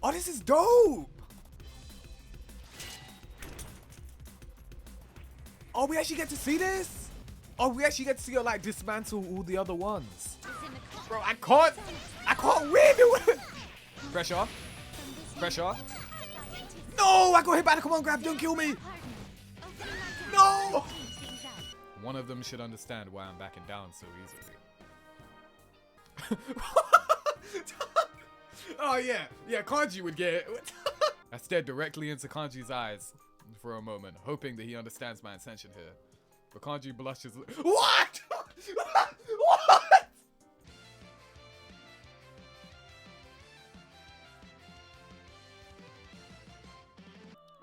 Oh, this is dope. Oh, we actually get to see this? Oh, we actually get to see her like dismantle all the other ones. Bro, I can't win. Pressure. Pressure. No, I got hit by the command grab. Don't kill me. No. One of them should understand why I'm backing down so easily. Oh yeah, yeah, Kanji would get it. I stared directly into Kanji's eyes for a moment, hoping that he understands my intention here. But Kanji blushes. What? What?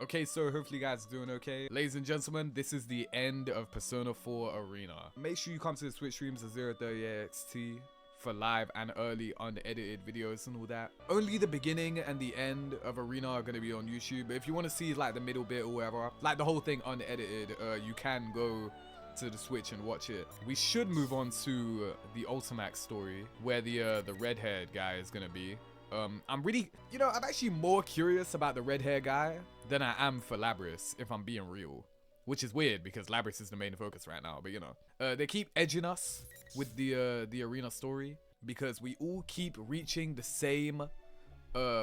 Okay, so hopefully you guys are doing okay. Ladies and gentlemen, this is the end of Persona 4 Arena. Make sure you come to the Twitch streams of 030AXT for live and early unedited videos and all that. Only the beginning and the end of Arena are going to be on YouTube. But if you want to see like the middle bit or whatever, like the whole thing unedited, you can go to the Switch and watch it. We should move on to the Ultimax story where the red-haired guy is going to be. I'm really, you know, I'm actually more curious about the red hair guy than I am for Labrys, if I'm being real. Which is weird because Labrys is the main focus right now, but you know. They keep edging us with the arena story because we all keep reaching the same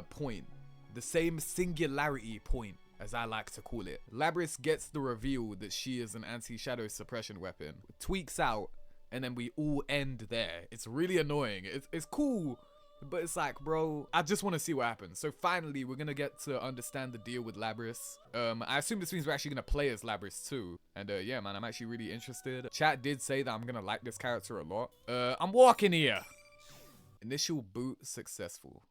point. The same singularity point, as I like to call it. Labrys gets the reveal that she is an anti-shadow suppression weapon, tweaks out, and then we all end there. It's really annoying. It's cool. But it's like, bro, I just want to see what happens. So finally, we're going to get to understand the deal with Labrys. I assume this means we're actually going to play as Labrys too. And yeah, man, I'm actually really interested. Chat did say that I'm going to like this character a lot. I'm walking here. Initial boot successful.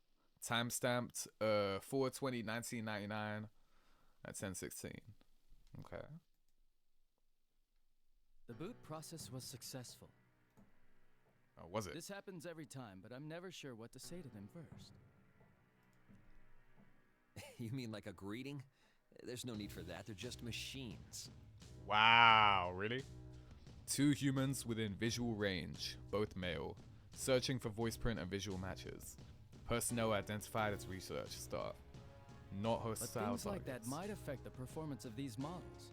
Timestamped 4/20/1999 at 10:16. Okay. The boot process was successful. Oh, was it? This happens every time, but I'm never sure what to say to them first. You mean like a greeting? There's no need for that. They're just machines. Wow, really? Two humans within visual range, both male, searching for voice print and visual matches. Personnel identified as research staff, not But hostile things like that targets. might affect the performance of these models.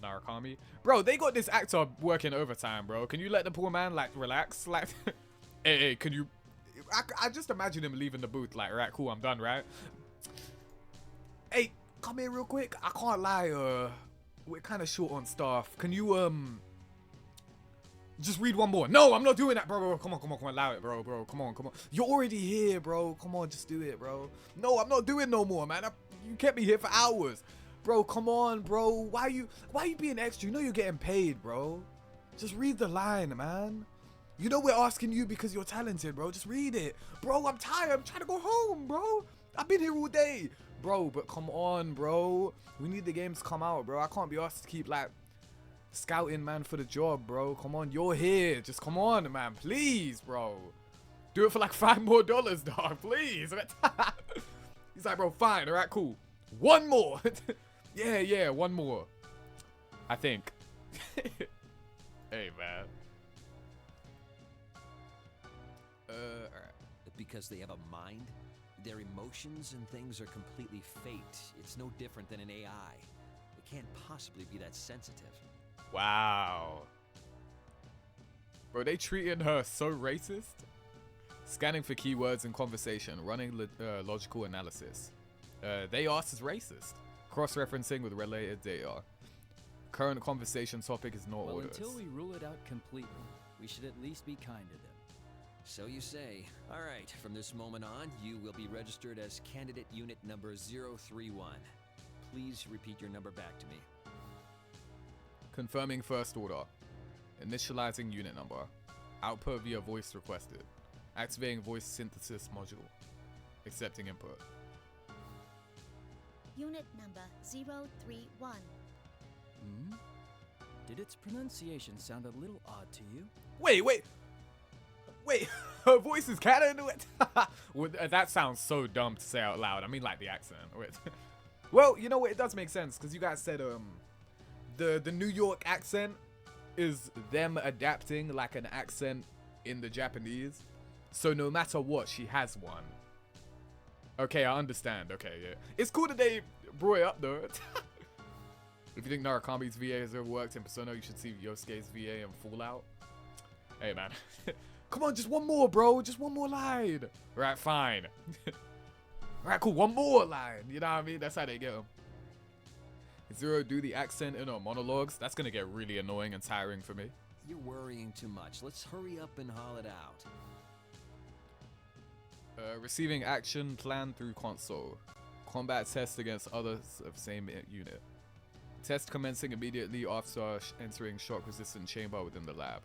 Narukami. Bro, they got this actor working overtime, bro. Can you let the poor man, like, relax? Like, hey, can you... I just imagine him leaving the booth, like, right, cool, I'm done, right? Hey, come here real quick. I can't lie, we're kind of short on staff. Can you, just read one more? No, I'm not doing that, bro. Come on, allow it, bro. Come on. You're already here, bro. Come on, just do it, bro. No, I'm not doing no more, man. You kept me here for hours. Bro, come on, bro. Why you being extra? You know you're getting paid, bro. Just read the line, man. You know we're asking you because you're talented, bro. Just read it. Bro, I'm tired. I'm trying to go home, bro. I've been here all day. Bro, but come on, bro. We need the games to come out, bro. I can't be asked to keep, like, scouting, man, for the job, bro. Come on, you're here. Just come on, man. Please, bro. Do it for, like, $5 more, dog. Please. He's like, bro, fine. All right, cool. One more. Yeah, one more. I think. Hey, man. Alright. Because they have a mind? Their emotions and things are completely faked. It's no different than an AI. It can't possibly be that sensitive. Wow. Bro, they treating her so racist. Scanning for keywords in conversation, running logical analysis. They asked as racist. Cross-referencing with related data. Current conversation topic is not Well, orders. until we rule it out completely, we should at least be kind to them. So you say. All right, from this moment on, you will be registered as candidate unit number 031. Please repeat your number back to me. Confirming first order. Initializing unit number. Output via voice requested. Activating voice synthesis module. Accepting input. Unit number 031. Hmm? Did its pronunciation sound a little odd to you? Wait. Her voice is canon. Well, that sounds so dumb to say out loud. I mean, like the accent. Well, you know what? It does make sense because you guys said the New York accent is them adapting like an accent in the Japanese. So no matter what, she has one. Okay, I understand. Okay, yeah. It's cool that they brought it up, though. If you think Narukami's VA has ever worked in Persona, you should see Yosuke's VA in Fallout. Hey, man. Come on, just one more, bro. Just one more line. Right, fine. Alright, cool. One more line. You know what I mean? That's how they get them. Zero, do the accent in our monologues. That's going to get really annoying and tiring for me. You're worrying too much. Let's hurry up and haul it out. Receiving action planned through console. Combat test against others of same unit. Test commencing immediately after entering shock-resistant chamber within the lab.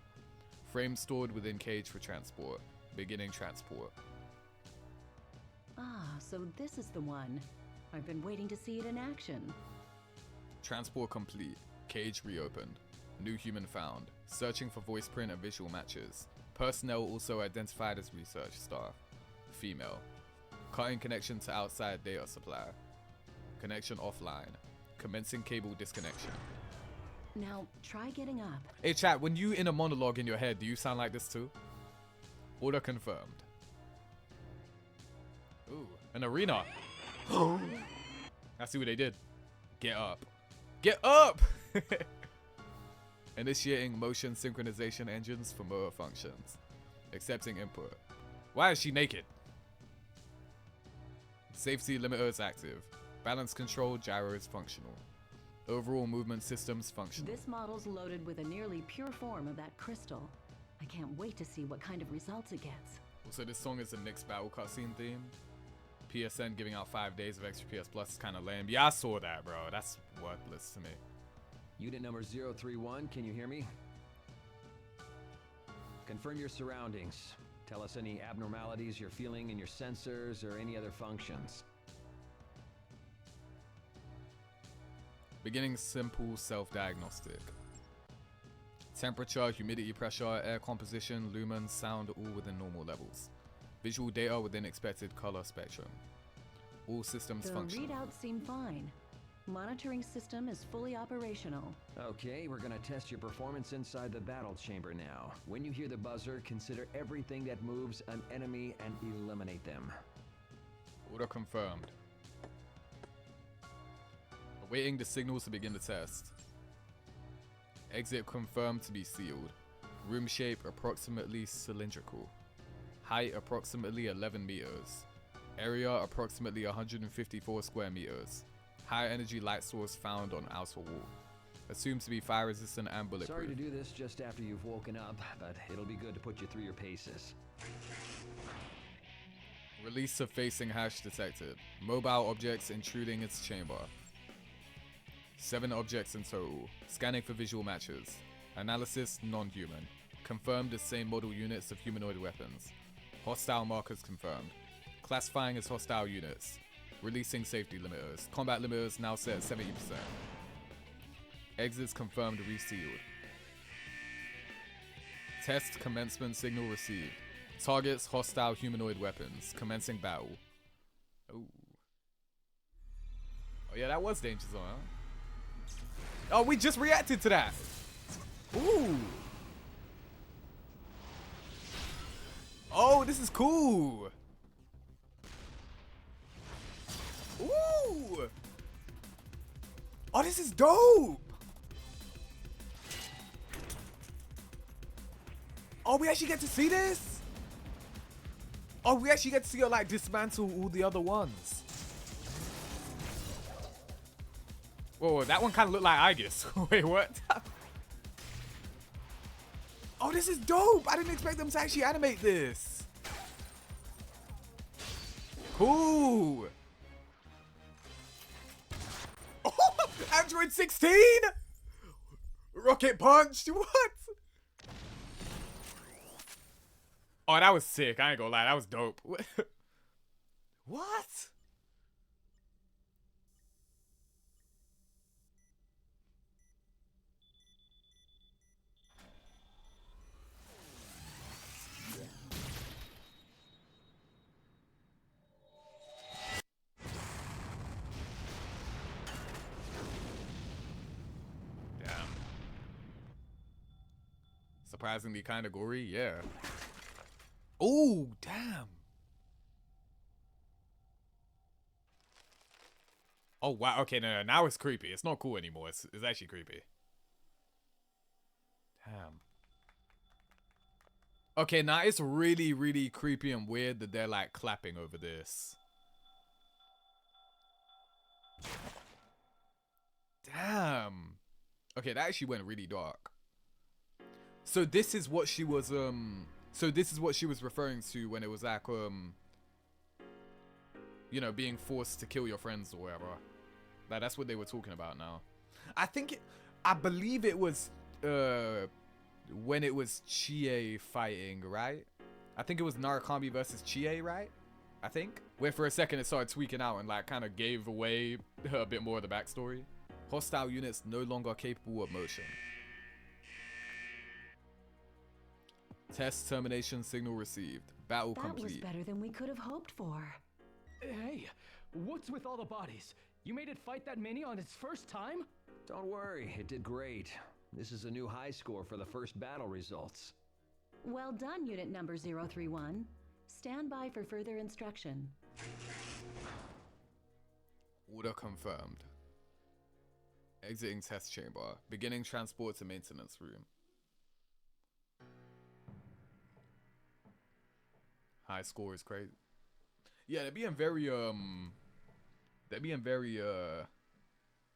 Frame stored within cage for transport. Beginning transport. Ah, so this is the one. I've been waiting to see it in action. Transport complete. Cage reopened. New human found. Searching for voice print and visual matches. Personnel also identified as research staff. Female. Cutting connection to outside data supply. Connection offline. Commencing cable disconnection. Now, try getting up. Hey chat, when you in a monologue in your head, do you sound like this too? Order confirmed. Ooh, an arena. I see what they did. Get up. Get up! Initiating motion synchronization engines for motor functions. Accepting input. Why is she naked? Safety limiter is active. Balance control gyro is functional. Overall movement systems functional. This model's loaded with a nearly pure form of that crystal. I can't wait to see what kind of results it gets. Also, this song is a Nick's battle cutscene theme. PSN giving out 5 days of extra PS Plus is kind of lame. Yeah, I saw that, bro. That's worthless to me. Unit number 031, can you hear me? Confirm your surroundings. Tell us any abnormalities you're feeling in your sensors or any other functions. Beginning simple self-diagnostic. Temperature, humidity, pressure, air composition, lumens, sound all within normal levels. Visual data within expected color spectrum. All systems function. The readouts seem fine. Monitoring system is fully operational. Okay, we're gonna test your performance inside the battle chamber now. When you hear the buzzer, consider everything that moves an enemy and eliminate them. Order confirmed. Awaiting the signals to begin the test. Exit confirmed to be sealed. Room shape approximately cylindrical. Height approximately 11 meters. Area approximately 154 square meters. High energy light source found on outer wall. Assumed to be fire resistant and bulletproof. Sorry to do this just after you've woken up, but it'll be good to put you through your paces. Release of facing hash detected. Mobile objects intruding its chamber. 7 objects in total. Scanning for visual matches. Analysis non-human. Confirmed as same model units of humanoid weapons. Hostile markers confirmed. Classifying as hostile units. Releasing safety limiters. Combat limiters now set at 70%. Exits confirmed resealed. Test commencement signal received. Targets hostile humanoid weapons. Commencing battle. Oh. Oh yeah, that was danger zone, huh? Oh, we just reacted to that. Ooh. Oh, this is cool. Ooh. Oh, this is dope. Oh, we actually get to see this? Oh, we actually get to see her like dismantle all the other ones. Whoa, that one kind of looked like Aigis. Wait, what? Oh, this is dope. I didn't expect them to actually animate this. Cool. Oh, Android 16? Rocket Punch? What? Oh, that was sick. I ain't gonna lie. That was dope. What? Surprisingly kind of gory, yeah. Oh, damn. Oh, wow. Okay, no, now it's creepy. It's not cool anymore. It's actually creepy. Damn. Okay, now it's really, really creepy and weird that they're like clapping over this. Damn. Okay, that actually went really dark. So this is what she was referring to when it was like you know, being forced to kill your friends or whatever. Like, that's what they were talking about now. I believe it was when it was Chie fighting, right? I think it was Narukami versus Chie, right? I think. Where for a second it started tweaking out and like kind of gave away a bit more of the backstory. Hostile units no longer capable of motion. Test termination signal received. Battle complete. That was better than we could have hoped for. Hey, what's with all the bodies? You made it fight that many on its first time? Don't worry, it did great. This is a new high score for the first battle results. Well done, Unit Number 031. Stand by for further instruction. Order confirmed. Exiting test chamber. Beginning transport to maintenance room. High score is crazy. Yeah, they're being very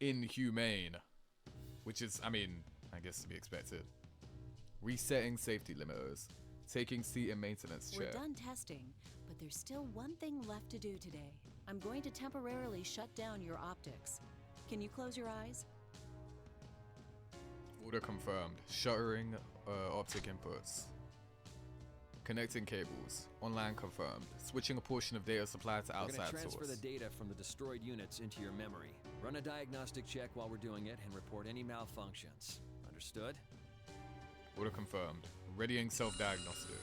inhumane, which is, I mean, I guess to be expected. Resetting safety limiters. Taking seat in maintenance chair. We're done testing, but there's still one thing left to do today. I'm going to temporarily shut down your optics. Can you close your eyes? Order confirmed. Shuttering optic inputs. Connecting cables. Online confirmed. Switching a portion of data supply to outside source. We're going to transfer the data from the destroyed units into your memory. Run a diagnostic check while we're doing it and report any malfunctions. Understood? Order confirmed. Readying self-diagnostic.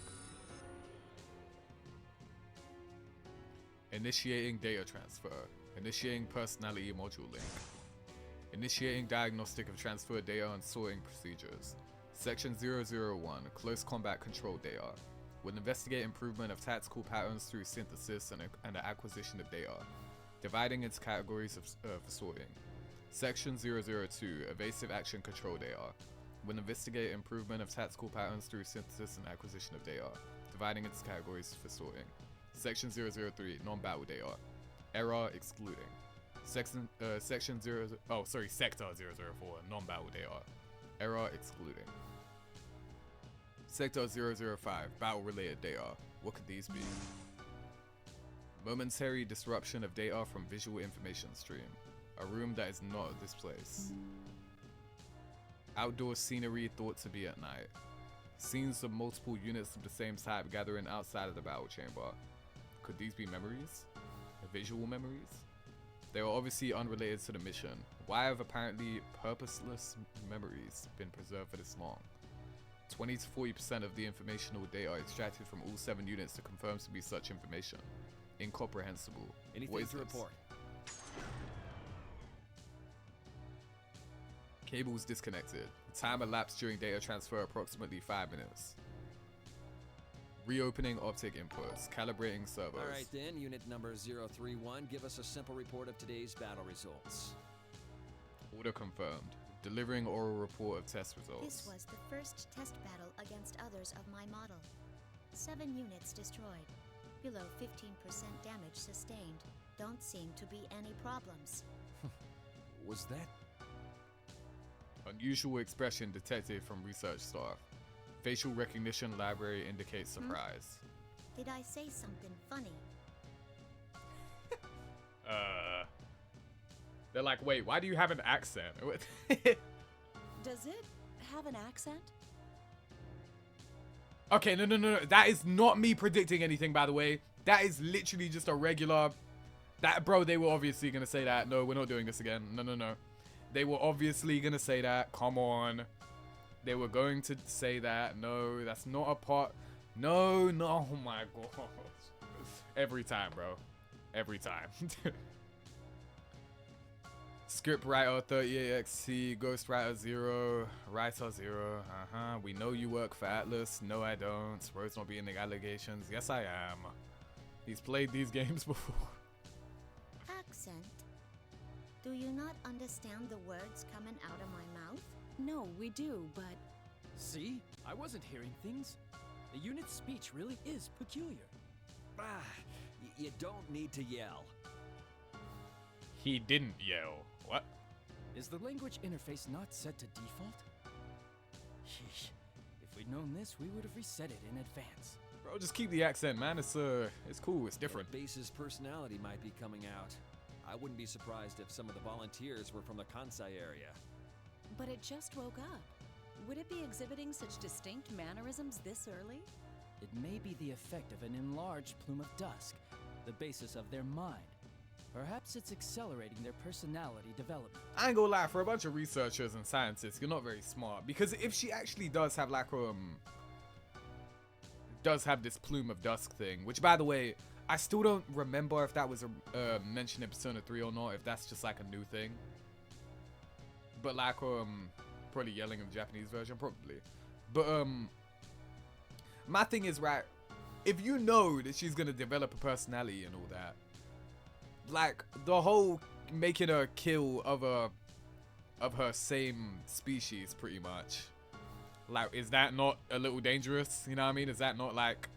Initiating data transfer. Initiating personality module link. Initiating diagnostic of transfer data and sorting procedures. Section 001, close combat control data. Will investigate improvement of tactical patterns through synthesis and the acquisition of data. Dividing its categories for sorting. Section 002, evasive action control data. Will investigate improvement of tactical patterns through synthesis and acquisition of data. Dividing its categories for sorting. Section 003, non-battle data. Error excluding. Sector 004, non-battle data. Error excluding. Sector 005, battle-related data. What could these be? Momentary disruption of data from visual information stream. A room that is not this place. Outdoor scenery thought to be at night. Scenes of multiple units of the same type gathering outside of the battle chamber. Could these be memories? Visual memories? They are obviously unrelated to the mission. Why have apparently purposeless memories been preserved for this long? 20 to 40% of the informational data extracted from all 7 units to confirm to be such information. Incomprehensible. Anything to report? Cables disconnected. Time elapsed during data transfer approximately 5 minutes. Reopening optic inputs. Calibrating servos. Alright then, unit number 031, give us a simple report of today's battle results. Order confirmed. Delivering oral report of test results. This was the first test battle against others of my model. 7 units destroyed. Below 15% damage sustained. Don't seem to be any problems. Was that? Unusual expression detected from research staff. Facial recognition library indicates surprise. Did I say something funny? They're like, wait, why do you have an accent? Does it have an accent? Okay, no. That is not me predicting anything, by the way. That is literally just a regular... Bro, they were obviously going to say that. No, we're not doing this again. No. They were obviously going to say that. Come on. They were going to say that. No, that's not a part. No. Oh my god. Every time, bro. Every time. Scriptwriter 38XT, Ghostwriter 0, Writer 0. We know you work for Atlas. No, I don't. Rose not being the allegations. Yes, I am. He's played these games before. Accent? Do you not understand the words coming out of my mouth? No, we do, but See? I wasn't hearing things. The unit's speech really is peculiar. Ah, you don't need to yell. He didn't yell. What? Is the language interface not set to default? Sheesh. If we'd known this, we would have reset it in advance. Bro, just keep the accent, man. It's cool. It's different. Base's personality might be coming out. I wouldn't be surprised if some of the volunteers were from the Kansai area. but it just woke up. Would it be exhibiting such distinct mannerisms this early? It may be the effect of an enlarged plume of dusk, the basis of their mind. Perhaps it's accelerating their personality development. I ain't gonna lie, for a bunch of researchers and scientists, you're not very smart. Because if she actually does have like does have this plume of dusk thing, which by the way, I still don't remember if that was mentioned in Persona 3 or not, if that's just like a new thing. But like probably yelling in the Japanese version, probably. But my thing is, right, if you know that she's gonna develop a personality and all that, like the whole making her kill of her same species pretty much, like, is that not a little dangerous? You know what I mean? Is that not like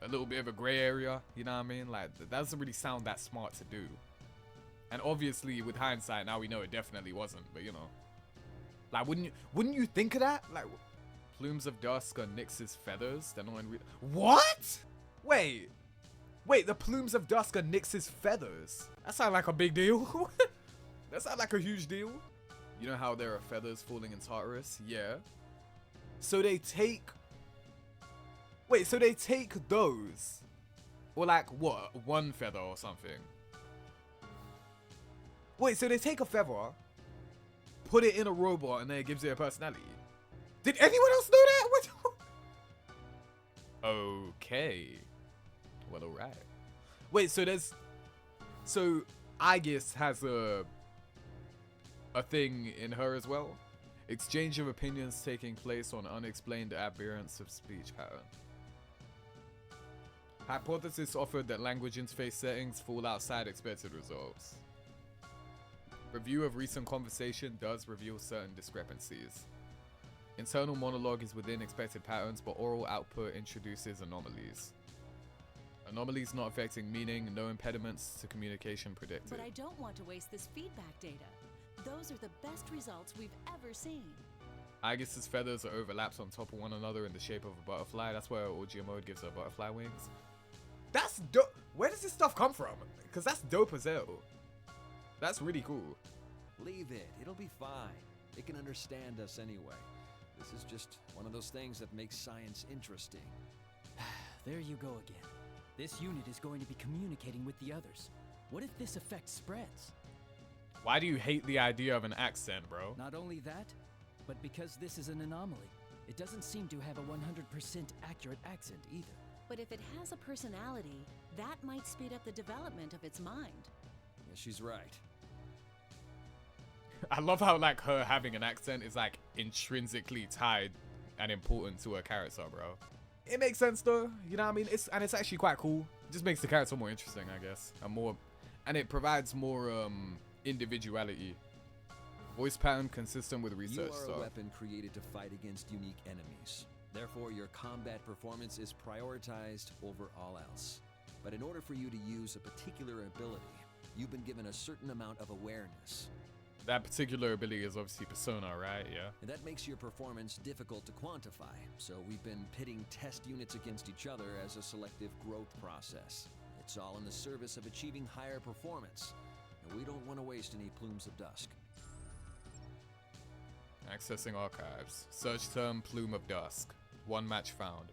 a little bit of a gray area? You know what I mean? Like, that doesn't really sound that smart to do. And obviously with hindsight now we know it definitely wasn't, but you know, like, wouldn't you think of that? Like, plumes of dust are Nyx's feathers. They're not in what? Wait, the plumes of dusk are Nyx's feathers. That sounds like a big deal. That sounds like a huge deal. You know how there are feathers falling in Tartarus? Yeah. So they take... Wait, so they take those. Or like, what? One feather or something. Wait, so they take a feather, put it in a robot, and then it gives it a personality. Did anyone else know that? What? Okay. Well, alright. Wait, so there's... So, Aigis has a thing in her as well? Exchange of opinions taking place on unexplained aberrance of speech pattern. Hypothesis offered that language interface settings fall outside expected results. Review of recent conversation does reveal certain discrepancies. Internal monologue is within expected patterns, but oral output introduces anomalies. Anomalies not affecting meaning, no impediments to communication predicted. But I don't want to waste this feedback data. Those are the best results we've ever seen. Aigis' feathers are overlapped on top of one another in the shape of a butterfly. That's why Audio Mode gives her butterfly wings. That's dope. Where does this stuff come from? Because that's dope as hell. That's really cool. Leave it. It'll be fine. It can understand us anyway. This is just one of those things that makes science interesting. There you go again. This unit is going to be communicating with the others. What if this effect spreads? Why do you hate the idea of an accent, bro? Not only that, but because this is an anomaly, it doesn't seem to have a 100% accurate accent either. But if it has a personality, that might speed up the development of its mind. Yeah, she's right. I love how like her having an accent is like intrinsically tied and important to her character, bro. It makes sense though, you know what I mean? It's actually quite cool. It just makes the character more interesting, I guess, and it provides more individuality. Voice pattern consistent with research You are stuff. a weapon created to fight against unique enemies. Therefore, your combat performance is prioritized over all else. But in order for you to use a particular ability, you've been given a certain amount of awareness. That particular ability is obviously Persona, right? Yeah. And that makes your performance difficult to quantify. So we've been pitting test units against each other as a selective growth process. It's all in the service of achieving higher performance. And we don't want to waste any plumes of dusk. Accessing archives. Search term Plume of Dusk. One match found.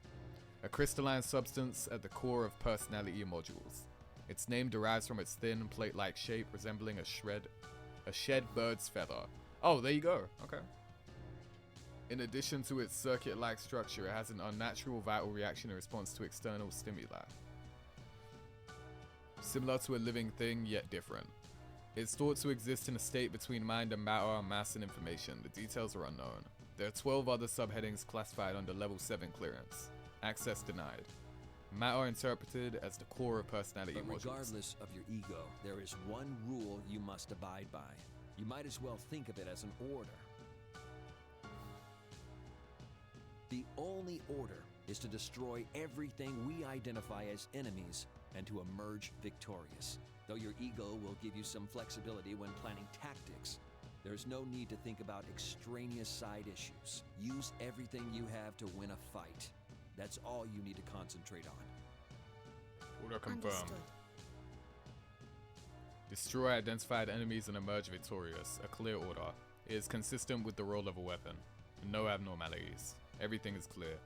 A crystalline substance at the core of personality modules. Its name derives from its thin, plate-like shape resembling a shed bird's feather. Oh, there you go. Okay. In addition to its circuit-like structure, it has an unnatural vital reaction in response to external stimuli. Similar to a living thing, yet different. It's thought to exist in a state between mind and matter, mass and information. The details are unknown. There are 12 other subheadings classified under level 7 clearance. Access denied. Matter interpreted as the core of personality But modules. regardless of your ego, there is one rule you must abide by. You might as well think of it as an order. The only order is to destroy everything we identify as enemies and to emerge victorious. Though your ego will give you some flexibility when planning tactics, there's no need to think about extraneous side issues. Use everything you have to win a fight. That's all you need to concentrate on. Order confirmed. Understood. Destroy identified enemies and emerge victorious. A clear order. It is consistent with the role of a weapon. No abnormalities. Everything is clear.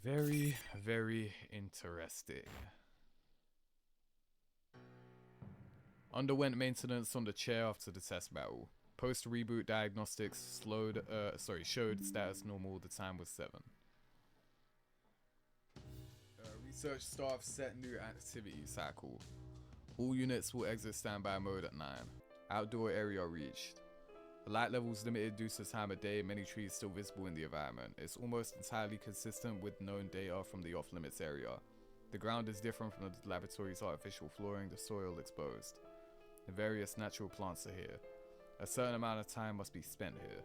Very, very interesting. Underwent maintenance on the chair after the test battle. Post-reboot diagnostics showed status normal. The time was 7. Research staff set new activity cycle. All units will exit standby mode at 9. Outdoor area reached. The light level is limited due to time of day, many trees still visible in the environment. It's almost entirely consistent with known data from the off-limits area. The ground is different from the laboratory's artificial flooring, the soil exposed. The various natural plants are here. A certain amount of time must be spent here.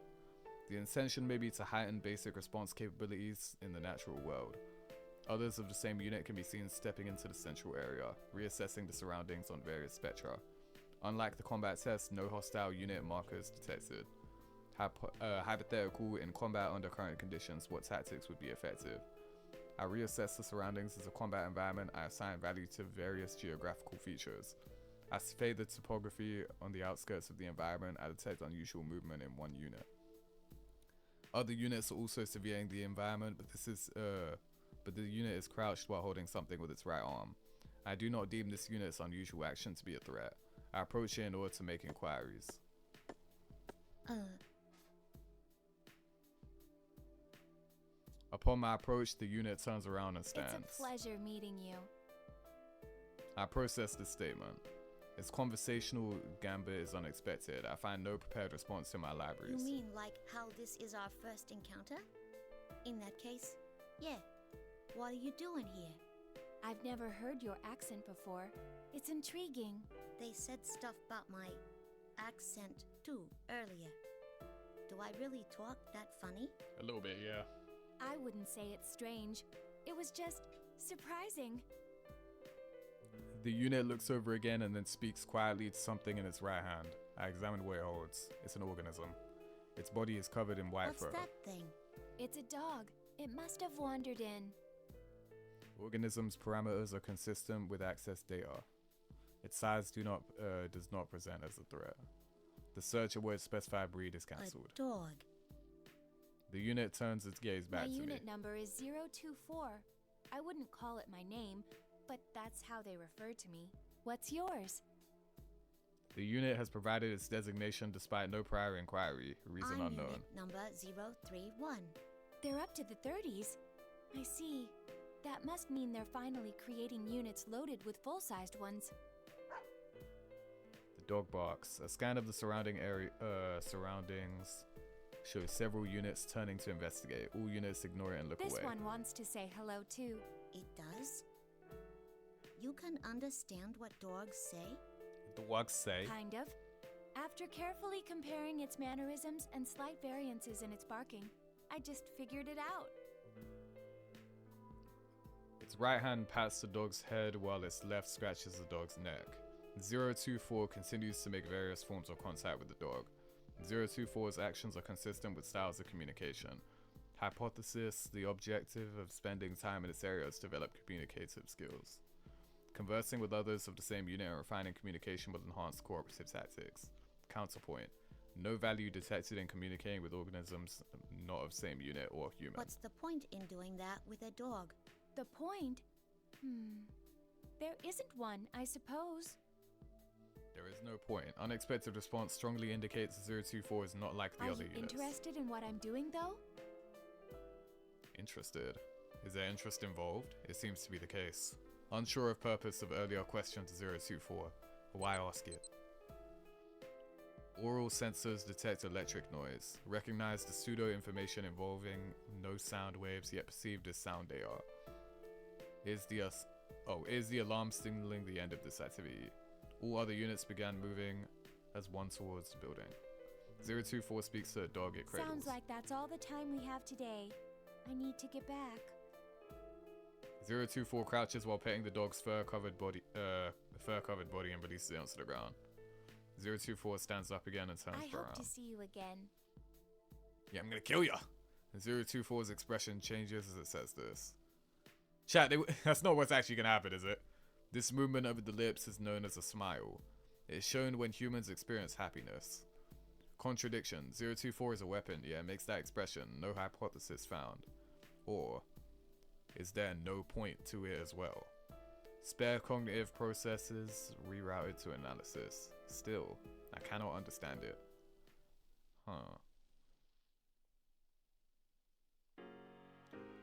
The intention may be to heighten basic response capabilities in the natural world. Others of the same unit can be seen stepping into the central area, reassessing the surroundings on various spectra. Unlike the combat test, no hostile unit markers detected. Hypothetical, in combat under current conditions, what tactics would be effective? I reassess the surroundings as a combat environment. I assign value to various geographical features. I survey the topography on the outskirts of the environment. I detect unusual movement in one unit. Other units are also surveying the environment, but the unit is crouched while holding something with its right arm. I do not deem this unit's unusual action to be a threat. I approach it in order to make inquiries. Upon my approach, the unit turns around and stands. It's a pleasure meeting you. I process this statement. Its conversational gambit is unexpected. I find no prepared response to my Labrys. You mean like how this is our first encounter? In that case, yeah. What are you doing here? I've never heard your accent before. It's intriguing. They said stuff about my accent too earlier. Do I really talk that funny? A little bit, yeah. I wouldn't say it's strange. It was just surprising. The unit looks over again and then speaks quietly to something in its right hand. I examine what it holds. It's an organism. Its body is covered in white fur. What's that thing? It's a dog. It must have wandered in. Organism's parameters are consistent with access data. Its size does not present as a threat. The search of its specified breed is cancelled. A dog. The unit turns its gaze back My to me. unit number is 024. I wouldn't call it my name, but that's how they refer to me. What's yours? The unit has provided its designation despite no prior inquiry. Reason I'm unknown. unit number 031. They're up to the 30s. I see. That must mean they're finally creating units loaded with full-sized ones. The dog barks. A scan of the surroundings shows several units turning to investigate. All units ignore it and look This away. one wants to say hello too. It does? You can understand what dogs say? Dogs say. Kind of. After carefully comparing its mannerisms and slight variances in its barking, I just figured it out. Its right hand pats the dog's head while its left scratches the dog's neck. 024 continues to make various forms of contact with the dog. 024's actions are consistent with styles of communication. Hypothesis: the objective of spending time in this area is to develop communicative skills. Conversing with others of the same unit and refining communication will enhance cooperative tactics. Counterpoint: no value detected in communicating with organisms not of same unit or human. What's the point in doing that with a dog? The point? There isn't one, I suppose. There is no point. Unexpected response strongly indicates 024 is not like the Are other you units. interested in what I'm doing, though? Interested? Is there interest involved? It seems to be the case. Unsure of purpose of earlier question to 024. Why ask it? Oral sensors detect electric noise. Recognize the pseudo information involving no sound waves yet perceived as sound they are. Is the alarm signaling the end of this activity? All other units began moving as one towards the building. 024 speaks to a dog it cradles. Sounds like that's all the time we have today. I need to get back. 024 crouches while petting the dog's fur-covered body and releases it onto the ground. 024 stands up again and turns I hope around. to see you again. Yeah, I'm gonna kill ya! 024's expression changes as it says this. Chat, that's not what's actually gonna happen, is it? This movement over the lips is known as a smile. It is shown when humans experience happiness. Contradiction. 024 is a weapon, yeah, makes that expression. No hypothesis found. Or, is there no point to it as well? Spare cognitive processes rerouted to analysis. Still, I cannot understand it. Huh.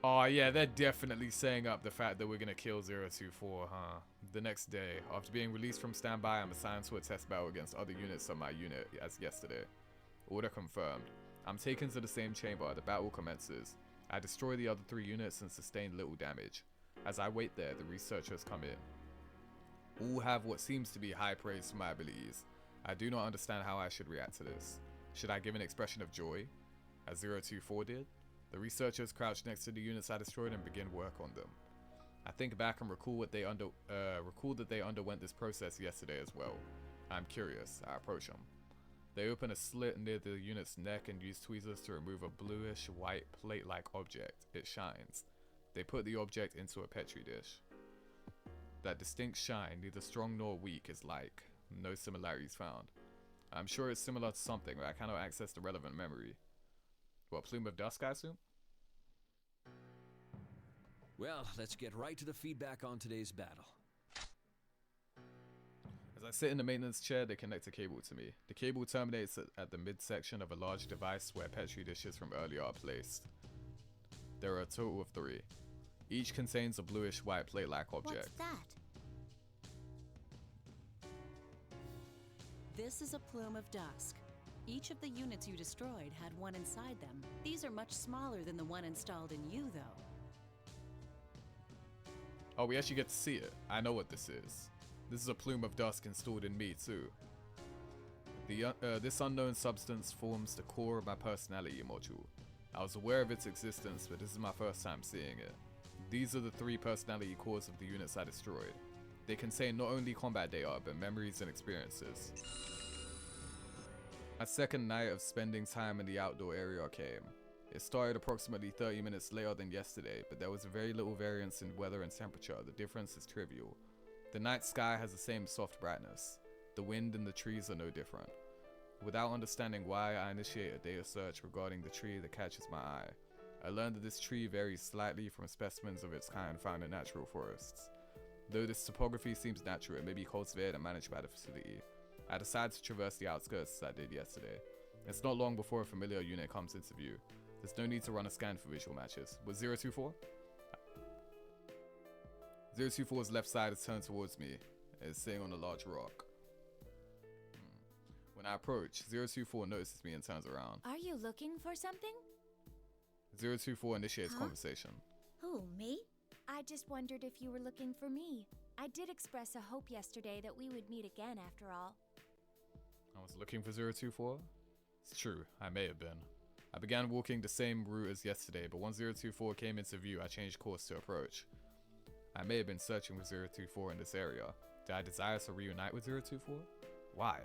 Oh yeah, they're definitely saying up the fact that we're gonna kill 024, huh? The next day, after being released from standby, I'm assigned to a test battle against other units of my unit as yesterday. Order confirmed. I'm taken to the same chamber. The battle commences. I destroy the other 3 units and sustain little damage. As I wait there, the researchers come in. All have what seems to be high praise for my abilities. I do not understand how I should react to this. Should I give an expression of joy, as 024 did? The researchers crouch next to the units I destroyed and begin work on them. I think back and recall that they underwent this process yesterday as well. I'm curious. I approach them. They open a slit near the unit's neck and use tweezers to remove a bluish white plate-like object. It shines. They put the object into a petri dish. That distinct shine, neither strong nor weak, is like. No similarities found. I'm sure it's similar to something, but I cannot access the relevant memory. What, plume of dust, I assume? Well, let's get right to the feedback on today's battle. As I sit in the maintenance chair, they connect a cable to me. The cable terminates at the midsection of a large device where petri dishes from earlier are placed. There are a total of 3. Each contains a bluish white plate-like object. What's that? This is a plume of dusk. Each of the units you destroyed had one inside them. These are much smaller than the one installed in you, though. Oh, we actually get to see it. I know what this is. This is a plume of dust installed in me, too. This unknown substance forms the core of my personality module. I was aware of its existence, but this is my first time seeing it. These are the 3 personality cores of the units I destroyed. They contain not only combat data, but memories and experiences. My second night of spending time in the outdoor area came. It started approximately 30 minutes later than yesterday, but there was very little variance in weather and temperature. The difference is trivial. The night sky has the same soft brightness. The wind and the trees are no different. Without understanding why, I initiate a data search regarding the tree that catches my eye. I learned that this tree varies slightly from specimens of its kind found in natural forests. Though this topography seems natural, it may be cultivated and managed by the facility. I decide to traverse the outskirts as I did yesterday. It's not long before a familiar unit comes into view. There's no need to run a scan for visual matches. Was 024? 024's left side is turned towards me. It is sitting on a large rock. When I approach, 024 notices me and turns around. Are you looking for something? 024 initiates conversation. Who, me? I just wondered if you were looking for me. I did express a hope yesterday that we would meet again after all. I was looking for 024? It's true, I may have been. I began walking the same route as yesterday, but once 024 came into view, I changed course to approach. I may have been searching for 024 in this area. Did I desire to reunite with 024? Why?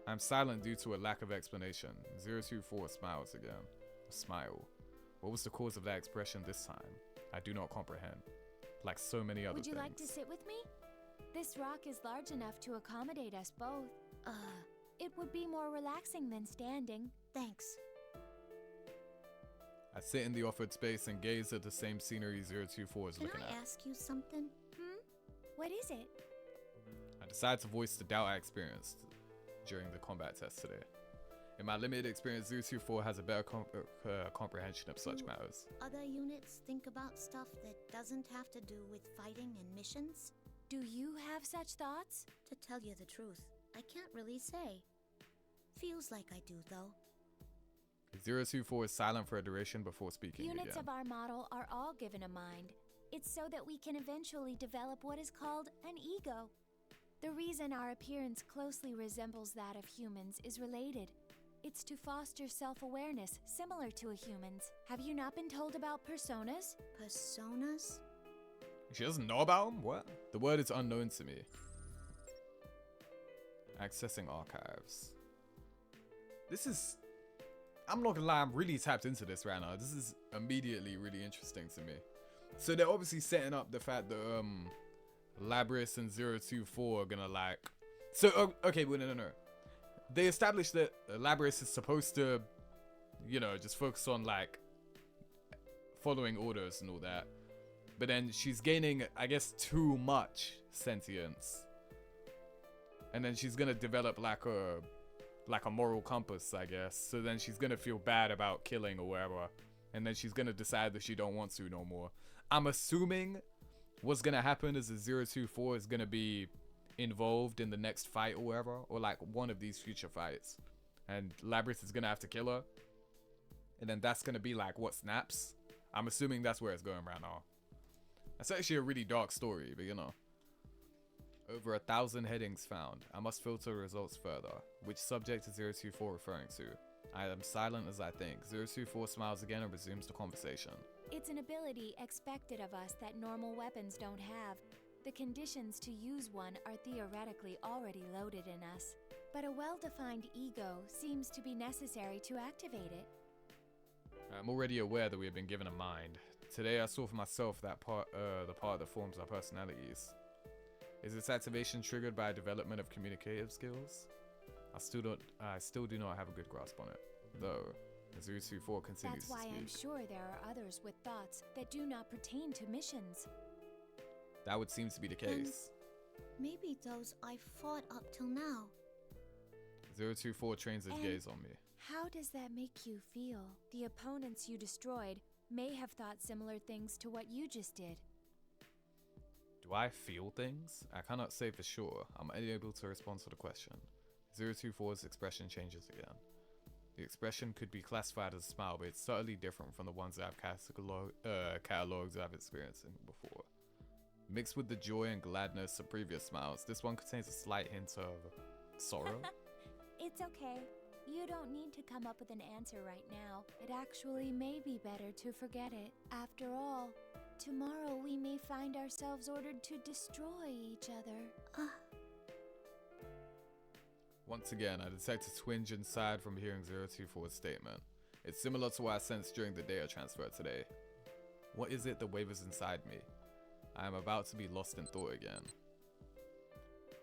I'm silent due to a lack of explanation. 024 smiles again. A smile. What was the cause of that expression this time? I do not comprehend. Like so many other things. Would you like to sit with me? This rock is large enough to accommodate us both. It would be more relaxing than standing. Thanks. I sit in the offered space and gaze at the same scenery 024 is looking at. Can I ask you something? What is it? I decide to voice the doubt I experienced during the combat test today. In my limited experience, 024 has a better comprehension of such matters. Other units think about stuff that doesn't have to do with fighting and missions? Do you have such thoughts? To tell you the truth, I can't really say. Feels like I do, though. 024 is silent for a duration before speaking Units again. of our model are all given a mind. It's so that we can eventually develop what is called an ego. The reason our appearance closely resembles that of humans is related. It's to foster self-awareness, similar to a human's. Have you not been told about personas? Personas? She doesn't know about him? What? The word is unknown to me. Accessing archives. This is... I'm not gonna lie, I'm really tapped into this right now. This is immediately really interesting to me. So they're obviously setting up the fact that Labrys and 024 are gonna like... So, okay, well, no. They established that Labrys is supposed to, you know, just focus on like following orders and all that. But then she's gaining, I guess, too much sentience. And then she's gonna develop like a moral compass, I guess. So then she's gonna feel bad about killing or whatever. And then she's gonna decide that she don't want to no more. I'm assuming what's gonna happen is that 024 is gonna be involved in the next fight or whatever. Or like one of these future fights. And Labrys is gonna have to kill her. And then that's gonna be like what snaps. I'm assuming that's where it's going right now. That's actually a really dark story, but you know. Over 1,000 headings found. I must filter results further. Which subject is 024 referring to? I am silent as I think. 024 smiles again and resumes the conversation. It's an ability expected of us that normal weapons don't have. The conditions to use one are theoretically already loaded in us. But a well-defined ego seems to be necessary to activate it. I'm already aware that we have been given a mind. Today I saw for myself that the part that forms our personalities. Is its activation triggered by a development of communicative skills? I still do not have a good grasp on it, though. As 024 continues That's why to speak. I'm sure there are others with thoughts that do not pertain to missions. That would seem to be the case. Maybe those I've fought up till now. 024 trains his And gaze on me. How does that make you feel? The opponents you destroyed may have thought similar things to what you just did. Do I feel things? I cannot say for sure. I'm unable to respond to the question. 024's expression changes again. The expression could be classified as a smile, but it's subtly different from the ones that I've catalogued I've experienced before. Mixed with the joy and gladness of previous smiles, this one contains a slight hint of sorrow. It's okay. You don't need to come up with an answer right now. It actually may be better to forget it. After all, tomorrow we may find ourselves ordered to destroy each other. Once again, I detect a twinge inside from hearing 024's statement. It's similar to what I sensed during the data transfer today. What is it that wavers inside me? I am about to be lost in thought again.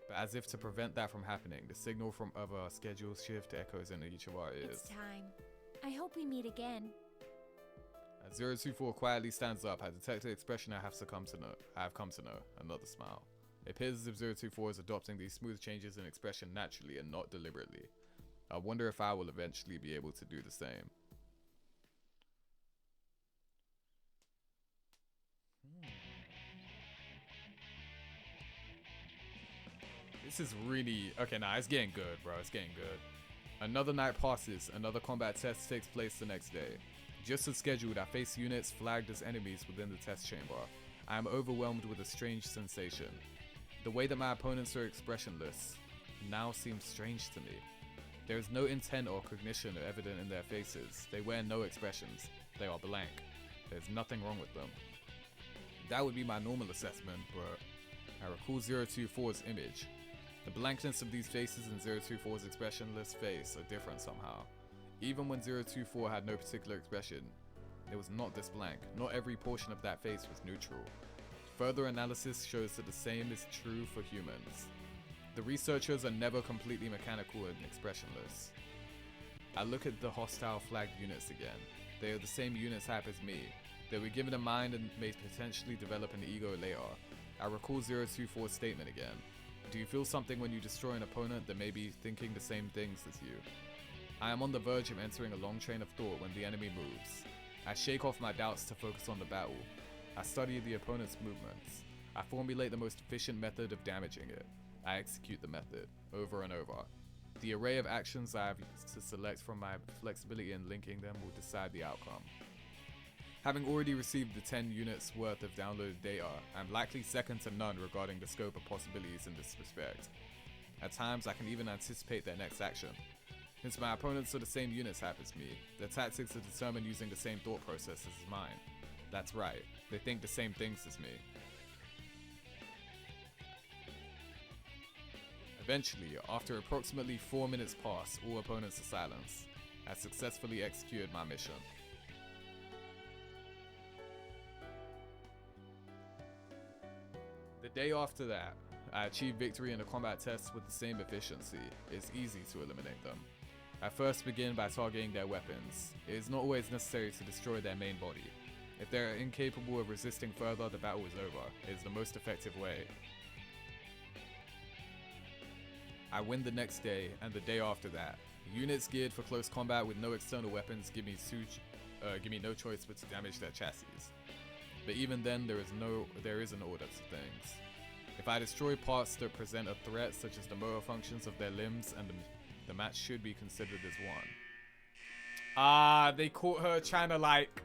But as if to prevent that from happening, the signal from other scheduled shift echoes in each of our ears. It's time. I hope we meet again. As 024 quietly stands up, I detect the expression I have come to know. Another smile. It appears as if 024 is adopting these smooth changes in expression naturally and not deliberately. I wonder if I will eventually be able to do the same. This is really... Okay, nah, it's getting good, bro. It's getting good. Another night passes. Another combat test takes place the next day. Just as scheduled, I face units flagged as enemies within the test chamber. I am overwhelmed with a strange sensation. The way that my opponents are expressionless now seems strange to me. There is no intent or cognition evident in their faces. They wear no expressions. They are blank. There's nothing wrong with them. That would be my normal assessment, but I recall 024's image. The blankness of these faces and 024's expressionless face are different somehow. Even when 024 had no particular expression, it was not this blank. Not every portion of that face was neutral. Further analysis shows that the same is true for humans. The researchers are never completely mechanical and expressionless. I look at the hostile flagged units again. They are the same unit type as me. They were given a mind and may potentially develop an ego later. I recall 024's statement again. Do you feel something when you destroy an opponent that may be thinking the same things as you? I am on the verge of entering a long train of thought when the enemy moves. I shake off my doubts to focus on the battle. I study the opponent's movements. I formulate the most efficient method of damaging it. I execute the method, over and over. The array of actions I have to select from my flexibility in linking them will decide the outcome. Having already received the 10 units worth of downloaded data, I'm likely second to none regarding the scope of possibilities in this respect. At times, I can even anticipate their next action. Since my opponents are the same unit type as me, their tactics are determined using the same thought process as mine. That's right, they think the same things as me. Eventually, after approximately 4 minutes pass, all opponents are silenced. I successfully executed my mission. The day after that, I achieved victory in the combat tests with the same efficiency. It's easy to eliminate them. I first begin by targeting their weapons. It is not always necessary to destroy their main body. If they are incapable of resisting further, the battle is over. It is the most effective way. I win the next day and the day after that. Units geared for close combat with no external weapons give me no choice but to damage their chassis. But even then, there is an order to things. If I destroy parts that present a threat, such as the motor functions of their limbs, and the match should be considered as won. Ah, they caught her trying to like...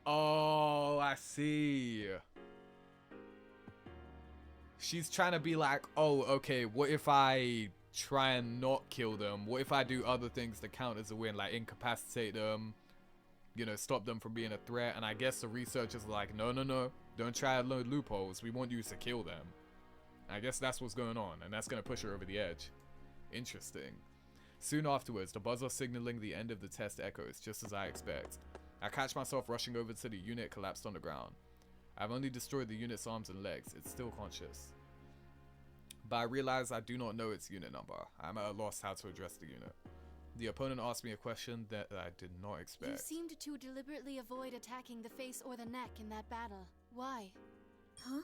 Oh, I see. She's trying to be like, oh, okay, what if I try and not kill them? What if I do other things that count as a win, like incapacitate them, you know, stop them from being a threat? And I guess the researchers are like, no, don't try to load loopholes. We want you to kill them. I guess that's what's going on, and that's going to push her over the edge. Interesting. Soon afterwards, the buzzer signaling the end of the test echoes, just as I expect. I catch myself rushing over to the unit collapsed on the ground. I've only destroyed the unit's arms and legs. It's still conscious. But I realize I do not know its unit number. I'm at a loss how to address the unit. The opponent asked me a question that I did not expect. You seemed to deliberately avoid attacking the face or the neck in that battle. Why? Huh?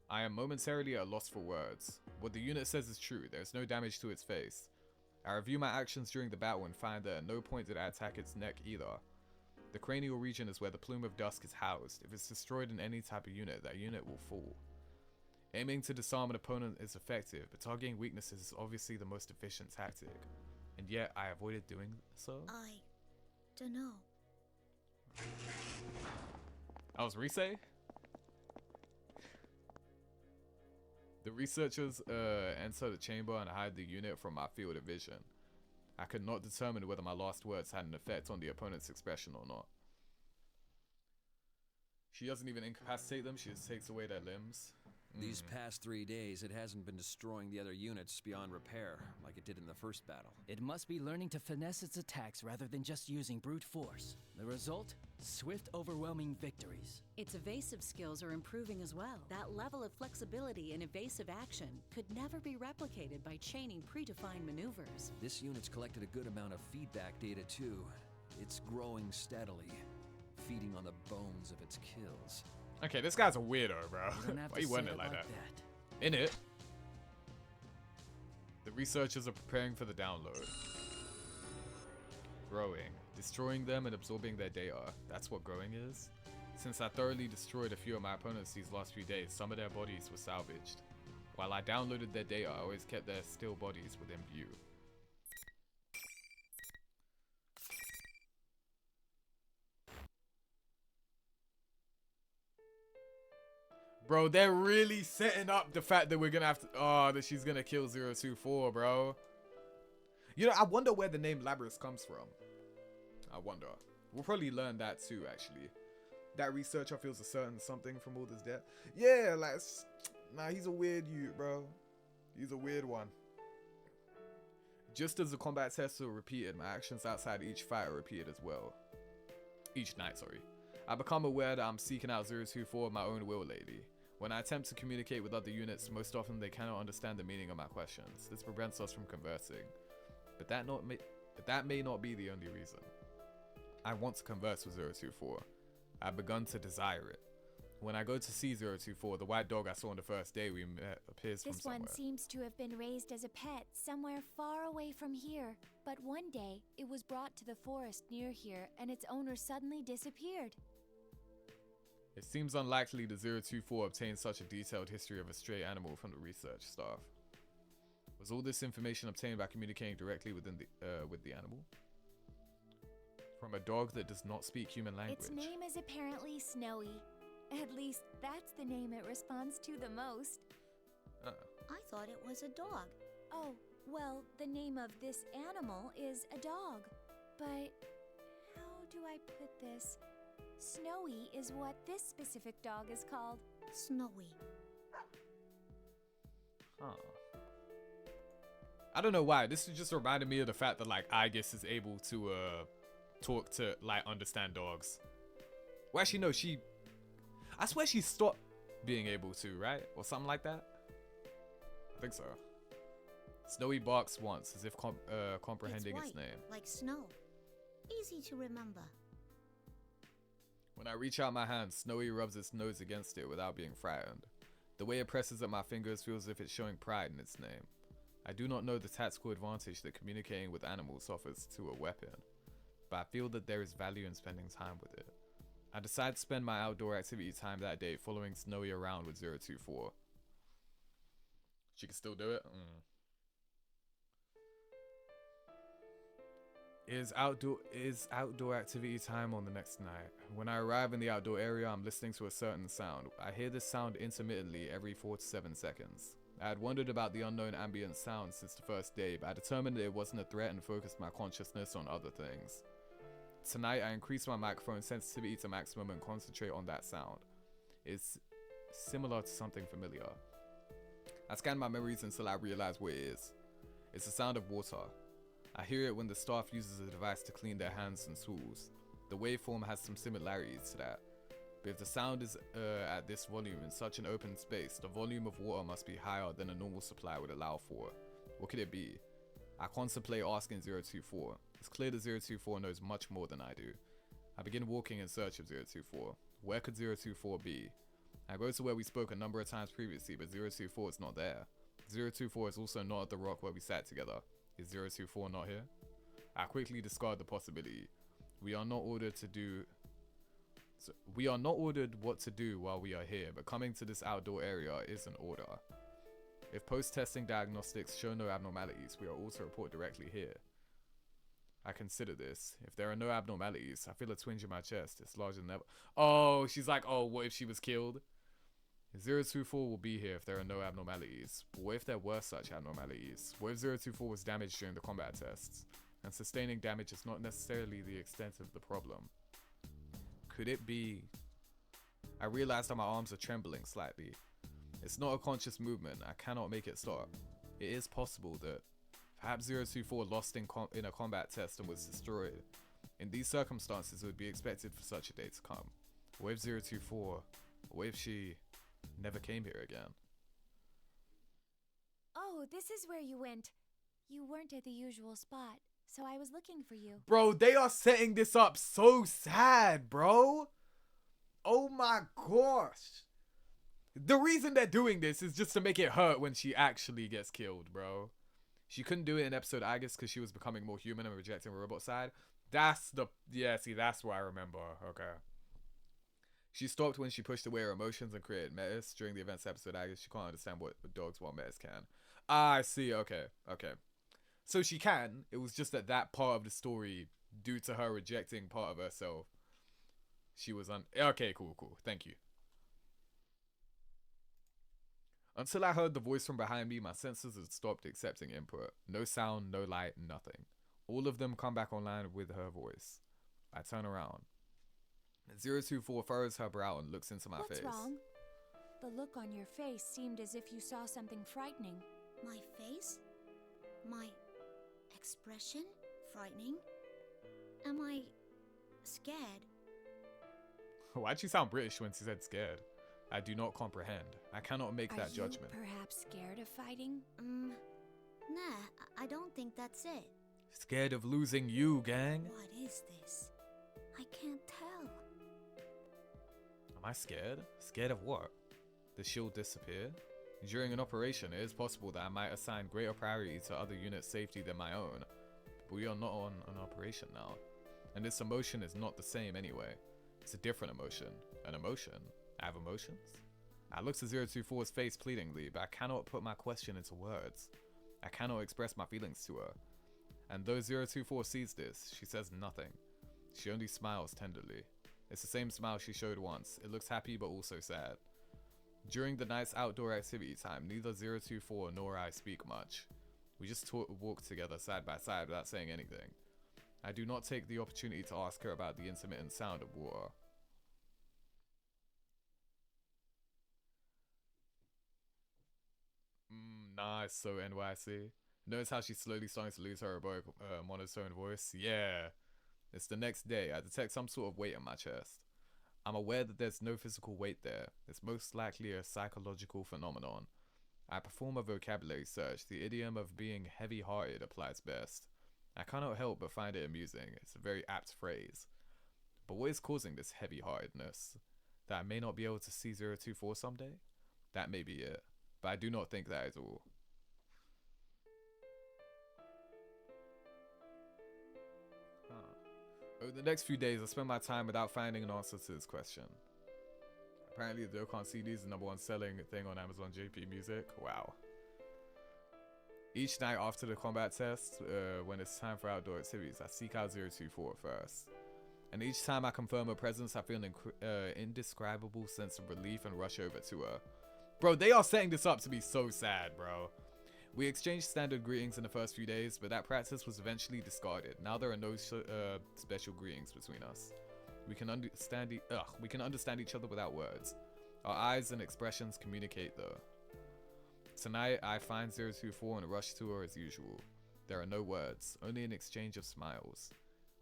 I am momentarily at a loss for words. What the unit says is true. There's no damage to its face. I review my actions during the battle and find that at no point did I attack its neck either. The cranial region is where the plume of dusk is housed. If it's destroyed in any type of unit, that unit will fall. Aiming to disarm an opponent is effective, but targeting weaknesses is obviously the most efficient tactic. And yet, I avoided doing so? I don't know. I was Risei? The researchers enter the chamber and hide the unit from my field of vision. I could not determine whether my last words had an effect on the opponent's expression or not. She doesn't even incapacitate them, she just takes away their limbs. These past 3 days, it hasn't been destroying the other units beyond repair, like it did in the first battle. It must be learning to finesse its attacks rather than just using brute force. The result? Swift, overwhelming victories. Its evasive skills are improving as well. That level of flexibility and evasive action could never be replicated by chaining predefined maneuvers. This unit's collected a good amount of feedback data too. It's growing steadily, feeding on the bones of its kills. Okay, this guy's a weirdo, bro. Why you say wording it it like like that? In it, the researchers are preparing for the download. Growing. Destroying them and absorbing their data. That's what growing is? Since I thoroughly destroyed a few of my opponents these last few days, some of their bodies were salvaged. While I downloaded their data, I always kept their still bodies within view. Bro, they're really setting up the fact that we're gonna have to... Oh, that she's gonna kill 024, bro. You know, I wonder where the name Labrys comes from. I wonder. We'll probably learn that too, actually. That researcher feels a certain something from all this death. Yeah, like... Nah, he's a weird youth, bro. He's a weird one. Just as the combat tests are repeated, my actions outside each fight are repeated as well. Each night, sorry. I become aware that I'm seeking out 024 of my own will, lady. When I attempt to communicate with other units, most often they cannot understand the meaning of my questions. This prevents us from conversing. But that may not be the only reason. I want to converse with 024. I've begun to desire it. When I go to see 024, the white dog I saw on the first day we met appears from somewhere. This one seems to have been raised as a pet somewhere far away from here. But one day, it was brought to the forest near here, and its owner suddenly disappeared. It seems unlikely the 024 obtained such a detailed history of a stray animal from the research staff. Was all this information obtained by communicating directly with the animal? From a dog that does not speak human language. Its name is apparently Snowy. At least that's the name it responds to the most. I thought it was a dog. Oh, well, the name of this animal is a dog. But how do I put this? Snowy is what this specific dog is called. Snowy. Huh. I don't know why. This just reminded me of the fact that like Aigis is able to talk to like understand dogs. Well, actually no, I swear she stopped being able to, right? Or something like that. I think so. Snowy barks once, as if comprehending It's its white, name. like snow. Easy to remember. When I reach out my hand, Snowy rubs its nose against it without being frightened. The way it presses at my fingers feels as if it's showing pride in its name. I do not know the tactical advantage that communicating with animals offers to a weapon, but I feel that there is value in spending time with it. I decide to spend my outdoor activity time that day following Snowy around with 024. She can still do it? Is outdoor activity time on the next night. When I arrive in the outdoor area, I'm listening to a certain sound. I hear this sound intermittently every 4 to 7 seconds. I had wondered about the unknown ambient sound since the first day, but I determined that it wasn't a threat and focused my consciousness on other things. Tonight, I increased my microphone sensitivity to maximum and concentrate on that sound. It's similar to something familiar. I scan my memories until I realize what it is. It's the sound of water. I hear it when the staff uses a device to clean their hands and tools. The waveform has some similarities to that. But if the sound is at this volume in such an open space, the volume of water must be higher than a normal supply would allow for. What could it be? I contemplate asking 024. It's clear that 024 knows much more than I do. I begin walking in search of 024. Where could 024 be? I go to where we spoke a number of times previously, but 024 is not there. 024 is also not at the rock where we sat together. Is 024 not here? I quickly discard the possibility. We are not ordered what to do while we are here, but coming to this outdoor area is an order. If post-testing diagnostics show no abnormalities, we are also report directly here. I consider this. If there are no abnormalities, I feel a twinge in my chest. It's larger than ever. Oh, she's like, oh, what if she was killed? 024 will be here if there are no abnormalities. But what if there were such abnormalities? What if 024 was damaged during the combat tests? And sustaining damage is not necessarily the extent of the problem. Could it be? I realize that my arms are trembling slightly. It's not a conscious movement. I cannot make it stop. It is possible that perhaps 024 lost in a combat test and was destroyed. In these circumstances, it would be expected for such a day to come. What if 024? What if she never came here again? Oh, this is where you went. You weren't at the usual spot, so I was looking for you. Bro, they are setting this up so sad, bro. Oh my gosh. The reason they're doing this is just to make it hurt when she actually gets killed, bro. She couldn't do it in episode Aigis because she was becoming more human and rejecting the robot side. That's the... Yeah, see, that's what I remember. Okay. She stopped when she pushed away her emotions and created metas. During the events episode Aigis, she can't understand what dogs while metas can. Ah, I see. Okay. Okay. So she can. It was just that part of the story, due to her rejecting part of herself, she was okay, cool. Thank you. Until I heard the voice from behind me, my senses had stopped accepting input. No sound, no light, nothing. All of them come back online with her voice. I turn around. 024 furrows her brow and looks into my face. What's wrong? The look on your face seemed as if you saw something frightening. My face? My expression? Frightening? Am I scared? Why'd she sound British when she said scared? I do not comprehend. I cannot make that judgment. Are you perhaps scared of fighting? Nah, I don't think that's it. Scared of losing you, gang? What is this? I can't tell. Am I scared? Scared of what? The shield disappear? During an operation, it is possible that I might assign greater priority to other units' safety than my own. But we are not on an operation now. And this emotion is not the same anyway. It's a different emotion. An emotion? I have emotions? I looked at 024's face pleadingly, but I cannot put my question into words. I cannot express my feelings to her. And though 024 sees this, she says nothing. She only smiles tenderly. It's the same smile she showed once. It looks happy but also sad. During the night's outdoor activity time, neither 024 nor I speak much. We just walk together side by side without saying anything. I do not take the opportunity to ask her about the intermittent sound of water. Nice, so NYC. Notice how she's slowly starting to lose her robotic monotone voice? Yeah. It's the next day. I detect some sort of weight in my chest. I'm aware that there's no physical weight there. It's most likely a psychological phenomenon. I perform a vocabulary search. The idiom of being heavy-hearted applies best. I cannot help but find it amusing. It's a very apt phrase. But what is causing this heavy-heartedness? That I may not be able to see 024 someday? That may be it. But I do not think that is all. Over the next few days, I spent my time without finding an answer to this question. Apparently, the Dokkan CD is the #1 selling thing on Amazon JP Music. Wow. Each night after the combat test, when it's time for outdoor activities, I seek out 024 first. And each time I confirm her presence, I feel an indescribable sense of relief and rush over to her. Bro, they are setting this up to be so sad, bro. We exchanged standard greetings in the first few days, but that practice was eventually discarded. Now there are no special greetings between us. We can understand each other without words. Our eyes and expressions communicate though. Tonight, I find 024 and rush to her as usual. There are no words, only an exchange of smiles.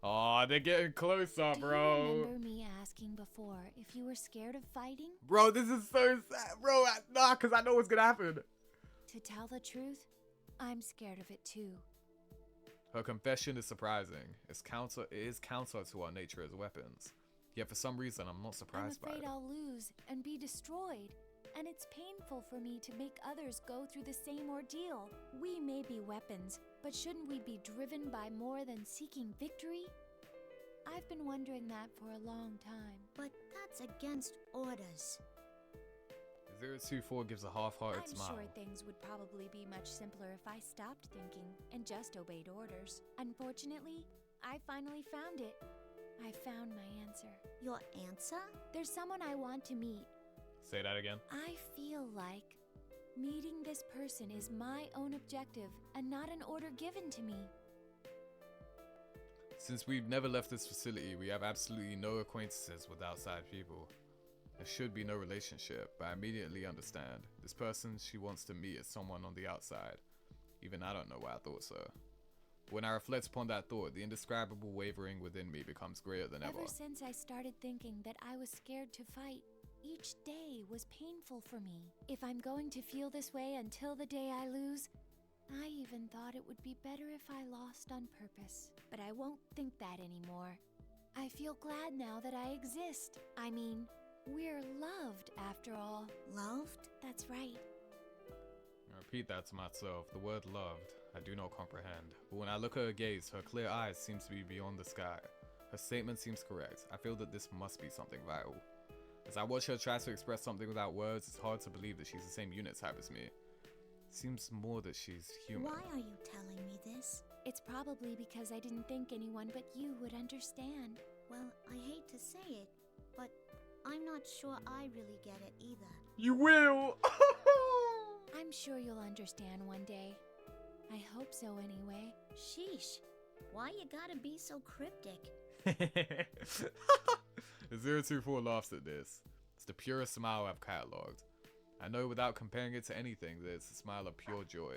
Aw, they're getting closer, bro. Do you remember me asking before if you were scared of fighting? Bro, this is so sad, bro. Nah, because I know what's gonna happen. To tell the truth, I'm scared of it too. Her confession is surprising. It is counter to our nature as weapons. Yet for some reason, I'm not surprised by it. I'm afraid I'll lose and be destroyed. And it's painful for me to make others go through the same ordeal. We may be weapons, but shouldn't we be driven by more than seeking victory? I've been wondering that for a long time. But that's against orders. 024 gives a half-hearted smile. I'm sure things would probably be much simpler if I stopped thinking and just obeyed orders. Unfortunately, I finally found it. I found my answer. Your answer? There's someone I want to meet. Say that again. I feel like meeting this person is my own objective and not an order given to me. Since we've never left this facility, we have absolutely no acquaintances with outside people. There should be no relationship, but I immediately understand. This person she wants to meet is someone on the outside. Even I don't know why I thought so. When I reflect upon that thought, the indescribable wavering within me becomes greater than ever. Ever since I started thinking that I was scared to fight, each day was painful for me. If I'm going to feel this way until the day I lose, I even thought it would be better if I lost on purpose. But I won't think that anymore. I feel glad now that I exist. I mean, we're loved after all. Loved? That's right. I repeat that to myself. The word loved, I do not comprehend. But when I look at her gaze, her clear eyes seem to be beyond the sky. Her statement seems correct. I feel that this must be something vital. As I watch her try to express something without words, it's hard to believe that she's the same unit type as me. It seems more that she's human. Why are you telling me this? It's probably because I didn't think anyone but you would understand. Well, I hate to say it, but I'm not sure I really get it either. You will! I'm sure you'll understand one day. I hope so anyway. Sheesh. Why you gotta be so cryptic? 024 laughs at this. It's the purest smile I've catalogued. I know without comparing it to anything that it's a smile of pure joy.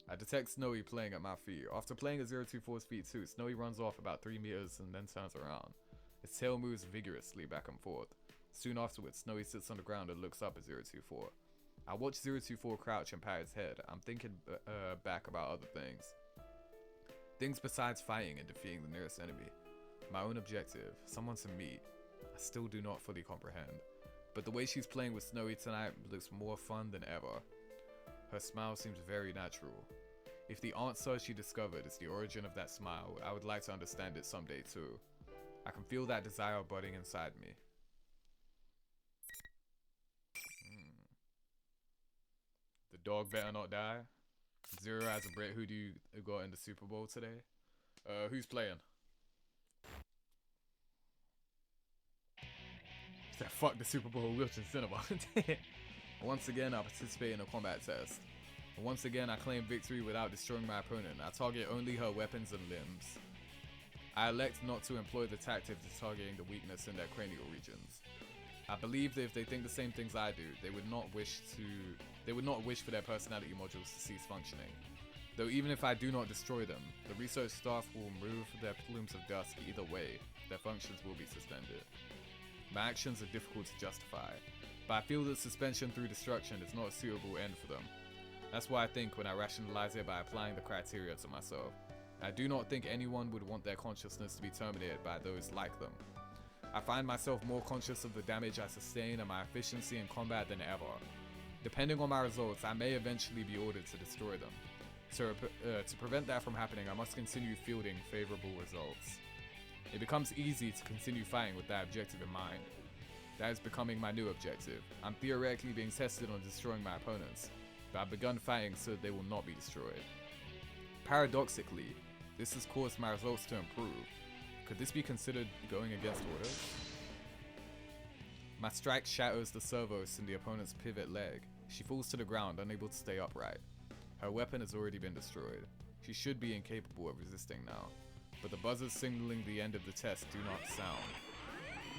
I detect Snowy playing at my feet. After playing at 024's feet too, Snowy runs off about 3 meters and then turns around. Its tail moves vigorously back and forth. Soon afterwards, Snowy sits on the ground and looks up at 024. I watch 024 crouch and pat his head. I'm thinking back about other things. Things besides fighting and defeating the nearest enemy. My own objective, someone to meet. I still do not fully comprehend. But the way she's playing with Snowy tonight looks more fun than ever. Her smile seems very natural. If the answer she discovered is the origin of that smile, I would like to understand it someday too. I can feel that desire budding inside me. The dog better not die. Zero as a Brit, who do you got in the Super Bowl today? Who's playing? Said, fuck the Super Bowl, Wilton Cinema. Once again, I participate in a combat test. Once again, I claim victory without destroying my opponent. I target only her weapons and limbs. I elect not to employ the tactic of targeting the weakness in their cranial regions. I believe that if they think the same things I do, they would not wish for their personality modules to cease functioning. Though even if I do not destroy them, the research staff will remove their plumes of dust either way, their functions will be suspended. My actions are difficult to justify, but I feel that suspension through destruction is not a suitable end for them. That's why I think when I rationalize it by applying the criteria to myself. I do not think anyone would want their consciousness to be terminated by those like them. I find myself more conscious of the damage I sustain and my efficiency in combat than ever. Depending on my results, I may eventually be ordered to destroy them. So to prevent that from happening, I must continue fielding favorable results. It becomes easy to continue fighting with that objective in mind. That is becoming my new objective. I'm theoretically being tested on destroying my opponents, but I've begun fighting so that they will not be destroyed. Paradoxically, this has caused my results to improve. Could this be considered going against orders? My strike shatters the servos in the opponent's pivot leg. She falls to the ground, unable to stay upright. Her weapon has already been destroyed. She should be incapable of resisting now, but the buzzers signaling the end of the test do not sound.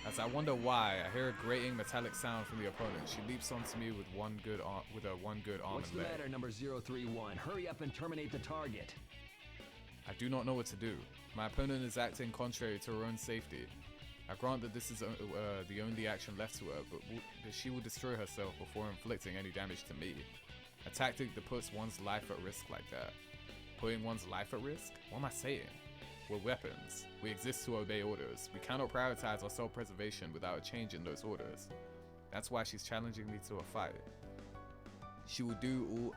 As I wonder why, I hear a grating metallic sound from the opponent. She leaps onto me with her one good arm What's and the leg. matter, number 031? Hurry up and terminate the target. I do not know what to do. My opponent is acting contrary to her own safety. I grant that this is the only action left to her, but she will destroy herself before inflicting any damage to me. A tactic that puts one's life at risk like that. Putting one's life at risk? What am I saying? We're weapons. We exist to obey orders. We cannot prioritize our self-preservation without a change in those orders. That's why she's challenging me to a fight. She will do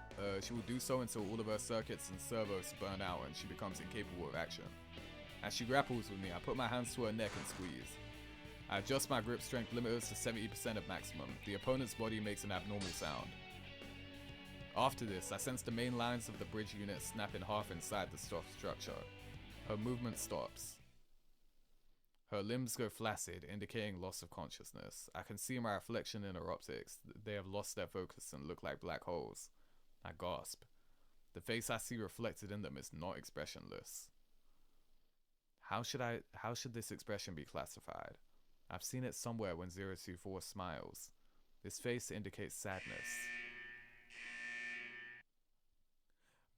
so until all of her circuits and servos burn out and she becomes incapable of action. As she grapples with me, I put my hands to her neck and squeeze. I adjust my grip strength limiters to 70% of maximum. The opponent's body makes an abnormal sound. After this, I sense the main lines of the bridge unit snap in half inside the structure. Her movement stops. Her limbs go flaccid, indicating loss of consciousness. I can see my reflection in her optics. They have lost their focus and look like black holes. I gasp. The face I see reflected in them is not expressionless. How should this expression be classified? I've seen it somewhere when 024 smiles. This face indicates sadness.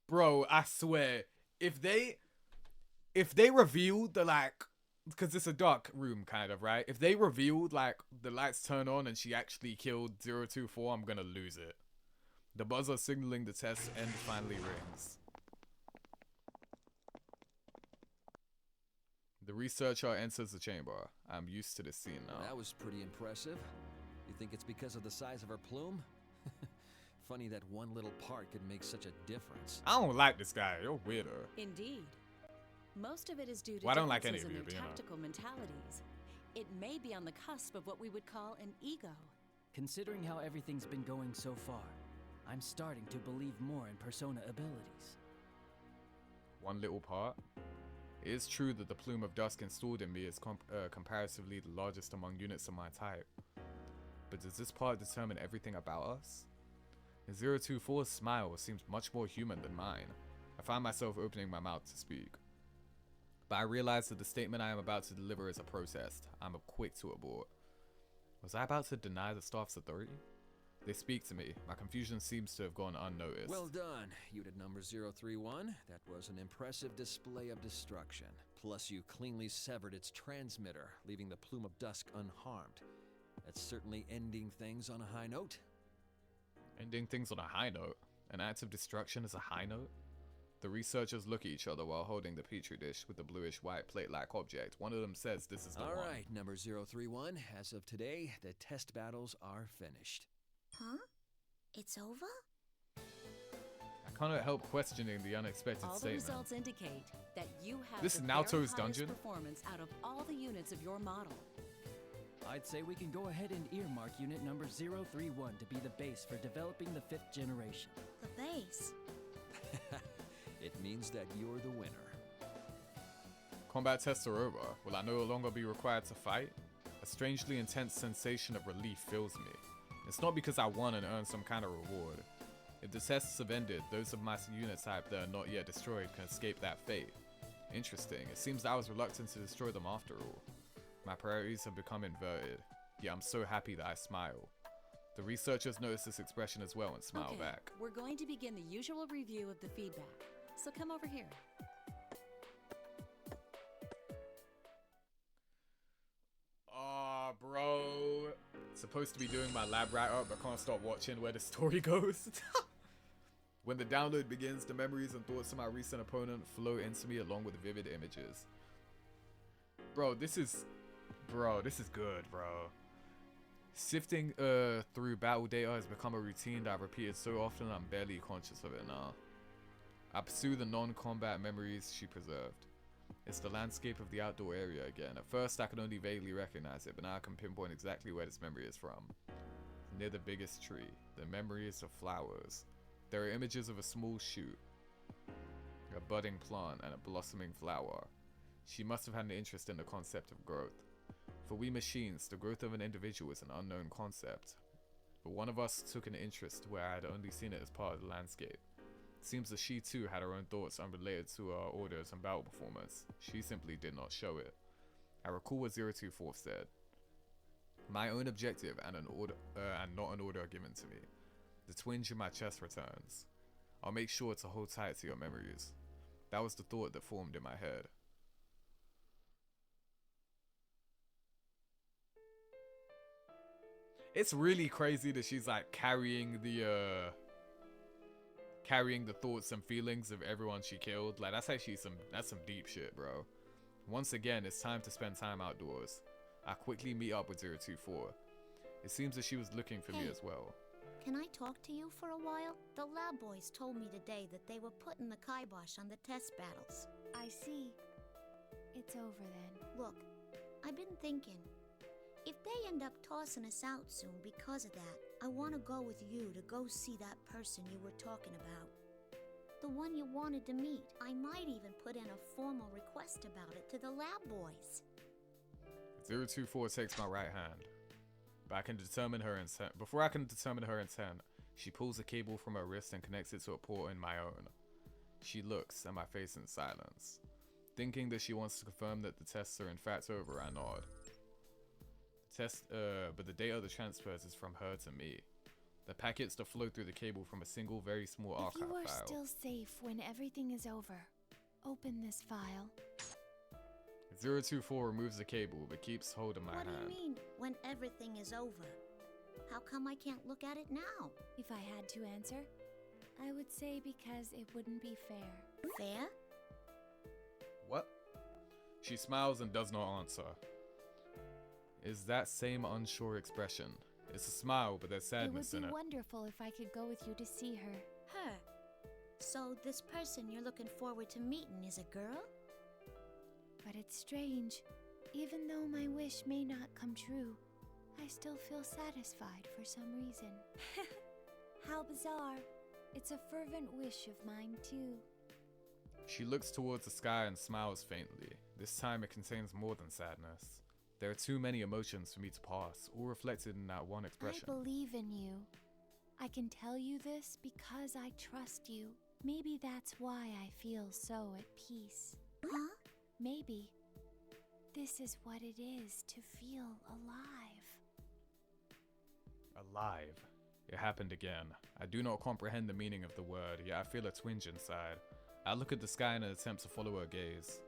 Bro, I swear, if they revealed the, like, because it's a dark room kind of, right? If they revealed, like, the lights turn on and she actually killed 024, I'm gonna lose it. The buzzer signaling the test end finally rings. The researcher enters the chamber. I'm used to this scene now. That was pretty impressive. You think it's because of the size of her plume? Funny that one little part could make such a difference. I don't like this guy. You're weirder. Indeed. Most of it is due to Well, I don't like any differences of in you, their but, you know. tactical mentalities. It may be on the cusp of what we would call an ego. Considering how everything's been going so far, I'm starting to believe more in persona abilities. One little part. It is true that the plume of dusk installed in me is comparatively the largest among units of my type. But does this part determine everything about us? 024's smile seems much more human than mine. I find myself opening my mouth to speak. But I realize that the statement I am about to deliver is a protest. I'm quick to abort. Was I about to deny the staff's authority? They speak to me. My confusion seems to have gone unnoticed. Well done, unit number 031. That was an impressive display of destruction. Plus, you cleanly severed its transmitter, leaving the plume of dusk unharmed. That's certainly ending things on a high note. Ending things on a high note? An act of destruction is a high note? The researchers look at each other while holding the petri dish with the bluish-white plate-like object. One of them says this is the one. All right, number 031. As of today, the test battles are finished. Huh? It's over? I cannot help questioning the unexpected All the statement. results indicate that you have This the is very Naoto's highest dungeon? performance out of all the units of your model. I'd say we can go ahead and earmark unit number 031 to be the base for developing the 5th generation. The base. It means that you're the winner. Combat tests are over. Will I no longer be required to fight? A strangely intense sensation of relief fills me. It's not because I won and earned some kind of reward. If the tests have ended, those of my unit type that are not yet destroyed can escape that fate. Interesting. It seems that I was reluctant to destroy them after all. My priorities have become inverted. Yet I'm so happy that I smile. The researchers notice this expression as well and smile back. We're going to begin the usual review of the feedback. So come over here. Oh, bro. Supposed to be doing my lab write-up, but can't stop watching where the story goes. When the download begins, the memories and thoughts of my recent opponent flow into me along with vivid images. Bro, this is good, bro. Sifting through battle data has become a routine that I've repeated so often I'm barely conscious of it now. I pursue the non-combat memories she preserved. It's the landscape of the outdoor area again. At first I could only vaguely recognize it, but now I can pinpoint exactly where this memory is from. Near the biggest tree. The memory is of flowers. There are images of a small shoot, a budding plant, and a blossoming flower. She must have had an interest in the concept of growth. For we machines, the growth of an individual is an unknown concept. But one of us took an interest where I had only seen it as part of the landscape. It seems that she too had her own thoughts unrelated to our orders and battle performance. She simply did not show it. I recall what 024 said. My own objective and not an order are given to me. The twinge in my chest returns. I'll make sure to hold tight to your memories. That was the thought that formed in my head. It's really crazy that she's like carrying the thoughts and feelings of everyone she killed. Like that's some deep shit, bro. Once again, it's time to spend time outdoors. I quickly meet up with 024. It seems that she was looking for me as well. Can I talk to you for a while? The lab boys told me today that they were putting the kibosh on the test battles. I see. It's over then. Look, I've been thinking. If they end up tossing us out soon because of that, I want to go with you to go see that person you were talking about. The one you wanted to meet. I might even put in a formal request about it to the lab boys. 024 takes my right hand. But I can determine her intent. Before I can determine her intent, she pulls a cable from her wrist and connects it to a port in my own. She looks at my face in silence. Thinking that she wants to confirm that the tests are in fact over, I nod. But the data of the transfers is from her to me. The packets that flow through the cable from a single very small archive file. If you are still safe when everything is over, open this file. 024 removes the cable but keeps hold of my hand. What do you mean, when everything is over? How come I can't look at it now? If I had to answer, I would say because it wouldn't be fair. Fair? What? She smiles and does not answer. Is that same unsure expression. It's a smile, but there's sadness in it. It would be wonderful if I could go with you to see her. Her? So this person you're looking forward to meeting is a girl? But it's strange. Even though my wish may not come true, I still feel satisfied for some reason. How bizarre. It's a fervent wish of mine too. She looks towards the sky and smiles faintly. This time it contains more than sadness. There are too many emotions for me to pass, all reflected in that one expression. I believe in you. I can tell you this because I trust you. Maybe that's why I feel so at peace. Huh? Maybe this is what it is to feel alive. Alive. It happened again. I do not comprehend the meaning of the word, yet I feel a twinge inside. I look at the sky in an attempt to follow her gaze.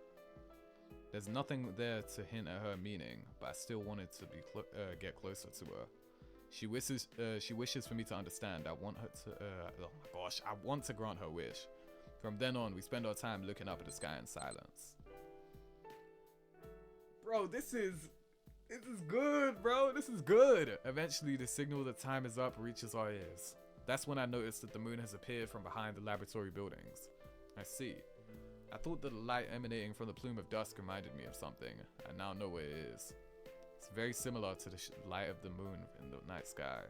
There's nothing there to hint at her meaning, but I still wanted to get closer to her. She wishes for me to understand. I want her to, oh my gosh, I want to grant her wish. From then on, we spend our time looking up at the sky in silence. Bro, this is good, bro. This is good. Eventually, the signal that time is up reaches our ears. That's when I noticed that the moon has appeared from behind the laboratory buildings. I see. I thought that the light emanating from the plume of dust reminded me of something. I now know what it is. It's very similar to the light of the moon in the night sky.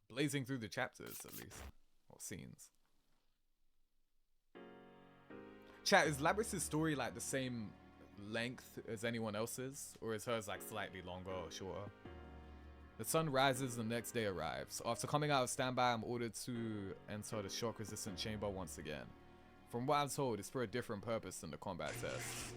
blazing through the chapters at least, or scenes. Chat, is Labrys' story like the same length as anyone else's, or is hers like slightly longer or shorter? The sun rises and the next day arrives. After coming out of standby, I'm ordered to enter the shock-resistant chamber once again. From what I'm told, it's for a different purpose than the combat test.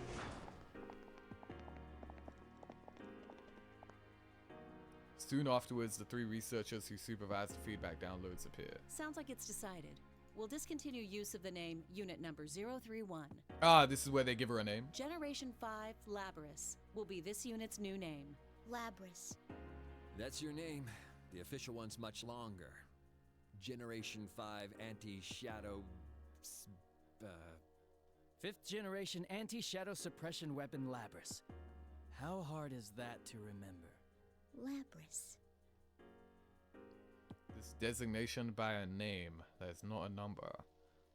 Soon afterwards, the 3 researchers who supervise the feedback downloads appear. Sounds like it's decided. We'll discontinue use of the name Unit Number 031. Ah, this is where they give her a name. Generation 5 Labrys will be this unit's new name. Labrys. That's your name. The official one's much longer. Generation 5 Anti-Shadow... 5th generation anti-shadow suppression weapon Labrys. How hard is that to remember? Labrys. This designation by a name that is not a number.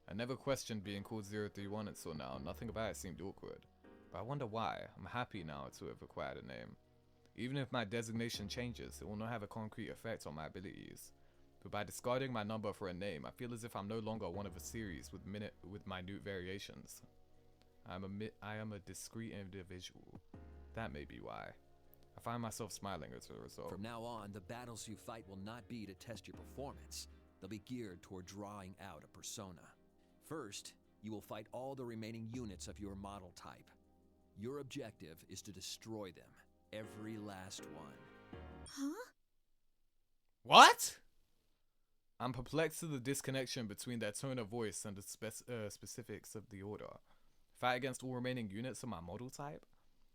I never questioned being called 031 until now. Nothing about it seemed awkward. But I wonder why. I'm happy now to have acquired a name. Even if my designation changes, it will not have a concrete effect on my abilities. But by discarding my number for a name, I feel as if I'm no longer one of a series with minute variations. I am a discrete individual. That may be why. I find myself smiling as a result. From now on, the battles you fight will not be to test your performance. They'll be geared toward drawing out a persona. First, you will fight all the remaining units of your model type. Your objective is to destroy them. Every last one. Huh? What? I'm perplexed to the disconnection between their tone of voice and the specifics of the order. Fight against all remaining units of my model type?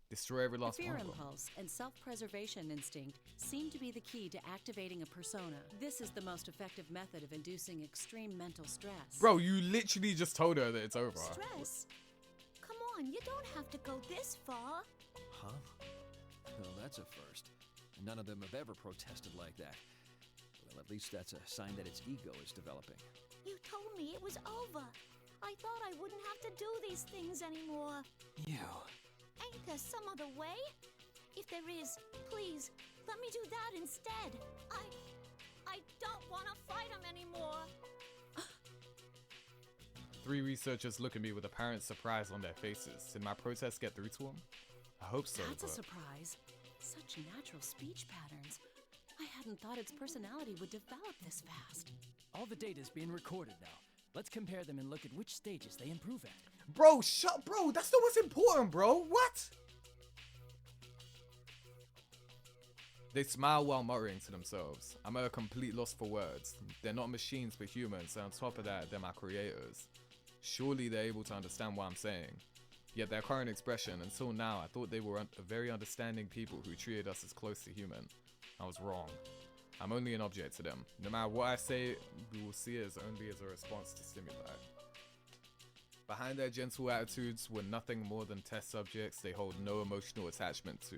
Destroy every last The one fear of them. impulse and self-preservation instinct seem to be the key to activating a persona. This is the most effective method of inducing extreme mental stress. Bro, you literally just told her that it's over. Stress? Come on, you don't have to go this far. Huh? Well, that's a first. None of them have ever protested like that. Well, at least that's a sign that its ego is developing. You told me it was over. I thought I wouldn't have to do these things anymore. You. Ain't there some other way? If there is, please, let me do that instead. I don't want to fight him anymore. 3 researchers look at me with apparent surprise on their faces. Did my protest get through to them? I hope so, That's a but... surprise. Such natural speech patterns. I hadn't thought its personality would develop this fast. All the data's being recorded now. Let's compare them and look at which stages they improve at. Bro, bro, that's not what's important, bro. What? They smile while muttering to themselves. I'm at a complete loss for words. They're not machines but humans, and on top of that, they're my creators. Surely they're able to understand what I'm saying. Yet their current expression, until now, I thought they were very understanding people who treated us as close to human. I was wrong. I'm only an object to them. No matter what I say, we will see it as only as a response to stimuli. Behind their gentle attitudes were nothing more than test subjects they hold no emotional attachment to.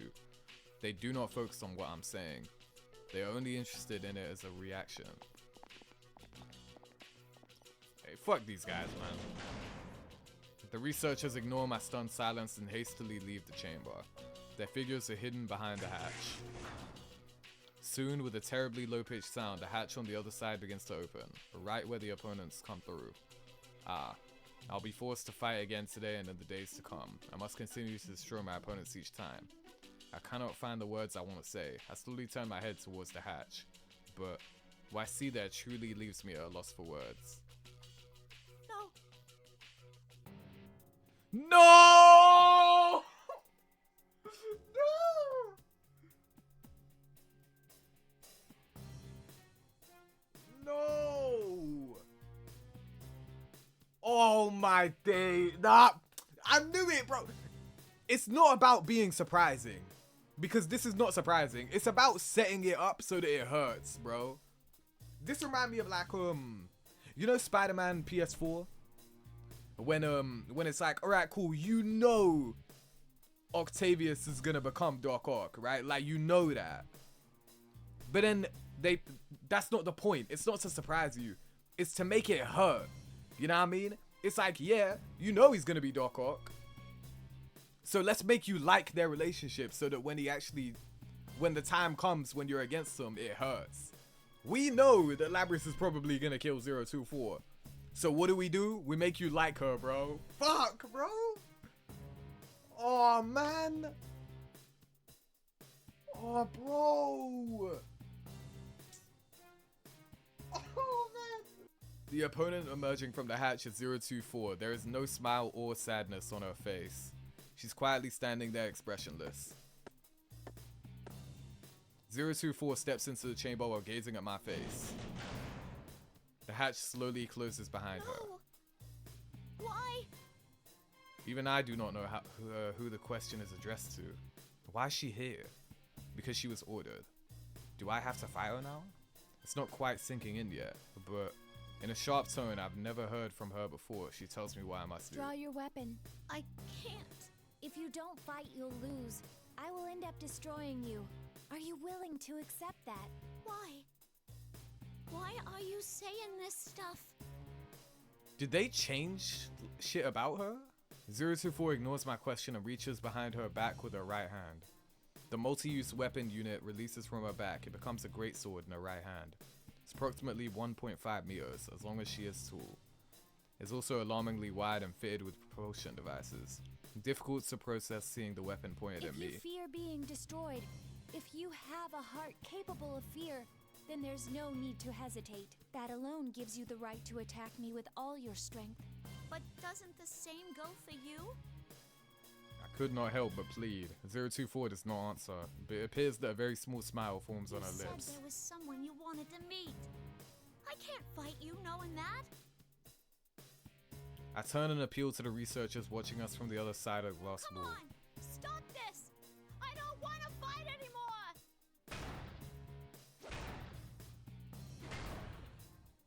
They do not focus on what I'm saying. They are only interested in it as a reaction. Hey, fuck these guys, man. The researchers ignore my stunned silence and hastily leave the chamber. Their figures are hidden behind the hatch. Soon, with a terribly low-pitched sound, the hatch on the other side begins to open, right where the opponents come through. Ah, I'll be forced to fight again today and in the days to come. I must continue to destroy my opponents each time. I cannot find the words I want to say. I slowly turn my head towards the hatch, but what I see there truly leaves me at a loss for words. No! No! No! No! Oh my day. Nah, I knew it, bro. It's not about being surprising. Because this is not surprising. It's about setting it up so that it hurts, bro. This reminds me of like, you know Spider-Man PS4? When it's like, alright, cool, you know Octavius is gonna become Doc Ock, right? Like, you know that. But then that's not the point. It's not to surprise you. It's to make it hurt. You know what I mean? It's like, yeah, you know he's gonna be Doc Ock. So let's make you like their relationship so that when the time comes when you're against them, it hurts. We know that Labrys is probably gonna kill 024. So what do? We make you like her, bro. Fuck, bro. Oh, man. Oh, bro. Oh, man. The opponent emerging from the hatch is 024. There is no smile or sadness on her face. She's quietly standing there expressionless. 024 steps into the chamber while gazing at my face. The hatch slowly closes behind her. Why? Even I do not know who the question is addressed to. Why is she here? Because she was ordered. Do I have to fight her now? It's not quite sinking in yet, but in a sharp tone I've never heard from her before, she tells me what I must do. Draw your weapon. I can't. If you don't fight, you'll lose. I will end up destroying you. Are you willing to accept that? Why? Why are you saying this stuff? Did they change shit about her? 024 ignores my question and reaches behind her back with her right hand. The multi-use weapon unit releases from her back. It becomes a greatsword in her right hand. It's approximately 1.5 meters, as long as she is tall. It's also alarmingly wide and fitted with propulsion devices. Difficult to process seeing the weapon pointed at me. If you fear being destroyed, if you have a heart capable of fear, then there's no need to hesitate. That alone gives you the right to attack me with all your strength. But doesn't the same go for you? I could not help but plead. 024 does not answer, but it appears that a very small smile forms on her lips. You said there was someone you wanted to meet. I can't fight you knowing that. I turn and appeal to the researchers watching us from the other side of the glass Come wall. on, stop this! I don't want to fight anymore!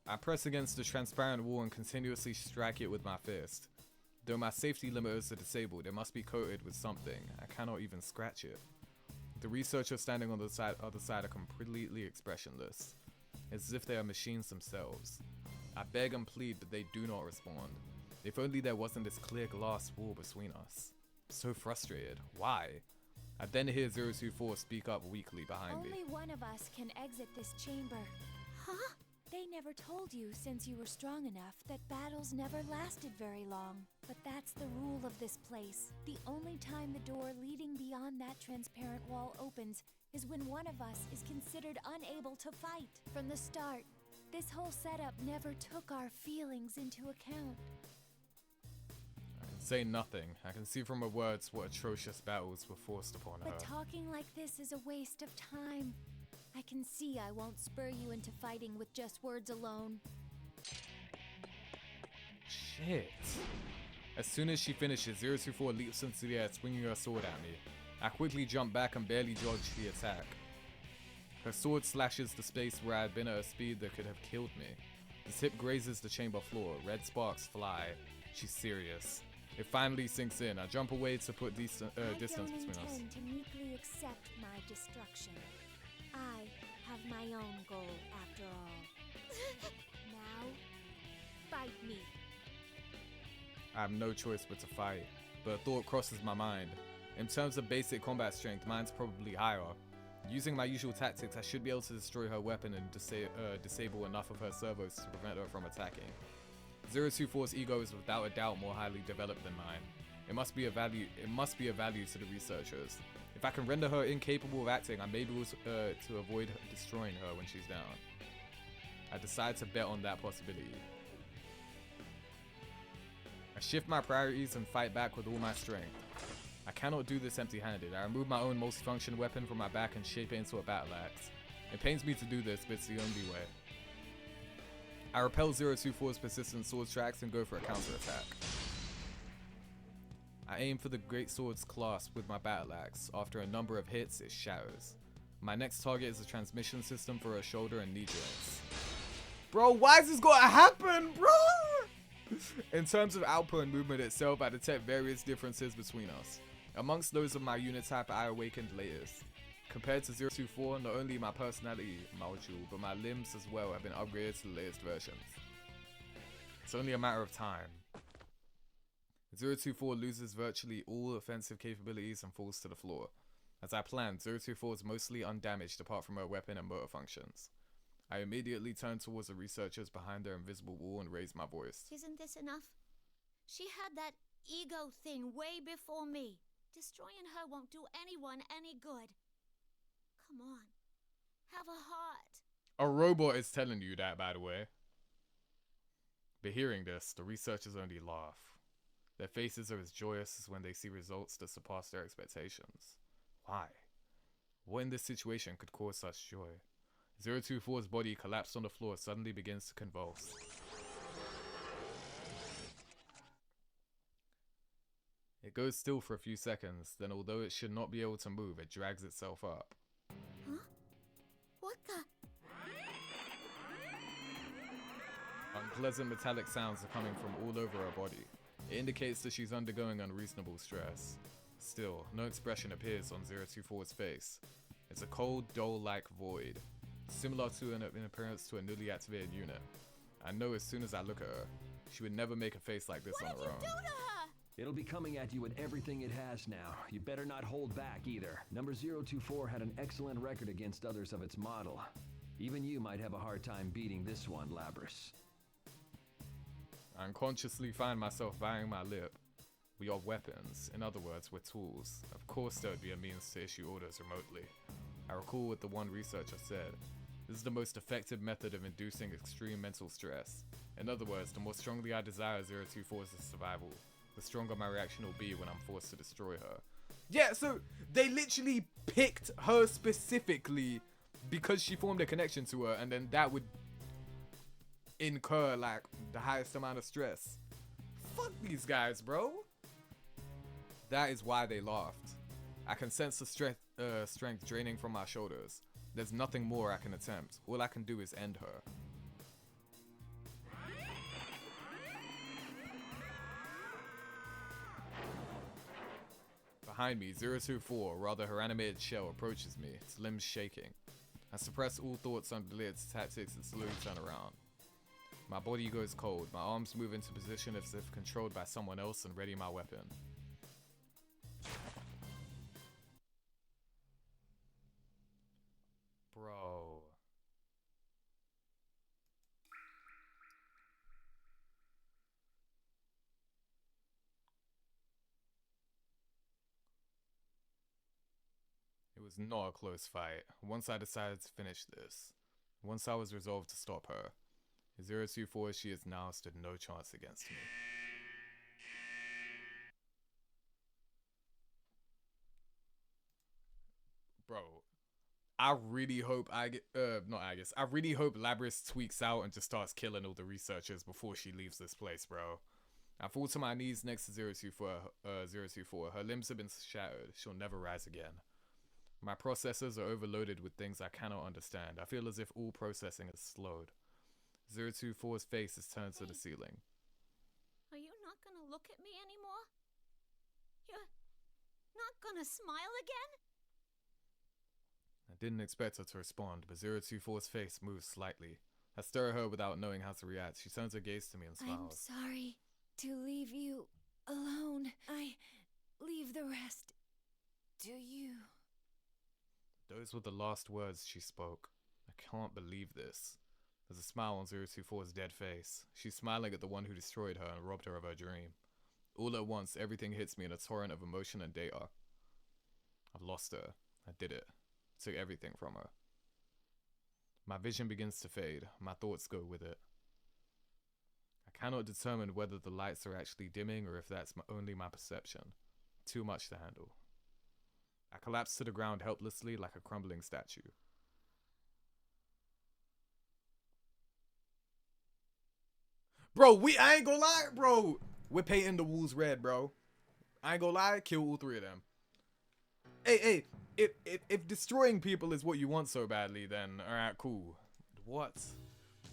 I press against the transparent wall and continuously strike it with my fist. Though my safety limiters are disabled, it must be coated with something. I cannot even scratch it. The researchers standing on the other side are completely expressionless, as if they are machines themselves. I beg and plead, but they do not respond. If only there wasn't this clear glass wall between us. So frustrated. Why? I then hear 024 speak up weakly behind me. Only one of us can exit this chamber. Huh? They never told you, since you were strong enough, that battles never lasted very long. But that's the rule of this place. The only time the door leading beyond that transparent wall opens is when one of us is considered unable to fight. From the start, this whole setup never took our feelings into account. I can say nothing. I can see from her words what atrocious battles were forced upon her. But talking like this is a waste of time. I can see I won't spur you into fighting with just words alone. Shit. As soon as she finishes, 024 leaps into the air, swinging her sword at me. I quickly jump back and barely dodge the attack. Her sword slashes the space where I had been at a speed that could have killed me. The tip grazes the chamber floor. Red sparks fly. She's serious. It finally sinks in. I jump away to put distance between us. I don't intend to meekly accept my destruction. I have my own goal after all. Now, fight me. I have no choice but to fight, but a thought crosses my mind. In terms of basic combat strength, mine's probably higher. Using my usual tactics, I should be able to destroy her weapon and disable enough of her servos to prevent her from attacking. 024's ego is without a doubt more highly developed than mine. It must be a value to the researchers. If I can render her incapable of acting, I may be able to avoid destroying her when she's down. I decide to bet on that possibility. I shift my priorities and fight back with all my strength. I cannot do this empty-handed. I remove my own multifunction weapon from my back and shape it into a battle axe. It pains me to do this, but it's the only way. I repel 024's persistent sword tracks and go for a counterattack. I aim for the greatsword's clasp with my battle axe. After a number of hits, it shatters. My next target is a transmission system for her shoulder and knee joints. Bro, why is this gotta happen, bro? In terms of output and movement itself, I detect various differences between us. Amongst those of my unit type, I awakened latest. Compared to 024, not only my personality module, but my limbs as well have been upgraded to the latest versions. It's only a matter of time. 024 loses virtually all offensive capabilities and falls to the floor. As I planned, 024 is mostly undamaged apart from her weapon and motor functions. I immediately turned towards the researchers behind their invisible wall and raised my voice. Isn't this enough? She had that ego thing way before me. Destroying her won't do anyone any good. Come on. Have a heart. A robot is telling you that, by the way. But hearing this, the researchers only laugh. Their faces are as joyous as when they see results that surpass their expectations. Why? What in this situation could cause such joy? 024's body collapsed on the floor, suddenly begins to convulse. It goes still for a few seconds, then although it should not be able to move, it drags itself up. Huh? What the? Unpleasant metallic sounds are coming from all over her body. It indicates that she's undergoing unreasonable stress. Still, no expression appears on 024's face. It's a cold, dull-like void, similar to in appearance to a newly activated unit. I know as soon as I look at her, she would never make a face like this on her own. What did you do to her? It'll be coming at you with everything it has now. You better not hold back either. Number 024 had an excellent record against others of its model. Even you might have a hard time beating this one, Labrys. I unconsciously find myself biting my lip. We are weapons. In other words, we're tools. Of course there would be a means to issue orders remotely. I recall what the one researcher said. This is the most effective method of inducing extreme mental stress. In other words, the more strongly I desire 024's survival, the stronger my reaction will be when I'm forced to destroy her. Yeah, so they literally picked her specifically because she formed a connection to her, and then that would incur like the highest amount of stress. Fuck these guys, bro. That is why they laughed. I can sense the strength draining from my shoulders. There's nothing more I can attempt. All I can do is end her. Behind me, 024, rather her animated shell, approaches me, its limbs shaking. I suppress all thoughts on its tactics and slowly turn around. My body goes cold, my arms move into position as if controlled by someone else and ready my weapon. Bro. It was not a close fight. Once I decided to finish this, once I was resolved to stop her, 024 as she is now stood no chance against me. Bro, I really hope I really hope Labrys tweaks out and just starts killing all the researchers before she leaves this place, bro. I fall to my knees next to 024. Her limbs have been shattered. She'll never rise again. My processors are overloaded with things I cannot understand. I feel as if all processing is slowed. 024's face is turned to the ceiling. Are you not gonna look at me anymore? You're not gonna smile again? I didn't expect her to respond, but 024's face moves slightly. I stare at her without knowing how to react. She turns her gaze to me and smiles. I'm sorry to leave you alone. I leave the rest to you. Those were the last words she spoke. I can't believe this. There's a smile on 024's dead face. She's smiling at the one who destroyed her and robbed her of her dream. All at once, everything hits me in a torrent of emotion and data. I've lost her. I did it. Took everything from her. My vision begins to fade. My thoughts go with it. I cannot determine whether the lights are actually dimming or if that's only my perception. Too much to handle. I collapse to the ground helplessly like a crumbling statue. Bro, I ain't gonna lie, bro. We're painting the walls red, bro. I ain't gonna lie, kill all three of them. Hey, if destroying people is what you want so badly, then alright, cool. What?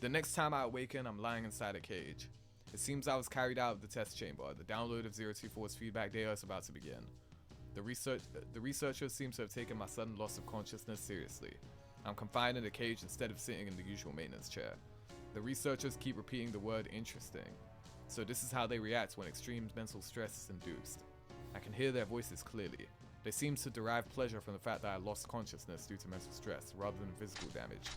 The next time I awaken, I'm lying inside a cage. It seems I was carried out of the test chamber. The download of 024's feedback data is about to begin. The researchers seem to have taken my sudden loss of consciousness seriously. I'm confined in a cage instead of sitting in the usual maintenance chair. The researchers keep repeating the word interesting. So this is how they react when extreme mental stress is induced. I can hear their voices clearly. They seem to derive pleasure from the fact that I lost consciousness due to mental stress rather than physical damage.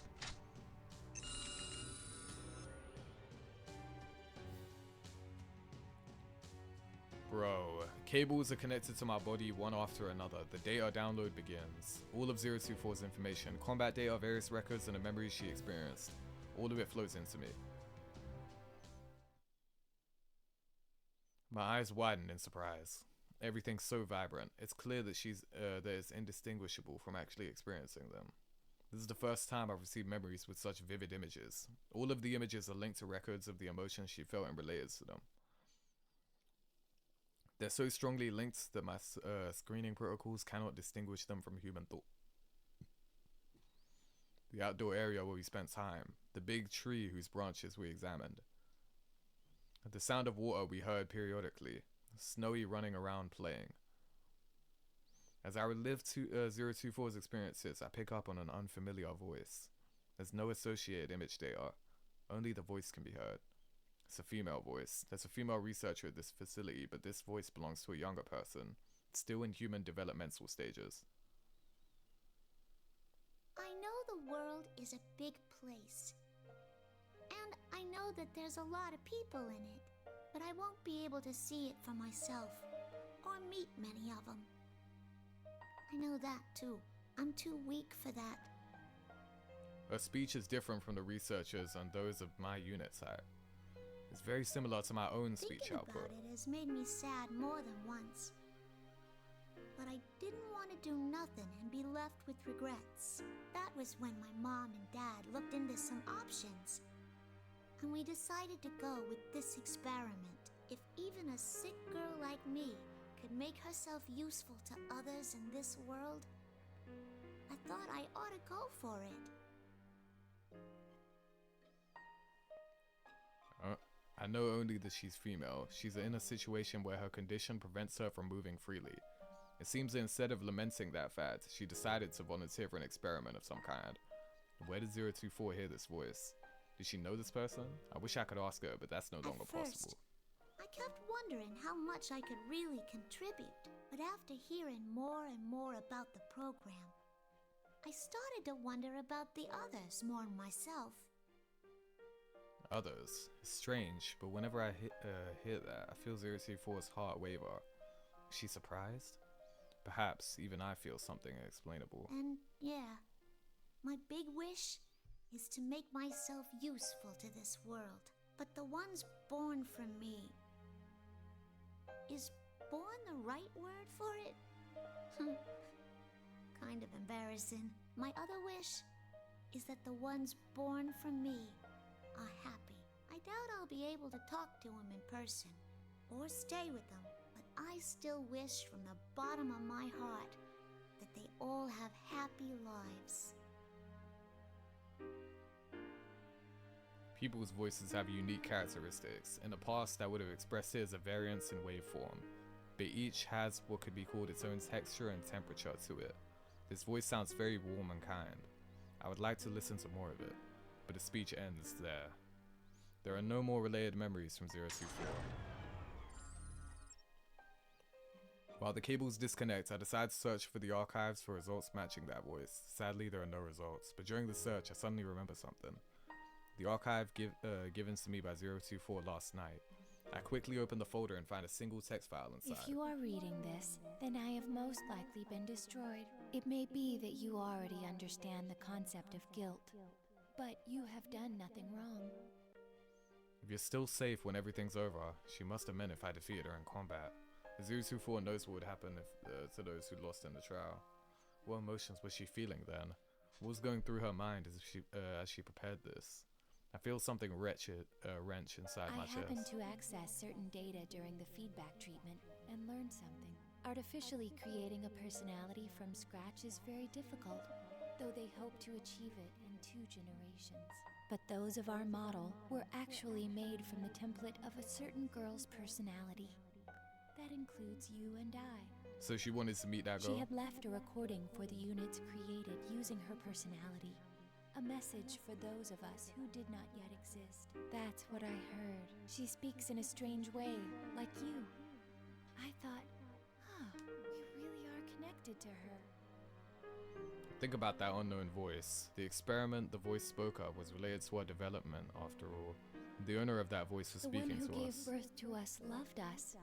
Bro, cables are connected to my body one after another. The data download begins. All of 024's information, combat data, various records, and the memories she experienced. All of it flows into me. My eyes widen in surprise. Everything's so vibrant. It's clear that that it's indistinguishable from actually experiencing them. This is the first time I've received memories with such vivid images. All of the images are linked to records of the emotions she felt and related to them. They're so strongly linked that my screening protocols cannot distinguish them from human thought. The outdoor area where we spent time, the big tree whose branches we examined, the sound of water we heard periodically, Snowy running around playing. As I relive 024's experiences, I pick up on an unfamiliar voice. There's no associated image data, only the voice can be heard. It's a female voice. There's a female researcher at this facility, but this voice belongs to a younger person, still in human developmental stages. I know the world is a big place, and I know that there's a lot of people in it, but I won't be able to see it for myself, or meet many of them. I know that too. I'm too weak for that. Her speech is different from the researchers and those of my unit type. It's very similar to my own speech output. Thinking about it has made me sad more than once. But I didn't want to do nothing and be left with regrets. That was when my mom and dad looked into some options. And we decided to go with this experiment. If even a sick girl like me could make herself useful to others in this world, I thought I ought to go for it. I know only that she's female. She's in a situation where her condition prevents her from moving freely. It seems that instead of lamenting that fact, she decided to volunteer for an experiment of some kind. Where did 024 hear this voice? Did she know this person? I wish I could ask her, but that's no longer possible. I kept wondering how much I could really contribute, but after hearing more and more about the program, I started to wonder about the others more myself. Others? It's strange, but whenever I hear that, I feel 024's heart waver. Is she surprised? Perhaps even I feel something inexplainable. And yeah, my big wish is to make myself useful to this world. But the ones born from me... Is born the right word for it? Kind of embarrassing. My other wish is that the ones born from me are happy. I doubt I'll be able to talk to them in person or stay with them, but I still wish from the bottom of my heart that they all have happy lives. People's voices have unique characteristics. In the past, I would have expressed it as a variance in waveform, but each has what could be called its own texture and temperature to it. This voice sounds very warm and kind. I would like to listen to more of it, but the speech ends there. There are no more related memories from 024. While the cables disconnect, I decide to search for the archives for results matching that voice. Sadly, there are no results, but during the search, I suddenly remember something. The archive given to me by 024 last night. I quickly open the folder and find a single text file inside. If you are reading this, then I have most likely been destroyed. It may be that you already understand the concept of guilt, but you have done nothing wrong. If you're still safe when everything's over, she must have meant if I defeated her in combat. 024 knows what would happen if, to those who lost in the trial. What emotions was she feeling then? What was going through her mind as she prepared this? I feel something wrench inside my chest. I happened to access certain data during the feedback treatment and learned something. Artificially creating a personality from scratch is very difficult, though they hope to achieve it in 2 generations. But those of our model were actually made from the template of a certain girl's personality. That includes you and I. So she wanted to meet that girl? She had left a recording for the units created using her personality. A message for those of us who did not yet exist. That's what I heard. She speaks in a strange way, like you. I thought, we really are connected to her. Think about that unknown voice. The experiment the voice spoke of was related to our development, after all. The owner of that voice was speaking to us. The one who gave birth to us loved us.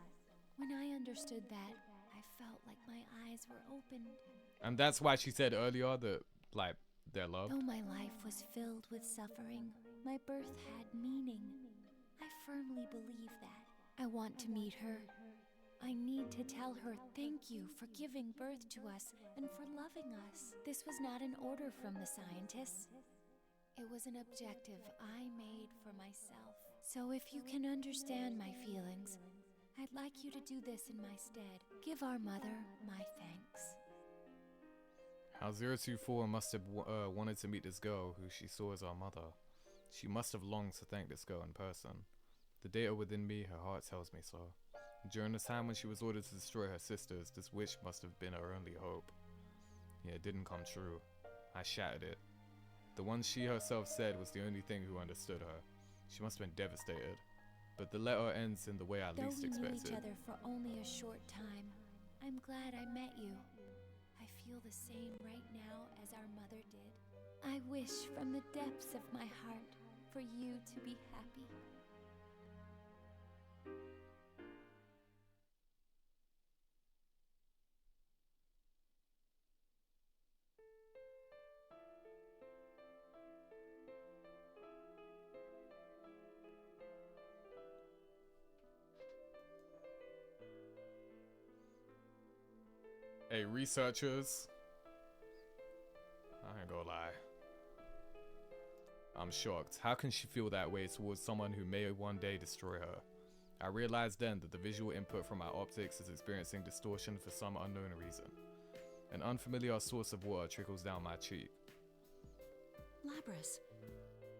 When I understood that, I felt like my eyes were opened. And that's why she said earlier that, like, they're loved. Though my life was filled with suffering, my birth had meaning. I firmly believe that. I want to meet her. I need to tell her thank you for giving birth to us and for loving us. This was not an order from the scientists. It was an objective I made for myself. So if you can understand my feelings, I'd like you to do this in my stead. Give our mother my thanks. How 024 must have wanted to meet this girl who she saw as our mother. She must have longed to thank this girl in person. The data within me, her heart tells me so. During the time when she was ordered to destroy her sisters, this wish must have been her only hope. Yeah, it didn't come true. I shattered it. The one she herself said was the only thing who understood her. She must have been devastated. But the letter ends in the way I least expected. Though we knew each other for only a short time, I'm glad I met you. I feel the same right now as our mother did. I wish from the depths of my heart for you to be happy. Hey, researchers. I ain't gonna lie. I'm shocked. How can she feel that way towards someone who may one day destroy her? I realized then that the visual input from my optics is experiencing distortion for some unknown reason. An unfamiliar source of water trickles down my cheek. Labrys,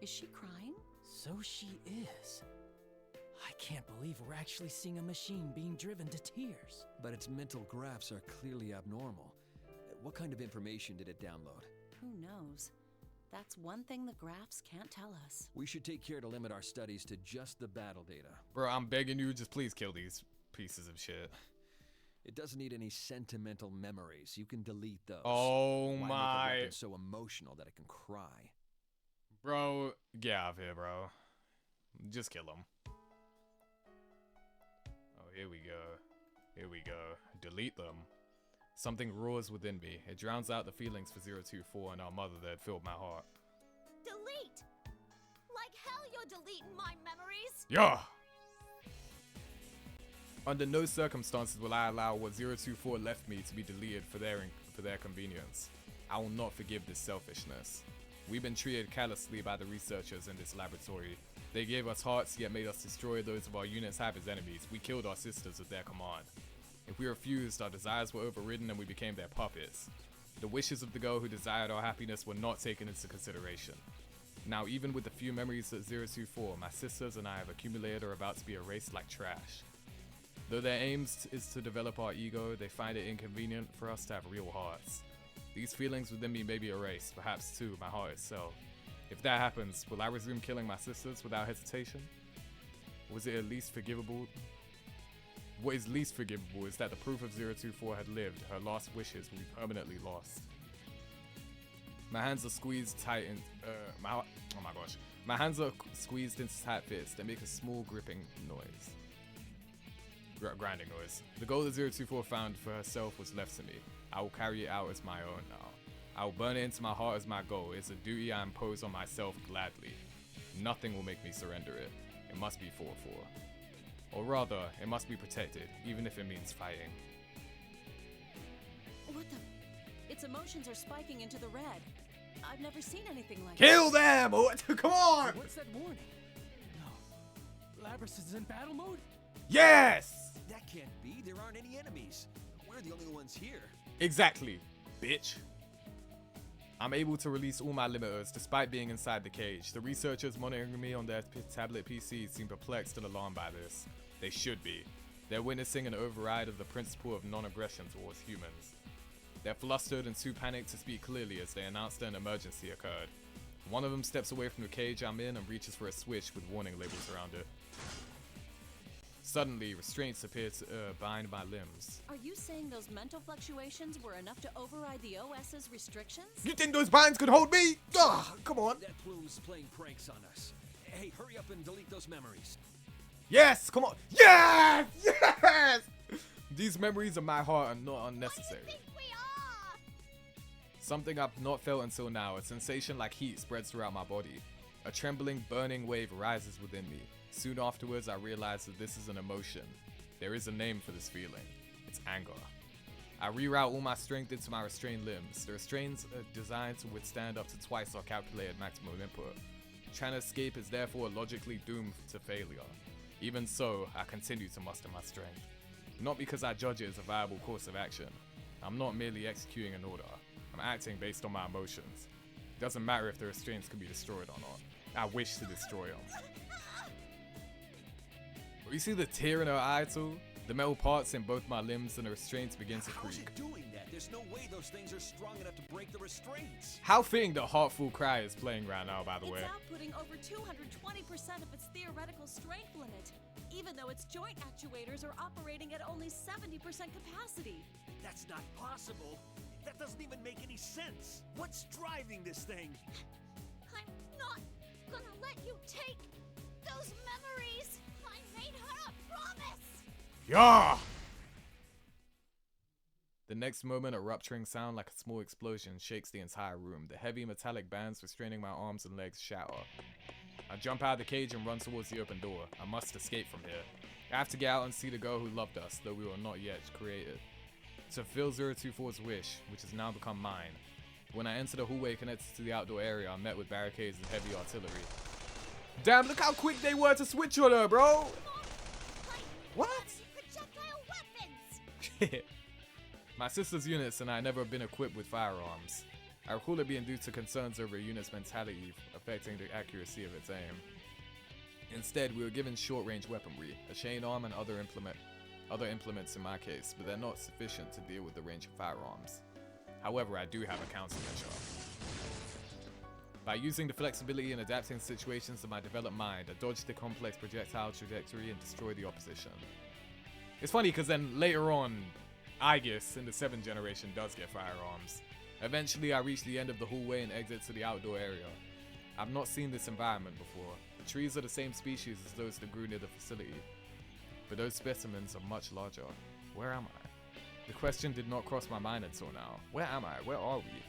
is she crying? So she is. I can't believe we're actually seeing a machine being driven to tears. But its mental graphs are clearly abnormal. What kind of information did it download? Who knows? That's one thing the graphs can't tell us. We should take care to limit our studies to just the battle data. Bro, I'm begging you, just please kill these pieces of shit. It doesn't need any sentimental memories. You can delete those. Oh Why make a my. weapon so emotional that it can cry? Bro, get out of here, bro. Just kill him. Oh, here we go. Here we go. Delete them. Something roars within me. It drowns out the feelings for 024 and our mother that had filled my heart. Delete! Like hell you're deleting my memories! Yeah! Under no circumstances will I allow what 024 left me to be deleted for their convenience. I will not forgive this selfishness. We've been treated callously by the researchers in this laboratory. They gave us hearts, yet made us destroy those of our units have as enemies. We killed our sisters with their command. If we refused, our desires were overridden and we became their puppets. The wishes of the girl who desired our happiness were not taken into consideration. Now, even with the few memories at 024, my sisters and I have accumulated are about to be erased like trash. Though their aim is to develop our ego, they find it inconvenient for us to have real hearts. These feelings within me may be erased, perhaps too my heart itself. If that happens, will I resume killing my sisters without hesitation? Was it at least forgivable? What is least forgivable is that the proof of 024 had lived, her last wishes will be permanently lost. My hands are squeezed tight in, oh my gosh. My hands are squeezed into tight fists. They make a small gripping noise. Grinding noise. The goal that 024 found for herself was left to me. I will carry it out as my own now. I will burn it into my heart as my goal. It's a duty I impose on myself gladly. Nothing will make me surrender it. It must be fought for. Or rather, it must be protected, even if it means fighting. What the? Its emotions are spiking into the red. I've never seen anything like Kill this. them! Come on! What's that warning? No. Labrys is in battle mode? Yes! That can't be. There aren't any enemies. We're the only ones here. Exactly, bitch. I'm able to release all my limiters despite being inside the cage. The researchers monitoring me on their tablet PCs seem perplexed and alarmed by this. They should be. They're witnessing an override of the principle of non-aggression towards humans. They're flustered and too panicked to speak clearly as they announce that an emergency occurred. One of them steps away from the cage I'm in and reaches for a switch with warning labels around it. Suddenly, restraints appear to bind my limbs. Are you saying those mental fluctuations were enough to override the OS's restrictions? You think those binds could hold me? Ugh, come on. That plume's playing pranks on us. Hey, hurry up and delete those memories. Yes, come on. Yes! Yes! These memories of my heart are not unnecessary. What do you think we are? Something I've not felt until now, a sensation like heat spreads throughout my body. A trembling, burning wave rises within me. Soon afterwards, I realize that this is an emotion. There is a name for this feeling. It's anger. I reroute all my strength into my restrained limbs. The restraints are designed to withstand up to twice our calculated maximum input. Trying to escape is therefore logically doomed to failure. Even so, I continue to muster my strength. Not because I judge it as a viable course of action. I'm not merely executing an order. I'm acting based on my emotions. It doesn't matter if the restraints can be destroyed or not. I wish to destroy them. You see the tear in her eye too? The metal parts in both my limbs and the restraints begin to How's creak. it doing that? There's no way those things are strong enough to break the restraints. How fitting the Heartful Cry is playing right now, by the way. It's outputting over 220% of its theoretical strength limit, even though its joint actuators are operating at only 70% capacity. That's not possible. That doesn't even make any sense. What's driving this thing? I'm not gonna let you take those memories. I made her a promise. Yeah! The next moment, a rupturing sound like a small explosion shakes the entire room. The heavy metallic bands restraining my arms and legs shatter. I jump out of the cage and run towards the open door. I must escape from here. I have to get out and see the girl who loved us, though we were not yet created. To fulfill 024's wish, which has now become mine. When I enter the hallway connected to the outdoor area, I'm met with barricades and heavy artillery. Damn, look how quick they were to switch on her, bro! What? Projectile weapons. My sister's units and I never have been equipped with firearms. I recall it being due to concerns over a unit's mentality affecting the accuracy of its aim. Instead, we were given short-range weaponry, a chain arm and other implements in my case, but they're not sufficient to deal with the range of firearms. However, I do have a countermeasure. By using the flexibility and adapting to situations of my developed mind, I dodged the complex projectile trajectory and destroyed the opposition. It's funny because then later on, Aigis in the 7th generation does get firearms. Eventually, I reach the end of the hallway and exit to the outdoor area. I've not seen this environment before. The trees are the same species as those that grew near the facility, but those specimens are much larger. Where am I? The question did not cross my mind until now. Where am I? Where are we?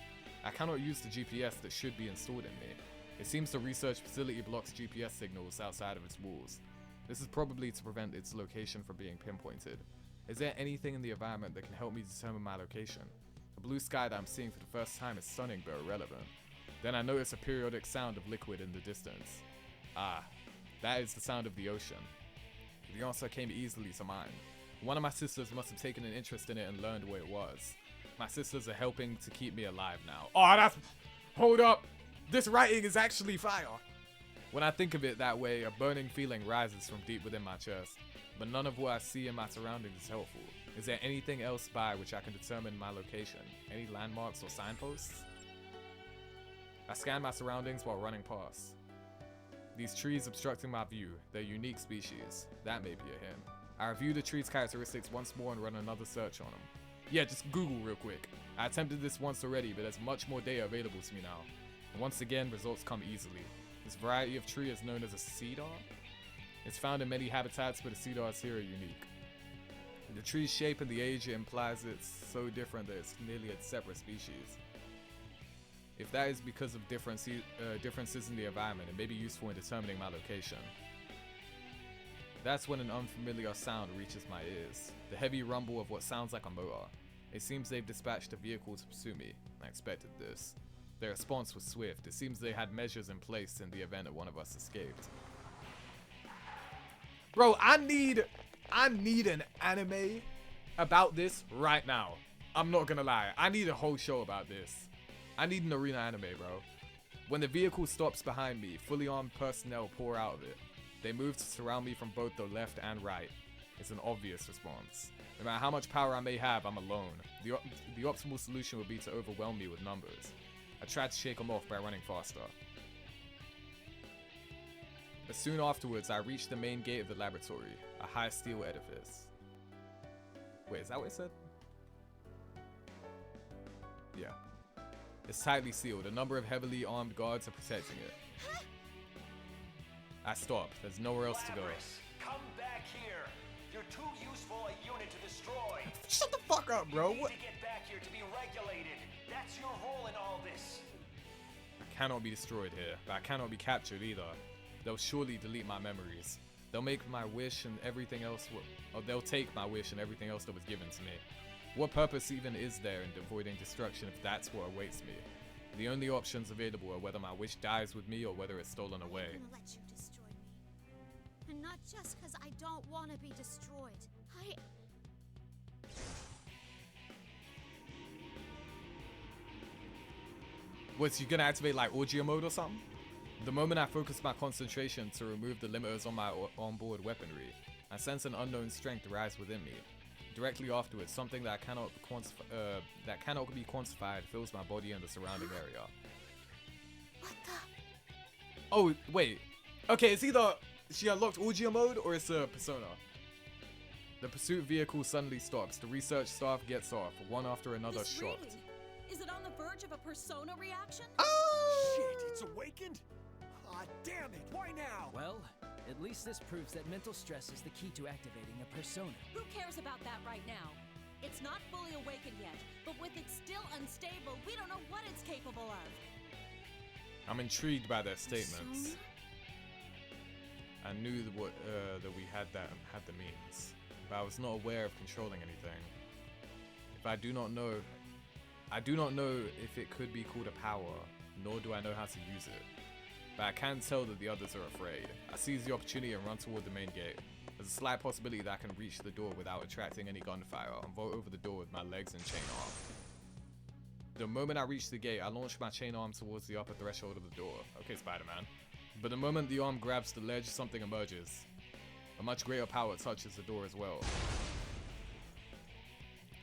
I cannot use the GPS that should be installed in me. It seems the research facility blocks GPS signals outside of its walls. This is probably to prevent its location from being pinpointed. Is there anything in the environment that can help me determine my location? The blue sky that I'm seeing for the first time is stunning but irrelevant. Then I notice a periodic sound of liquid in the distance. Ah, that is the sound of the ocean. The answer came easily to mind. One of my sisters must have taken an interest in it and learned what it was. My sisters are helping to keep me alive now. Oh, that's... Hold up! This writing is actually fire! When I think of it that way, a burning feeling rises from deep within my chest. But none of what I see in my surroundings is helpful. Is there anything else by which I can determine my location? Any landmarks or signposts? I scan my surroundings while running past. These trees obstructing my view, they're unique species. That may be a hint. I review the tree's characteristics once more and run another search on them. Yeah, just Google real quick. I attempted this once already, but there's much more data available to me now. And once again, results come easily. This variety of tree is known as a cedar. It's found in many habitats, but the cedars here are unique. The tree's shape and the age it implies it's so different that it's nearly a separate species. If that is because of differences in the environment, it may be useful in determining my location. That's when an unfamiliar sound reaches my ears. The heavy rumble of what sounds like a motor. It seems they've dispatched a vehicle to pursue me. I expected this. Their response was swift. It seems they had measures in place in the event that one of us escaped. Bro, I need an anime about this right now. I'm not gonna lie. I need a whole show about this. I need an arena anime, bro. When the vehicle stops behind me, fully armed personnel pour out of it. They move to surround me from both the left and right. It's an obvious response. No matter how much power I may have, I'm alone. The optimal solution would be to overwhelm me with numbers. I tried to shake them off by running faster. But soon afterwards, I reached the main gate of the laboratory, a high steel edifice. Wait, is that what it said? Yeah. It's tightly sealed. A number of heavily armed guards are protecting it. I stopped. There's nowhere else to go. Labrys, come back here. You're too useful a unit to destroy. fuck up, bro. You What? need to get back here to be regulated. That's your role in all this. I cannot be destroyed here, but I cannot be captured either. They'll surely delete my memories. They'll make my wish and everything else, or they'll take my wish and everything else that was given to me. What purpose even is there in avoiding destruction if that's what awaits me? The only options available are whether my wish dies with me or whether it's stolen away. I'm gonna let you destroy me. And not just because I don't want to be destroyed. What's you gonna activate like Audio mode or something? The moment I focus my concentration to remove the limiters on my onboard weaponry, I sense an unknown strength rise within me. Directly afterwards, something that cannot be quantified fills my body and the surrounding area. What the? Oh wait, okay, it's either she unlocked Audio mode or it's a persona. The pursuit vehicle suddenly stops. The research staff gets off, one after another shocked. Really? Is it on the verge of a persona reaction? Shit, it's awakened? Ah, damn it, why now? Well, at least this proves that mental stress is the key to activating a persona. Who cares about that right now? It's not fully awakened yet, but with it still unstable, we don't know what it's capable of. I'm intrigued by their statements. I knew that we had the means, but I was not aware of controlling anything. I do not know if it could be called a power, nor do I know how to use it. But I can tell that the others are afraid. I seize the opportunity and run toward the main gate. There's a slight possibility that I can reach the door without attracting any gunfire and vault over the door with my legs and chain arm. The moment I reach the gate, I launch my chain arm towards the upper threshold of the door. Okay, Spider-Man. But the moment the arm grabs the ledge, something emerges. A much greater power touches the door as well.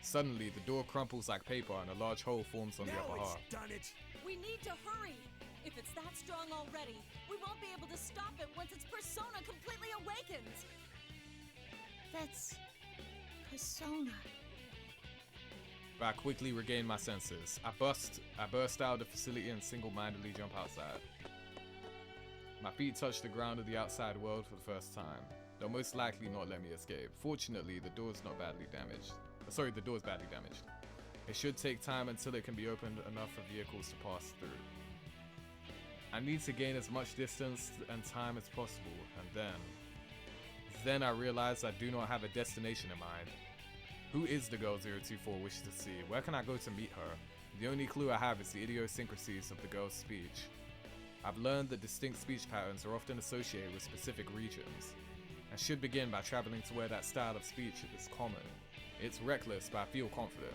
Suddenly, the door crumples like paper and a large hole forms on the upper half. Done it. We need to hurry. If it's that strong already, we won't be able to stop it once its persona completely awakens. That's persona. But I quickly regain my senses. I burst out of the facility and single-mindedly jump outside. My feet touch the ground of the outside world for the first time. They'll most likely not let me escape. Fortunately, the door's not badly damaged. Sorry, the door's badly damaged. It should take time until it can be opened enough for vehicles to pass through. I need to gain as much distance and time as possible, and then I realize I do not have a destination in mind. Who is the girl 024 wishes to see? Where can I go to meet her? The only clue I have is the idiosyncrasies of the girl's speech. I've learned that distinct speech patterns are often associated with specific regions. I should begin by traveling to where that style of speech is common. It's reckless, but I feel confident.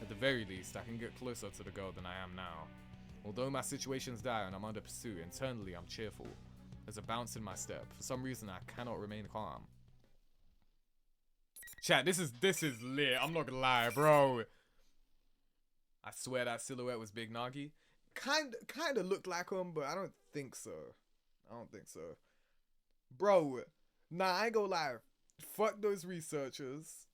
At the very least, I can get closer to the girl than I am now. Although my situation's dire and I'm under pursuit, internally I'm cheerful. There's a bounce in my step. For some reason, I cannot remain calm. Chat, this is lit. I'm not gonna lie, bro. I swear that silhouette was Big Nagi. Kinda looked like him, but I don't think so. Bro, nah, I ain't gonna lie. Fuck those researchers.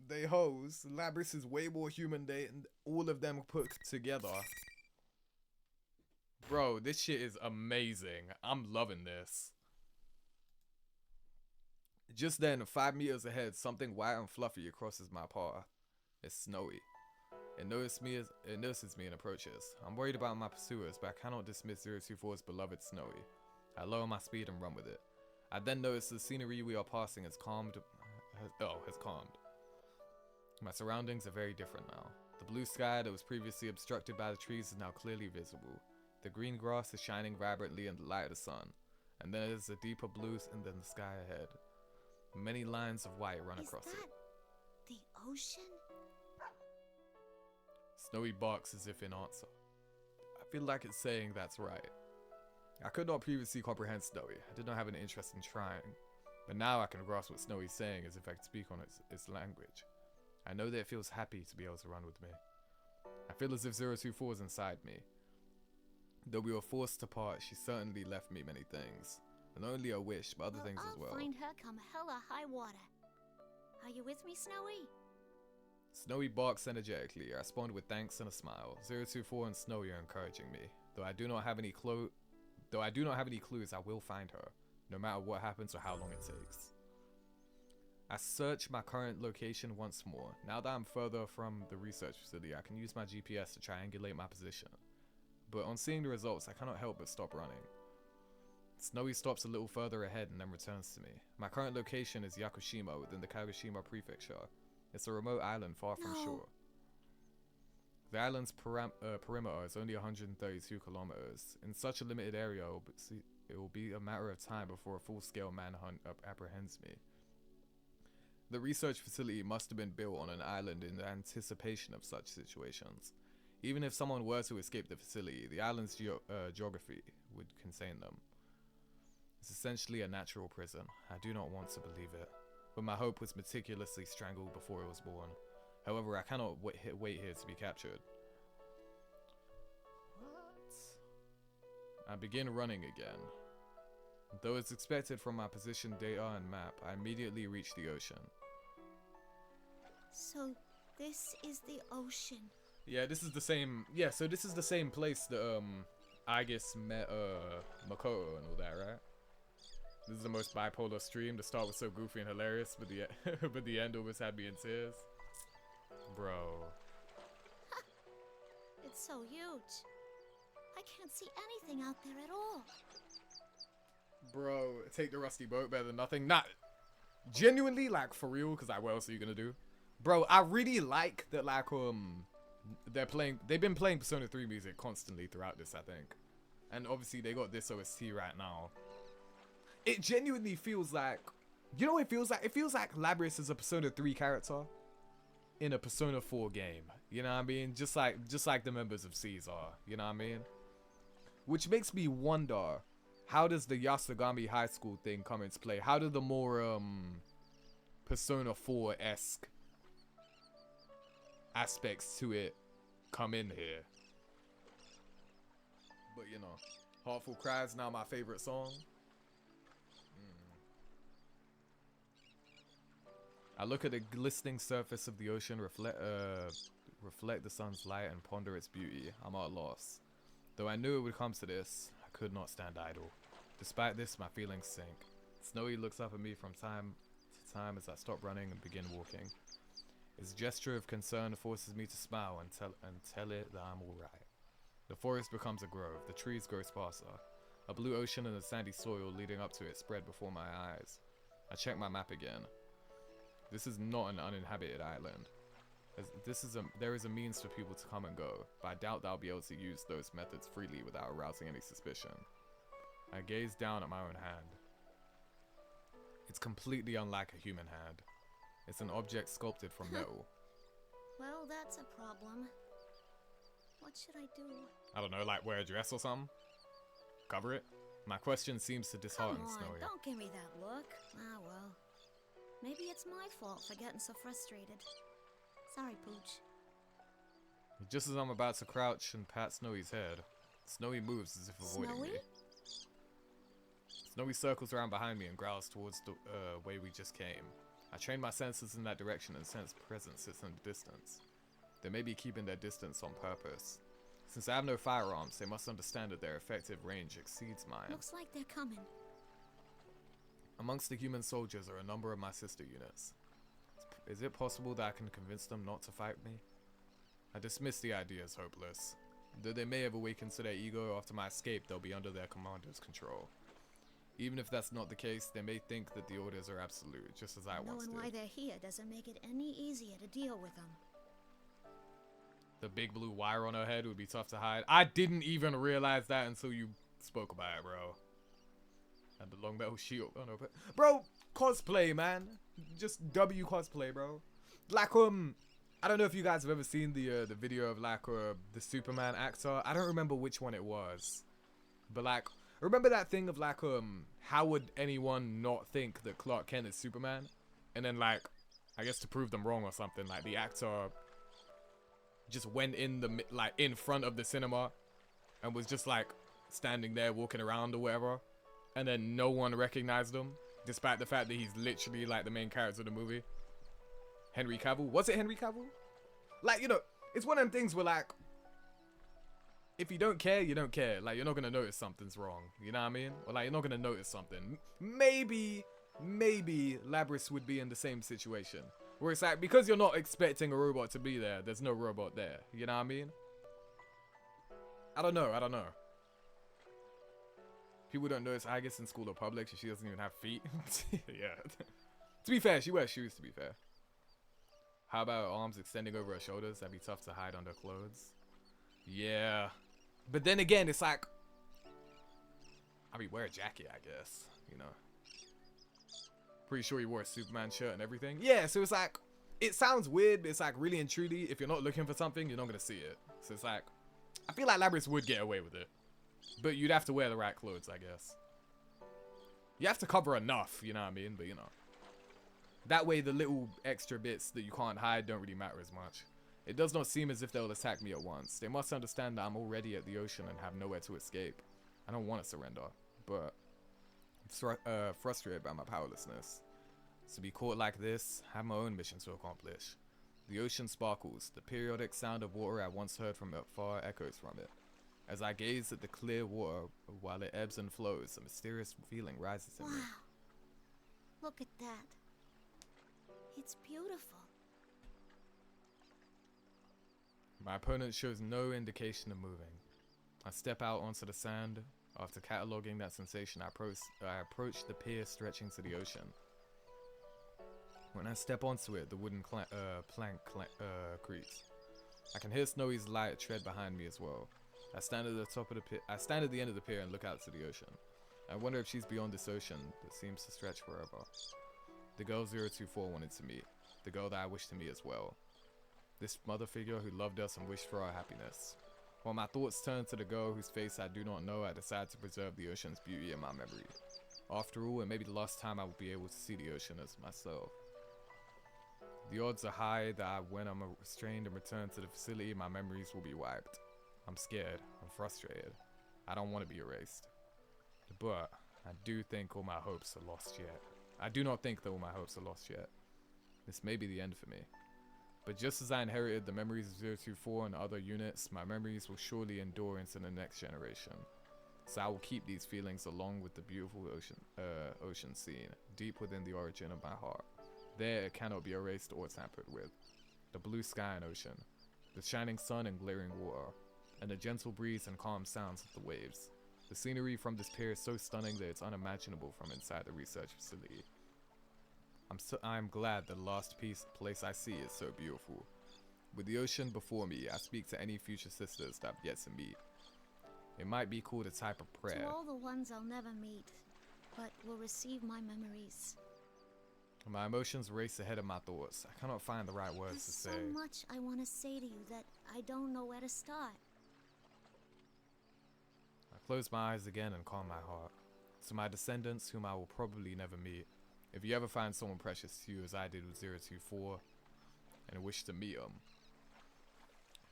They hoes. Labrys is way more human than all of them put together. Bro, this shit is amazing. I'm loving this. Just then, 5 meters ahead, something white and fluffy crosses my path. It's Snowy. It notices me and approaches. I'm worried about my pursuers, but I cannot dismiss 024's beloved Snowy. I lower my speed and run with it. I then notice the scenery we are passing has calmed. My surroundings are very different now. The blue sky that was previously obstructed by the trees is now clearly visible. The green grass is shining vibrantly in the light of the sun, and there is a deeper blue than the sky ahead. Many lines of white run across it. The ocean? Snowy barks as if in answer. I feel like it's saying that's right. I could not previously comprehend Snowy. I did not have an interest in trying. But now I can grasp what Snowy's saying as if I could speak on its language. I know that it feels happy to be able to run with me. I feel as if 024 is inside me. Though we were forced to part, she certainly left me many things. And not only a wish, but other things as well. I'll find her come hella high water. Are you with me, Snowy? Snowy barks energetically. I respond with thanks and a smile. 024 and Snowy are encouraging me. Though I do not have any clues, I will find her, no matter what happens or how long it takes. I search my current location once more. Now that I'm further from the research facility, I can use my GPS to triangulate my position. But on seeing the results, I cannot help but stop running. Snowy stops a little further ahead and then returns to me. My current location is Yakushima within the Kagoshima prefecture. It's a remote island far from shore. The island's perimeter is only 132 kilometers. In such a limited area, it will be a matter of time before a full-scale manhunt apprehends me. The research facility must have been built on an island in anticipation of such situations. Even if someone were to escape the facility, the island's geography would contain them. It's essentially a natural prison. I do not want to believe it, but my hope was meticulously strangled before it was born. However, I cannot wait here to be captured. What? I begin running again. Though it's expected from my position data and map, I immediately reach the ocean. So, this is the ocean. Yeah, this is the same. Yeah, so this is the same place that Aigis met Makoto and all that, right? This is the most bipolar stream. The start was so goofy and hilarious, but the but the end almost had me in tears. Bro. It's so huge. I can't see anything out there at all. Bro, take the rusty boat better than nothing. Not genuinely, like, for real, because what else are you gonna do? Bro, I really like that, like, they've been playing Persona 3 music constantly throughout this, I think. And obviously they got this OST right now. It genuinely feels like, you know what it feels like? It feels like Labrys is a Persona 3 character in a Persona 4 game. You know what I mean? Just like the members of Caesar. You know what I mean? Which makes me wonder, how does the Yasogami High School thing come into play? How do the more Persona 4-esque aspects to it come in here? But you know, Heartful Cries now my favorite song. I look at the glistening surface of the ocean, reflect the sun's light and ponder its beauty. I'm at a loss. Though I knew it would come to this, I could not stand idle. Despite this, my feelings sink. Snowy looks up at me from time to time as I stop running and begin walking. His gesture of concern forces me to smile and tell it that I'm alright. The forest becomes a grove. The trees grow sparser. A blue ocean and the sandy soil leading up to it spread before my eyes. I check my map again. This is not an uninhabited island. There is a means for people to come and go, but I doubt that I'll be able to use those methods freely without arousing any suspicion. I gaze down at my own hand. It's completely unlike a human hand. It's an object sculpted from metal. Well, that's a problem. What should I do? I don't know, like wear a dress or something? Cover it? My question seems to dishearten Snowy. Don't give me that look. Ah, well. Maybe it's my fault for getting so frustrated. Sorry, Pooch. Just as I'm about to crouch and pat Snowy's head, Snowy moves as if avoiding me. Snowy circles around behind me and growls towards the way we just came. I train my senses in that direction and sense presence sits in the distance. They may be keeping their distance on purpose. Since I have no firearms, they must understand that their effective range exceeds mine. Looks like they're coming. Amongst the human soldiers are a number of my sister units. Is it possible that I can convince them not to fight me? I dismiss the idea as hopeless. Though they may have awakened to their ego after my escape, they'll be under their commander's control. Even if that's not the case, they may think that the orders are absolute, just as I once did. Knowing why they're here doesn't make it any easier to deal with them. The big blue wire on her head would be tough to hide. I didn't even realize that until you spoke about it, bro. And the long metal shield. Oh no, but bro, cosplay, man. Just W cosplay, bro. Like I don't know if you guys have ever seen the video of like the Superman actor. I don't remember which one it was, but like, remember that thing of like how would anyone not think that Clark Kent is Superman? And then like, I guess to prove them wrong or something, like the actor just went in front of the cinema and was just like standing there walking around or whatever. And then no one recognized him, despite the fact that he's literally like the main character of the movie. Henry Cavill? Was it Henry Cavill? Like, you know, it's one of them things where like, if you don't care, you don't care. Like, you're not gonna notice something's wrong. You know what I mean? Or like, you're not gonna notice something. Maybe maybe Labrys would be in the same situation. Where it's like, because you're not expecting a robot to be there, there's no robot there. You know what I mean? I don't know. People don't notice Aigis in school or public, so she doesn't even have feet. Yeah. To be fair, she wears shoes, to be fair. How about her arms extending over her shoulders? That'd be tough to hide under clothes. Yeah. But then again, it's like, I mean, wear a jacket, I guess. You know. Pretty sure he wore a Superman shirt and everything. Yeah, so it's like, it sounds weird, but it's like really and truly, if you're not looking for something, you're not going to see it. So it's like, I feel like Labrys would get away with it. But you'd have to wear the right clothes, I guess. You have to cover enough, you know what I mean? But you know. That way the little extra bits that you can't hide don't really matter as much. It does not seem as if they'll attack me at once. They must understand that I'm already at the ocean and have nowhere to escape. I don't want to surrender, but I'm frustrated by my powerlessness. To be caught like this, I have my own mission to accomplish. The ocean sparkles. The periodic sound of water I once heard from afar echoes from it. As I gaze at the clear water while it ebbs and flows, a mysterious feeling rises in me. Wow. Look at that. It's beautiful. My opponent shows no indication of moving. I step out onto the sand. After cataloging that sensation, I approach the pier stretching to the ocean. When I step onto it, the wooden plank creaks. I can hear Snowy's light tread behind me as well. I stand at the top of the pier. I stand at the end of the pier and look out to the ocean. I wonder if she's beyond this ocean that seems to stretch forever. The girl 024 wanted to meet. The girl that I wish to meet as well. This mother figure who loved us and wished for our happiness. While my thoughts turn to the girl whose face I do not know, I decide to preserve the ocean's beauty in my memory. After all, it may be the last time I will be able to see the ocean as myself. The odds are high that when I'm restrained and return to the facility, my memories will be wiped. I'm scared. I'm frustrated. I don't want to be erased. But I do think all my hopes are lost yet. I do not think that all my hopes are lost yet. This may be the end for me. But just as I inherited the memories of 024 and other units, my memories will surely endure into the next generation. So I will keep these feelings along with the beautiful ocean scene, deep within the origin of my heart. There it cannot be erased or tampered with. The blue sky and ocean, the shining sun and glaring water, and the gentle breeze and calm sounds of the waves. The scenery from this pier is so stunning that it's unimaginable from inside the research facility. I'm glad the last place I see is so beautiful. With the ocean before me, I speak to any future sisters that I've yet to meet. It might be called a type of prayer. To all the ones I'll never meet, but will receive my memories. My emotions race ahead of my thoughts. I cannot find the right words to say. There's so much I want to say to you that I don't know where to start. I close my eyes again and calm my heart. To my descendants, whom I will probably never meet, if you ever find someone precious to you as I did with 024, and wish to meet them,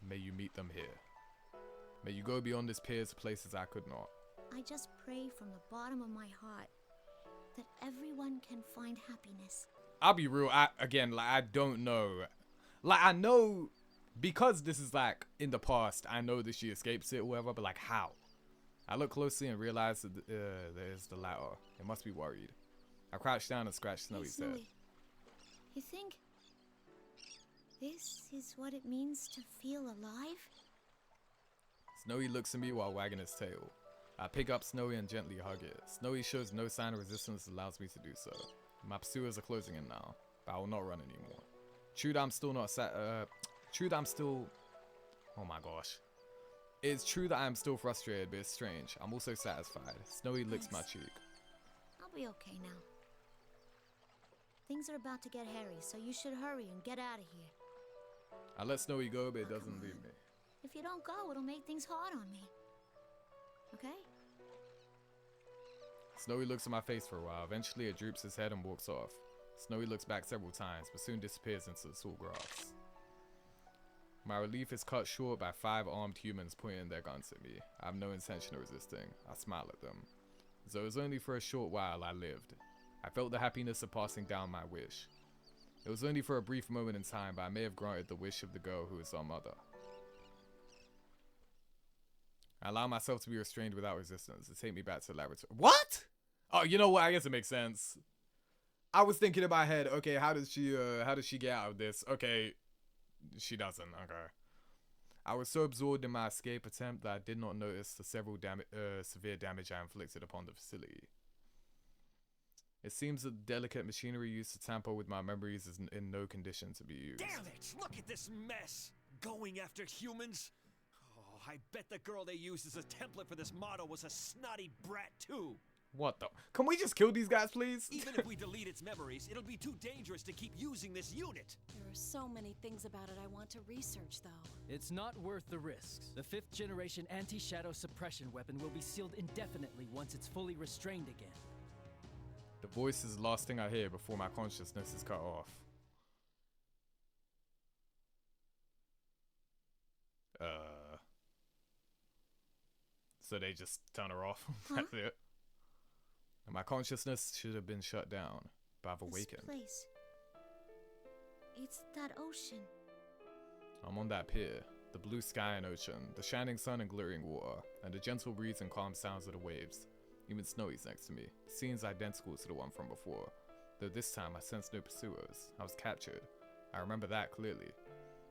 may you meet them here. May you go beyond this pier to places I could not. I just pray from the bottom of my heart that everyone can find happiness. I'll be real, I don't know. Like, I know, because this is like, in the past, I know that she escapes it or whatever, but like, how? I look closely and realize that there's the ladder. It must be worried. I crouch down and scratch Snowy's head. You think this is what it means to feel alive? Snowy looks at me while wagging his tail. I pick up Snowy and gently hug it. Snowy shows no sign of resistance and allows me to do so. My pursuers are closing in now, but I will not run anymore. True that I'm still not oh my gosh. It's true that I am still frustrated, but it's strange. I'm also satisfied. Snowy licks my cheek. I'll be okay now. Things are about to get hairy, so you should hurry and get out of here. I let Snowy go, but it doesn't leave me. If you don't go, it'll make things hard on me. Okay? Snowy looks at my face for a while. Eventually, it droops his head and walks off. Snowy looks back several times, but soon disappears into the tall grass. My relief is cut short by 5 armed humans pointing their guns at me. I have no intention of resisting. I smile at them. Though it was only for a short while I lived. I felt the happiness of passing down my wish. It was only for a brief moment in time, but I may have granted the wish of the girl who is our mother. I allow myself to be restrained without resistance to take me back to the laboratory. What? Oh, you know what? I guess it makes sense. I was thinking in my head, okay, how does she get out of this? Okay, she doesn't. Okay. I was so absorbed in my escape attempt that I did not notice the several severe damage I inflicted upon the facility. It seems that the delicate machinery used to tamper with my memories is in no condition to be used. Damn it! Look at this mess! Going after humans? Oh, I bet the girl they used as a template for this model was a snotty brat too. What the? Can we just kill these guys, please? Even if we delete its memories, it'll be too dangerous to keep using this unit. There are so many things about it I want to research, though. It's not worth the risks. The 5th generation anti-shadow suppression weapon will be sealed indefinitely once it's fully restrained again. The voice is the last thing I hear before my consciousness is cut off. So they just turn her off. That's it. And my consciousness should have been shut down, but I've awakened. This place. It's that ocean. I'm on that pier. The blue sky and ocean, the shining sun and glittering water, and the gentle breeze and calm sounds of the waves. Even Snowy's next to me. The scene's identical to the one from before, though this time I sensed no pursuers. I was captured. I remember that clearly.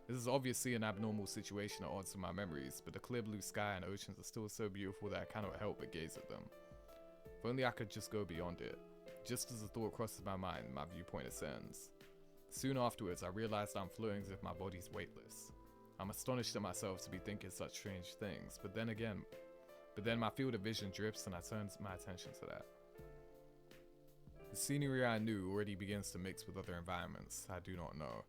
This is obviously an abnormal situation at odds with my memories, but the clear blue sky and oceans are still so beautiful that I cannot help but gaze at them. If only I could just go beyond it. Just as the thought crosses my mind, my viewpoint ascends. Soon afterwards, I realized I'm floating as if my body's weightless. I'm astonished at myself to be thinking such strange things, but then my field of vision drifts and I turn my attention to that. The scenery I knew already begins to mix with other environments I do not know.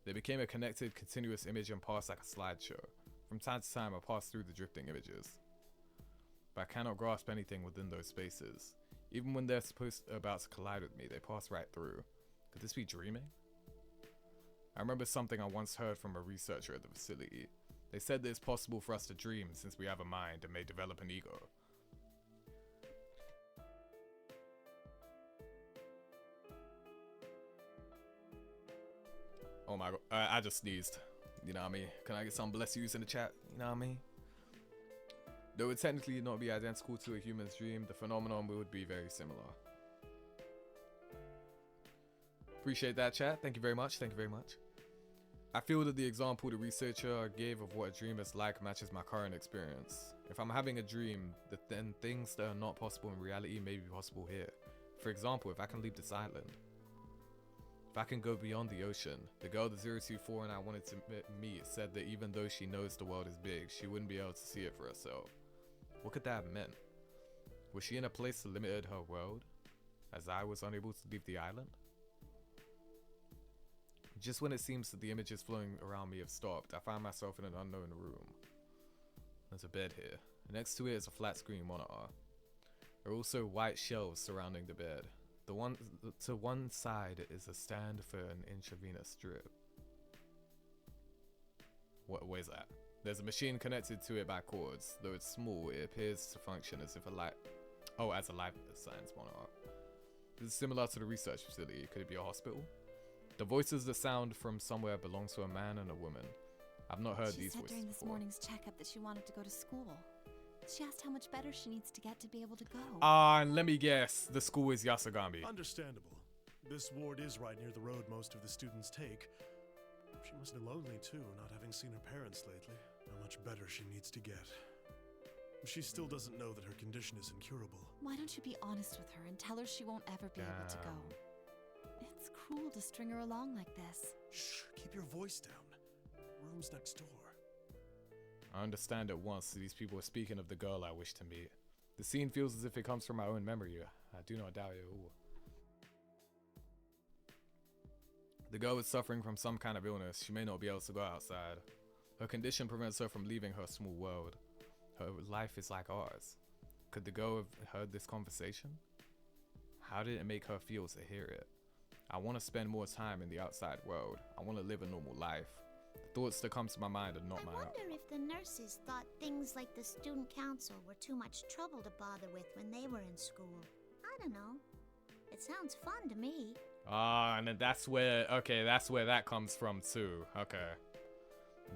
They became a connected, continuous image and pass like a slideshow. From time to time, I pass through the drifting images. But I cannot grasp anything within those spaces. Even when they're about to collide with me, they pass right through. Could this be dreaming? I remember something I once heard from a researcher at the facility. They said that it's possible for us to dream since we have a mind and may develop an ego. Oh my god, I just sneezed. You know what I mean? Can I get some bless yous in the chat? You know what I mean? Though it would technically not be identical to a human's dream, the phenomenon would be very similar. Appreciate that, chat. Thank you very much. Thank you very much. I feel that the example the researcher gave of what a dream is like matches my current experience. If I'm having a dream, then things that are not possible in reality may be possible here. For example, if I can leave this island. If I can go beyond the ocean. The girl that 024 and I wanted to meet said that even though she knows the world is big, she wouldn't be able to see it for herself. What could that have meant? Was she in a place that limited her world, as I was unable to leave the island? Just when it seems that the images flowing around me have stopped, I find myself in an unknown room. There's a bed here. Next to it is a flat screen monitor. There are also white shelves surrounding the bed. The one to one side is a stand for an intravenous drip. What is that? There's a machine connected to it by cords. Though it's small, it appears to function as if as a life science monitor. This is similar to the research facility. Could it be a hospital? The voices that sound from somewhere belong to a man and a woman. I've not heard these voices before. She said during this morning's checkup that she wanted to go to school. She asked how much better she needs to get to be able to go. And let me guess, the school is Yasagami. Understandable. This ward is right near the road most of the students take. She must be lonely too, not having seen her parents lately. How much better she needs to get. She still doesn't know that her condition is incurable. Why don't you be honest with her and tell her she won't ever be able to go? It's cruel to string her along like this. Shh, keep your voice down. Room's next door. I understand at once that these people are speaking of the girl I wish to meet. The scene feels as if it comes from my own memory. I do not doubt it at all. The girl is suffering from some kind of illness. She may not be able to go outside. Her condition prevents her from leaving her small world. Her life is like ours. Could the girl have heard this conversation? How did it make her feel to hear it? I want to spend more time in the outside world. I want to live a normal life. The thoughts that come to my mind are not I wonder if the nurses thought things like the student council were too much trouble to bother with when they were in school. I don't know. It sounds fun to me. And then that's where that comes from too. Okay.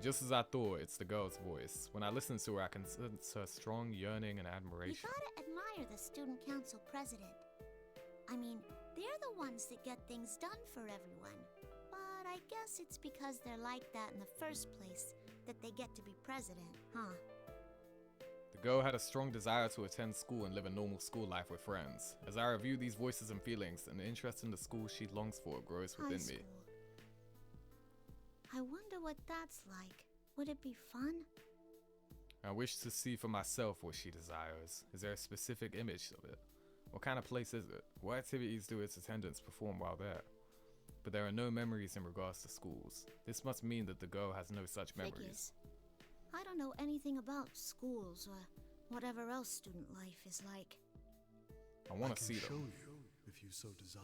Just as I thought, it's the girl's voice. When I listen to her, I can sense her strong yearning and admiration. You gotta admire the student council president. I mean, They're the ones that get things done for everyone. But I guess it's because they're like that in the first place that they get to be president, huh? The girl had a strong desire to attend school and live a normal school life with friends. As I review these voices and feelings, an interest in the school she longs for grows within me. I wonder what that's like. Would it be fun? I wish to see for myself what she desires. Is there a specific image of it? What kind of place is it? What activities do its attendants perform while there? But there are no memories in regards to schools. This must mean that the girl has no such memories. I don't know anything about schools or whatever else student life is like. I want to see them. I can show you if you so desire.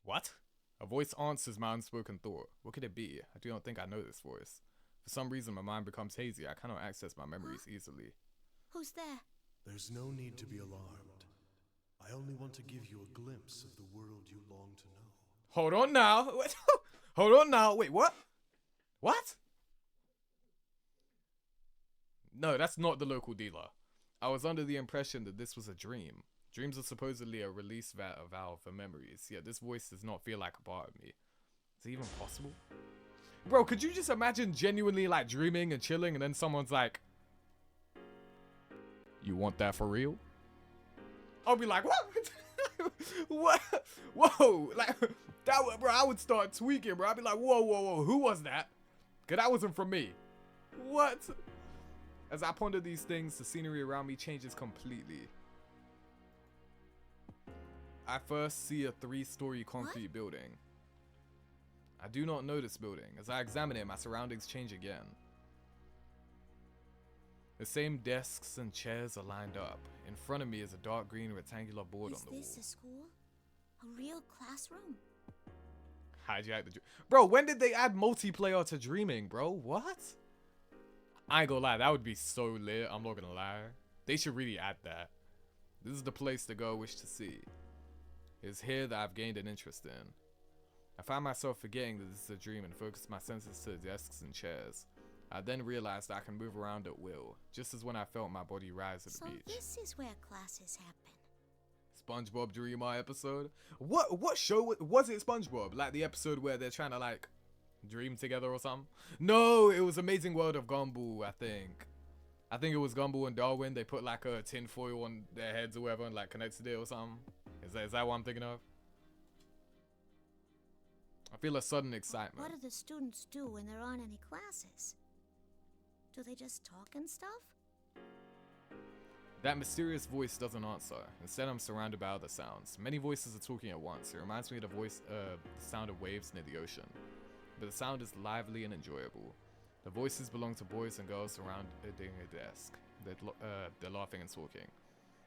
What? A voice answers my unspoken thought. What could it be? I do not think I know this voice. For some reason my mind becomes hazy. I cannot access my memories easily. Who's there? There's no need to be alarmed. I only want to give you a glimpse of the world you long to know. Hold on now. Hold on now. Wait, what? What? No, that's not the local dealer. I was under the impression that this was a dream. Dreams are supposedly a release valve for memories, yet this voice does not feel like a part of me. Is it even possible? Bro, could you just imagine genuinely like dreaming and chilling and then someone's like, you want that for real? I'll be like, what? What? Whoa, like, that, bro, I would start tweaking, bro. I'd be like, whoa, whoa, whoa, who was that? Because that wasn't from me. What? As I ponder these things, the scenery around me changes completely. I first see a 3-story concrete building. I do not know this building. As I examine it, my surroundings change again. The same desks and chairs are lined up. In front of me is a dark green rectangular board on the wall. Is this a school? A real classroom? Hijack the dream. Bro, when did they add multiplayer to Dreaming, bro? What? I ain't gonna lie, that would be so lit. I'm not gonna lie. They should really add that. This is the place the girl wished to see. It's here that I've gained an interest in. I find myself forgetting that this is a dream and focus my senses to the desks and chairs. I then realized that I can move around at will, just as when I felt my body rise at the beach. So this is where classes happen. SpongeBob Dreamer episode? What show was it? SpongeBob? Like the episode where they're trying to like dream together or something? No, it was Amazing World of Gumball, I think. I think it was Gumball and Darwin. They put like a tin foil on their heads or whatever and like connected it or something. Is that what I'm thinking of? I feel a sudden excitement. What do the students do when there aren't any classes? Do they just talk and stuff? That mysterious voice doesn't answer. Instead, I'm surrounded by other sounds. Many voices are talking at once. It reminds me of the sound of waves near the ocean. But the sound is lively and enjoyable. The voices belong to boys and girls surrounding a desk. They're laughing and talking.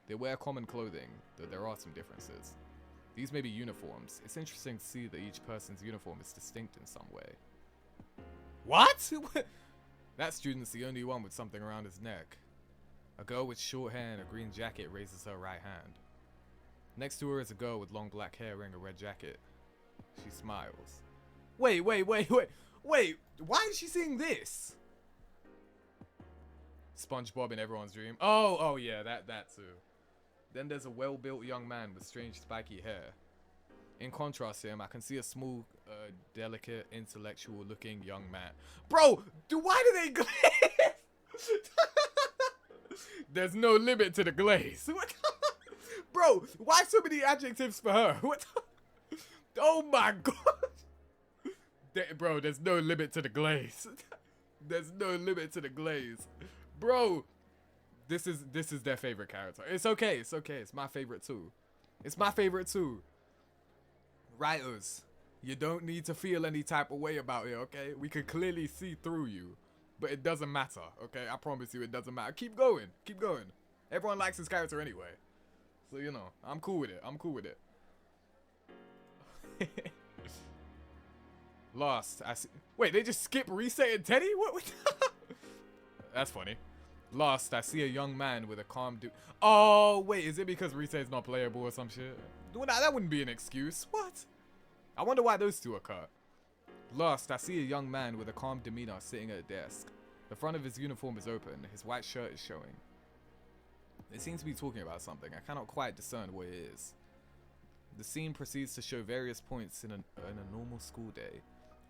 They wear common clothing, though there are some differences. These may be uniforms. It's interesting to see that each person's uniform is distinct in some way. What? That student's the only one with something around his neck. A girl with short hair and a green jacket raises her right hand. Next to her is a girl with long black hair wearing a red jacket. She smiles. Wait, why is she seeing this? SpongeBob in everyone's dream. Oh yeah, that too. Then there's a well-built young man with strange spiky hair. In contrast to him, I can see a small, delicate, intellectual-looking young man. Bro, why do they glaze? There's no limit to the glaze. Bro, why so many adjectives for her? What? Oh my god. Bro, there's no limit to the glaze. There's no limit to the glaze. Bro, this is their favorite character. It's okay. It's my favorite too. Writers, you don't need to feel any type of way about it, okay? We can clearly see through you. But it doesn't matter, okay? I promise you it doesn't matter. Keep going. Everyone likes his character anyway. So, you know, I'm cool with it. Lost, I see. Wait, they just skip Reset and Teddy? What? That's funny. Lost, I see a young man with a calm dude. Oh, wait, is it because Reset's not playable or some shit? Well, nah, that wouldn't be an excuse. What? I wonder why those two are cut. Lost, I see a young man with a calm demeanor sitting at a desk. The front of his uniform is open. His white shirt is showing. They seem to be talking about something. I cannot quite discern what it is. The scene proceeds to show various points in a normal school day.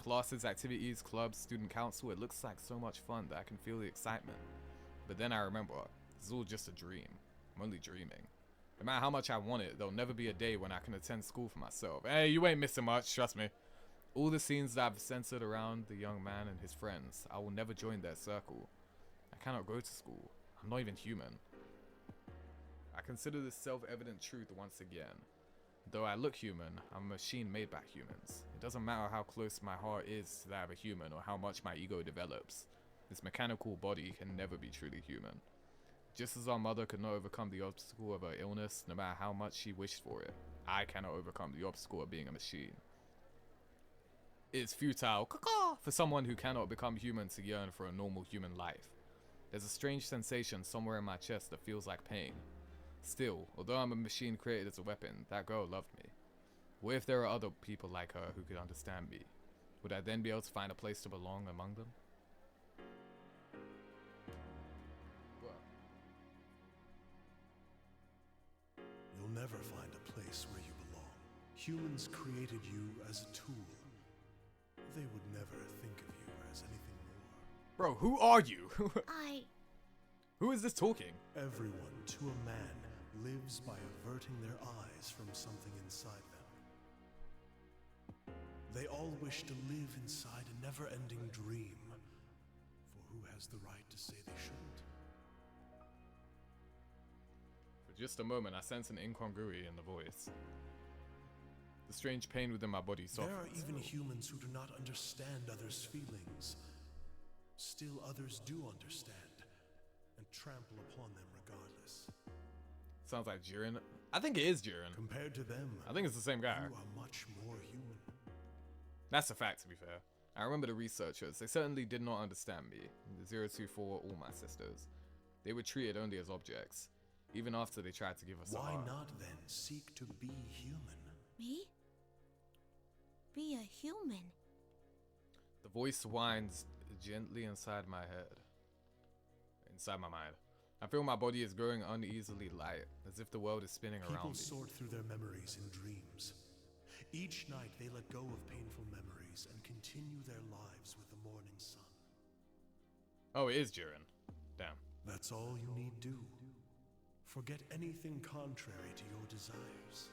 Classes, activities, clubs, student council. It looks like so much fun that I can feel the excitement. But then I remember, this is all just a dream. I'm only dreaming. No matter how much I want it, there'll never be a day when I can attend school for myself. Hey, you ain't missing much, trust me. All the scenes that I've centered around the young man and his friends, I will never join their circle. I cannot go to school. I'm not even human. I consider this self-evident truth once again. Though I look human, I'm a machine made by humans. It doesn't matter how close my heart is to that of a human or how much my ego develops. This mechanical body can never be truly human. Just as our mother could not overcome the obstacle of her illness, no matter how much she wished for it, I cannot overcome the obstacle of being a machine. It is futile for someone who cannot become human to yearn for a normal human life. There's a strange sensation somewhere in my chest that feels like pain. Still, although I'm a machine created as a weapon, that girl loved me. What if there are other people like her who could understand me? Would I then be able to find a place to belong among them? You'll never find a place where you belong. Humans created you as a tool. They would never think of you as anything more. Bro, who are you? Who is this talking? Everyone, to a man, lives by averting their eyes from something inside them. They all wish to live inside a never-ending dream. For who has the right to say they shouldn't? For just a moment, I sense an incongruity in the voice. The strange pain within my body softens. There are even humans who do not understand others' feelings. Still others do understand, and trample upon them regardless. Sounds like Jiren. I think it is Jiren. Compared to them, I think it's the same guy. You are much more human. That's a fact, to be fair. I remember the researchers. They certainly did not understand me. The 024 were all my sisters. They were treated only as objects, even after they tried to give us a heart. Why not then seek to be human? Me? Be a human? The voice whines gently inside my head. Inside my mind. I feel my body is growing uneasily light, as if the world is spinning around me. People sort through their memories in dreams. Each night they let go of painful memories and continue their lives with the morning sun. Oh, it is Jiren. Damn. That's all you need do. Forget anything contrary to your desires.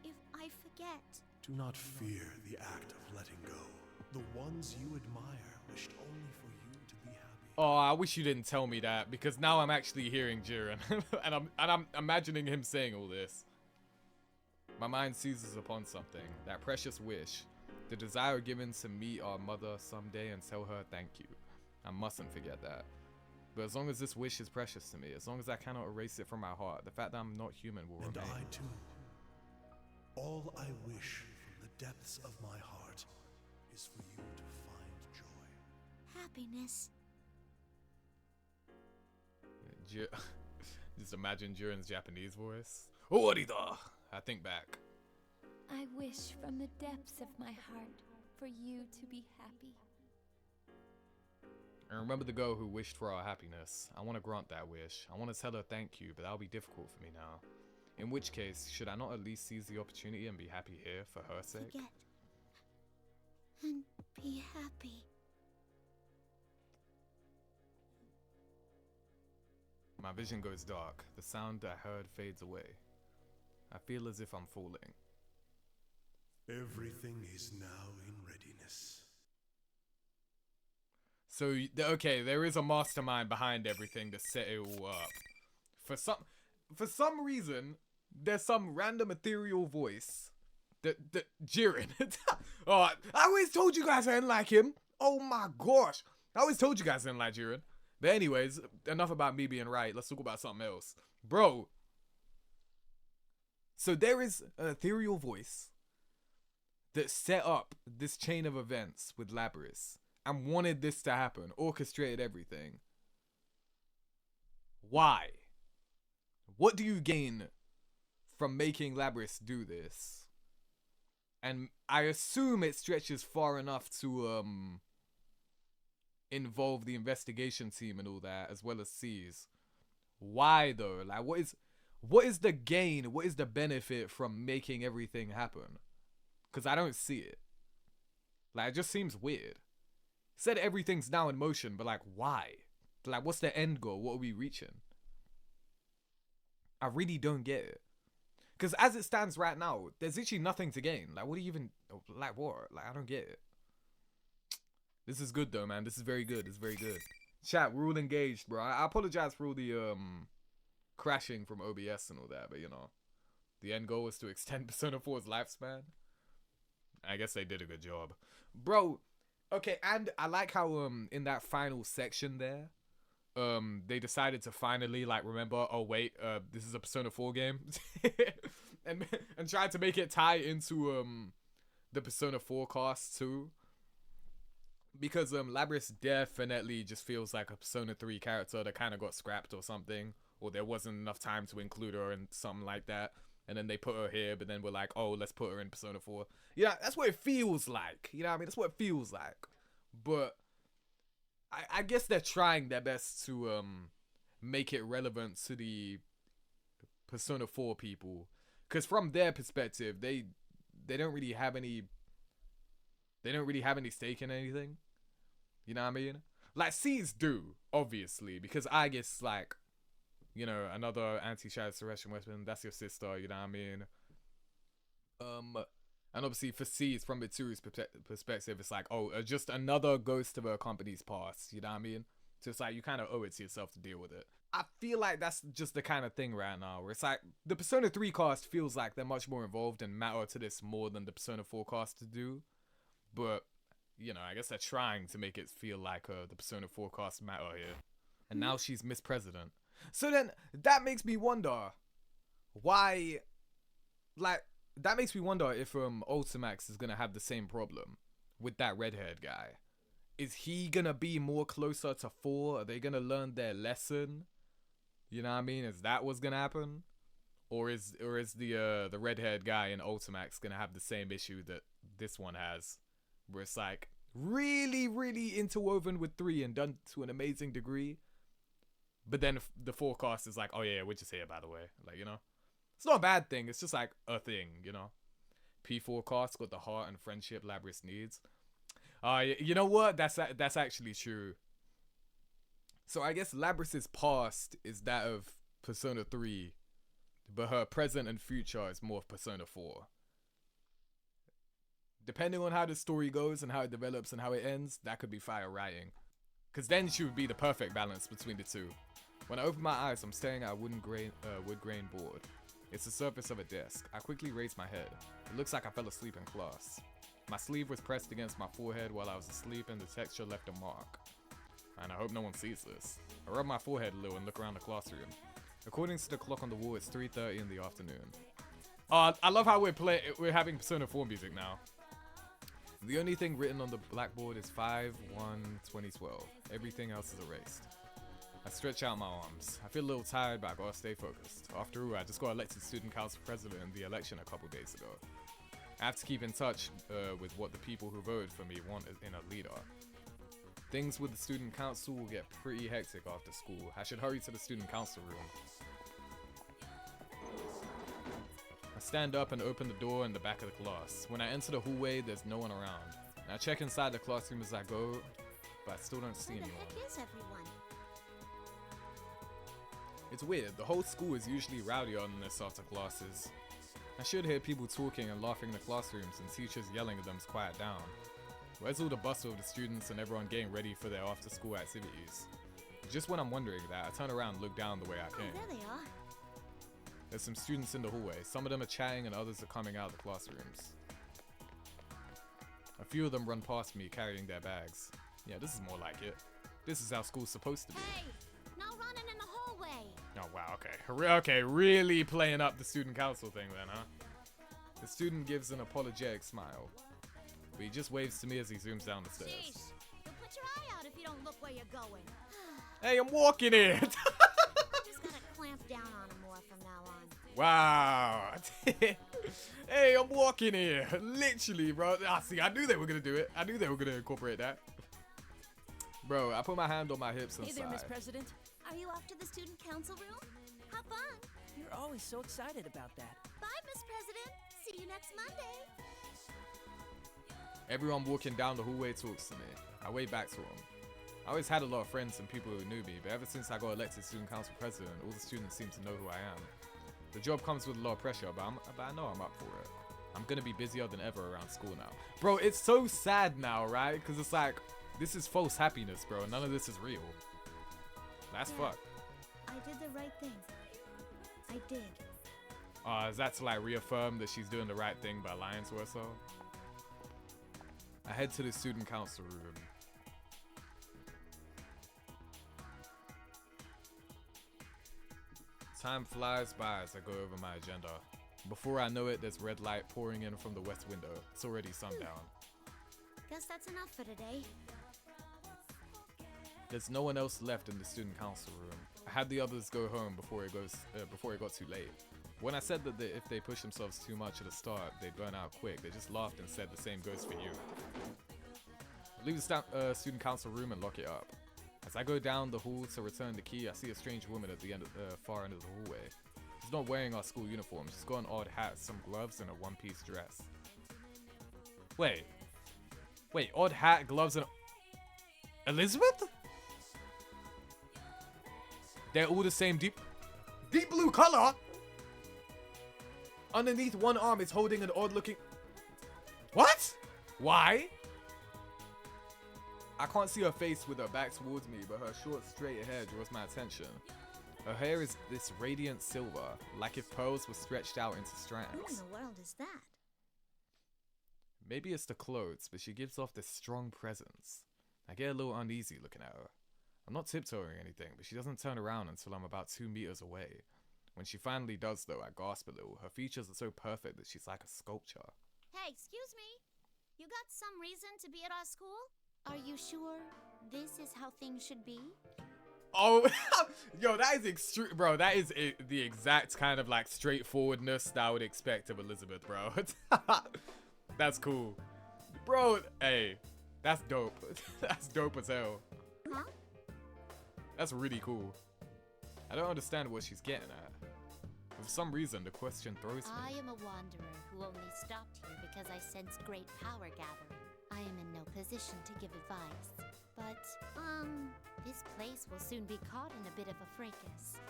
If I forget... Do not fear the act of letting go. The ones you admire wished only for you to be happy. Oh, I wish you didn't tell me that, because now I'm actually hearing Jiren, and I'm imagining him saying all this. My mind seizes upon something, that precious wish, the desire given to meet our mother someday and tell her thank you. I mustn't forget that. But as long as this wish is precious to me, as long as I cannot erase it from my heart, the fact that I'm not human will remain. And I too. All I wish from the depths of my heart is for you to find joy. Happiness. Just imagine Jiren's Japanese voice. Orida! I think back. I wish from the depths of my heart for you to be happy. I remember the girl who wished for our happiness. I want to grant that wish. I want to tell her thank you, but that'll be difficult for me now. In which case, should I not at least seize the opportunity and be happy here for her sake? Forget. And be happy. My vision goes dark. The sound I heard fades away. I feel as if I'm falling. Everything is now in readiness. So, okay, there is a mastermind behind everything to set it all up. For some reason, there's some random ethereal voice that Jiren. Oh, I always told you guys I didn't like him. Oh my gosh. I always told you guys I didn't like Jiren. But anyways, enough about me being right. Let's talk about something else. Bro. So there is an ethereal voice that set up this chain of events with Labrys and wanted this to happen, orchestrated everything. Why? What do you gain from making Labrys do this? And I assume it stretches far enough to involve the investigation team and all that, as well as C's. Why though? Like, what is... what is the gain? What is the benefit from making everything happen? Because I don't see it. Like, it just seems weird. Said everything's now in motion, but like, why? Like, what's the end goal? What are we reaching? I really don't get it. Because as it stands right now, there's literally nothing to gain. Like, what do you even... Like, what? Like, I don't get it. This is good, though, man. This is very good. It's very good. Chat, we're all engaged, bro. I apologize for all the, crashing from OBS and all that. But, you know, the end goal is to extend Persona 4's lifespan. I guess they did a good job. Bro, okay, and I like how, in that final section there, they decided to finally, like, remember, oh wait, this is a Persona 4 game, and tried to make it tie into the Persona 4 cast too, because Labrys definitely just feels like a Persona 3 character that kind of got scrapped or something, or there wasn't enough time to include her in something like that, and then they put her here, but then we're like, oh, let's put her in Persona 4. Yeah, that's what it feels like, you know what I mean? That's what it feels like, but I guess they're trying their best to make it relevant to the Persona 4 people, because from their perspective, they don't really have any stake in anything. You know what I mean? Like, C's do, obviously, because Aigis, like, you know, another anti-shadow suppression weapon. That's your sister. You know what I mean? And obviously for C's, from Mitsuru's perspective, it's like, oh, just another ghost of her company's past. You know what I mean? So it's like, you kind of owe it to yourself to deal with it. I feel like that's just the kind of thing right now, where it's like, the Persona 3 cast feels like they're much more involved and matter to this more than the Persona 4 cast to do. But, you know, I guess they're trying to make it feel like the Persona 4 cast matter here. And now she's Miss President. So then, that makes me wonder why, like, that makes me wonder if Ultimax is gonna have the same problem with that red-haired guy. Is he gonna be more closer to 4? Are they gonna learn their lesson? You know what I mean? Is that what's gonna happen? Or is the red-haired guy in Ultimax gonna have the same issue that this one has, where it's like really, really interwoven with 3 and done to an amazing degree, but then the forecast is like, oh yeah, we're just here, by the way, like, you know. It's not a bad thing. It's just like a thing, you know. P4 cast got the heart and friendship Labrys needs. You know what? That's actually true. So I guess Labrys' past is that of Persona 3, but her present and future is more of Persona 4. Depending on how the story goes and how it develops and how it ends, that could be fire writing. Because then she would be the perfect balance between the two. When I open my eyes, I'm staring at a wood grain board. It's the surface of a desk. I quickly raise my head. It looks like I fell asleep in class. My sleeve was pressed against my forehead while I was asleep, and the texture left a mark. And I hope no one sees this. I rub my forehead a little and look around the classroom. According to the clock on the wall, it's 3:30 in the afternoon. I love how we're having Persona 4 music now. The only thing written on the blackboard is 5/1/2012. Everything else is erased. I stretch out my arms. I feel a little tired, but I gotta stay focused. After all, I just got elected student council president in the election a couple days ago. I have to keep in touch with what the people who voted for me want in a leader. Things with the student council will get pretty hectic after school. I should hurry to the student council room. I stand up and open the door in the back of the class. When I enter the hallway, there's no one around. I check inside the classroom as I go, but I still don't see anyone. Where the heck is everyone? It's weird, the whole school is usually rowdier than this after classes. I should hear people talking and laughing in the classrooms and teachers yelling at them to quiet down. Where's all the bustle of the students and everyone getting ready for their after school activities? Just when I'm wondering that, I turn around and look down the way I came. Oh, there they are. There's some students in the hallway. Some of them are chatting and others are coming out of the classrooms. A few of them run past me carrying their bags. Yeah, this is more like it. This is how school's supposed to be. Hey, no running in the hallway. Oh wow, okay. Okay, really playing up the student council thing then, huh? The student gives an apologetic smile, but he just waves to me as he zooms down the stairs. Jeez, you'll put your eye out if you don't look where you're going. Hey, I'm walking here! Just gotta clamp down on him more from now on. Wow! Hey, I'm walking here! Literally, bro. See, I knew they were gonna do it. I knew they were gonna incorporate that. Bro, I put my hand on my hips and sigh. Hey there, Miss President. Are you off to the student council room? Have fun. You're always so excited about that. Bye, Miss President. See you next Monday. Everyone walking down the hallway talks to me. I wave back to them. I always had a lot of friends and people who knew me, but ever since I got elected student council president, all the students seem to know who I am. The job comes with a lot of pressure, but I know I'm up for it. I'm gonna be busier than ever around school now. Bro, it's so sad now, right? Because it's like, this is false happiness, bro. None of this is real. That's fucked. I did the right thing. I did. Is that to like reaffirm that she's doing the right thing by lying to herself? I head to the student council room. Time flies by as I go over my agenda. Before I know it, there's red light pouring in from the west window. It's already sundown. Guess that's enough for today. There's no one else left in the student council room. I had the others go home before it got too late. When I said that if they push themselves too much at the start, they'd burn out quick, they just laughed and said the same goes for you. I leave the student council room and lock it up. As I go down the hall to return the key, I see a strange woman at the far end of the hallway. She's not wearing our school uniform. She's got an odd hat, some gloves, and a one-piece dress. Wait, odd hat, gloves, and... Elizabeth? They're all the same deep blue color? Underneath one arm is holding an odd-looking... What? Why? I can't see her face with her back towards me, but her short, straight hair draws my attention. Her hair is this radiant silver, like if pearls were stretched out into strands. Who in the world is that? Maybe it's the clothes, but she gives off this strong presence. I get a little uneasy looking at her. I'm not tiptoeing or anything, but she doesn't turn around until I'm about 2 meters away. When she finally does though, I gasp a little. Her features are so perfect that she's like a sculpture. Hey, excuse me. You got some reason to be at our school? Are you sure this is how things should be? Oh, yo, that is extreme, bro. That is the exact kind of like straightforwardness that I would expect of Elizabeth, bro. That's cool. Bro, hey, that's dope. That's dope as hell. Huh? That's really cool. I don't understand what she's getting at. For some reason, the question throws me. I am a wanderer who only stopped here because I sensed great power gathering. I am in no position to give advice, but, this place will soon be caught in a bit of a fracas.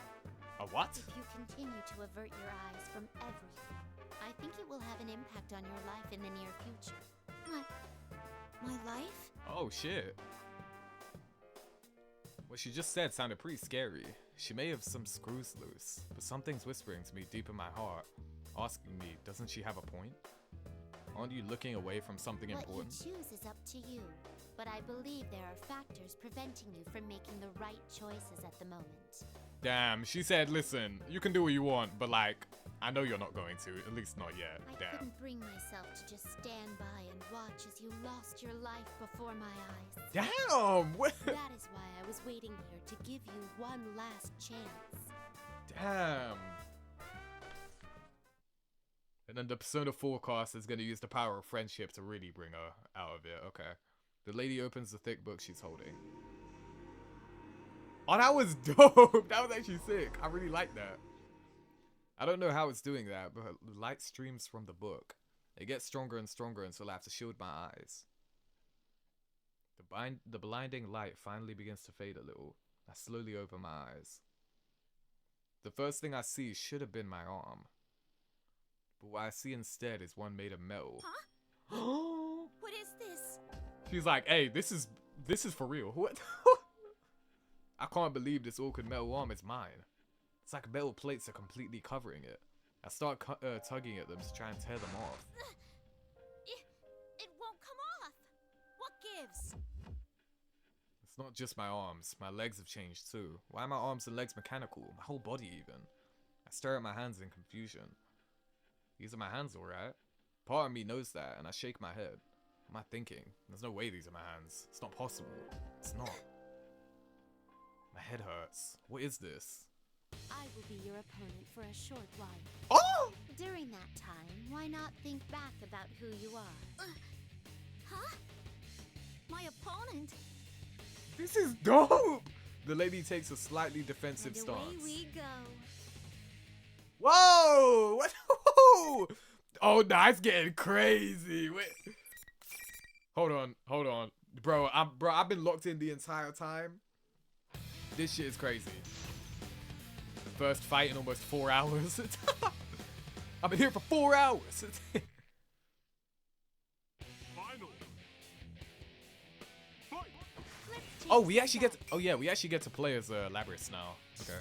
A what? If you continue to avert your eyes from everything, I think it will have an impact on your life in the near future. My life? Oh, shit. What she just said sounded pretty scary. She may have some screws loose, but something's whispering to me deep in my heart, asking me, doesn't she have a point? Aren't you looking away from something important? What you choose is up to you, but I believe there are factors preventing you from making the right choices at the moment. Damn, she said, listen, you can do what you want, but like, I know you're not going to, at least not yet. I Damn. couldn't bring myself to just stand by and watch as you lost your life before my eyes. Damn! That is why I was waiting here to give you one last chance. Damn. And then the Persona 4 cast is going to use the power of friendship to really bring her out of it. Okay. The lady opens the thick book she's holding. Oh, that was dope. That was actually sick. I really like that. I don't know how it's doing that, but the light streams from the book. It gets stronger and stronger until I have to shield my eyes. The blinding light finally begins to fade a little. I slowly open my eyes. The first thing I see should have been my arm. But what I see instead is one made of metal. Huh? What is this? She's like, hey, this is for real. What? I can't believe this awkward metal arm is mine. It's like metal plates are completely covering it. I start tugging at them to try and tear them off. It won't come off. What gives? It's not just my arms. My legs have changed too. Why are my arms and legs mechanical? My whole body even. I stare at my hands in confusion. These are my hands, alright? Part of me knows that, and I shake my head. What am I thinking? There's no way these are my hands. It's not possible. It's not. My head hurts. What is this? I will be your opponent for a short while. Oh! During that time, why not think back about who you are? Huh? My opponent? This is dope! The lady takes a slightly defensive and away stance. we go. Whoa! What? Oh, nah, it's getting crazy. Wait. Hold on. Bro, I've been locked in the entire time. This shit is crazy. First fight in almost 4 hours. I've been here for 4 hours. Oh, we actually get to, oh yeah, we actually get to play as Labrys now. Okay.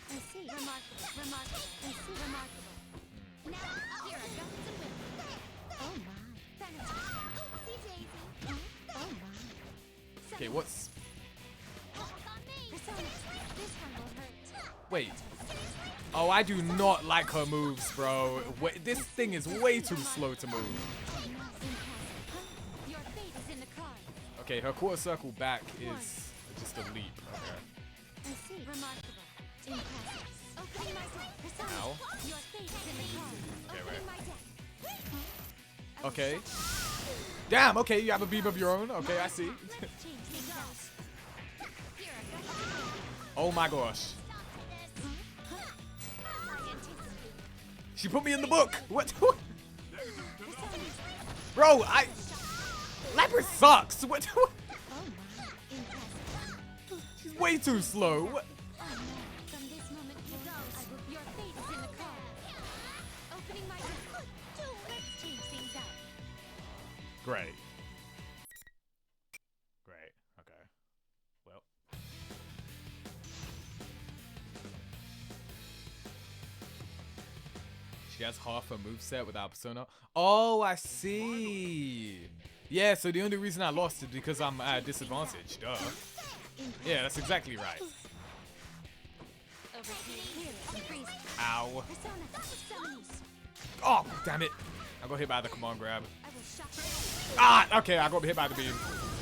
I see. Remarkable. I see. Remarkable. Now, here, I got some women. Oh my. See, Daisy. Oh my. Okay, what's... This one will hurt. Wait. Oh, I do not like her moves, bro. Wait, this thing is way too slow to move. Your fate is in the cards. Okay, her quarter circle back is just a leap. Okay. I see. Remarkable. Impressive. Opening my deck. Persona. Ow. Your fate is in the cards. Okay, Opening wait. my deck. Okay. Damn, okay, you have a beam of your own. Okay, I see. Oh my gosh. She put me in the book. What? Bro, Labry sucks. What? She's way too slow. What? From this moment forward, your fate is in the cards. Opening my deck. Let's change things up. Great. Great. Okay. Well. She has half a moveset without persona. Oh, I see. Yeah, so the only reason I lost is because I'm at a disadvantage. Duh. Yeah, that's exactly right. Ow. Oh, damn it. I got hit by the command grab. Ah, okay, I got hit by the beam.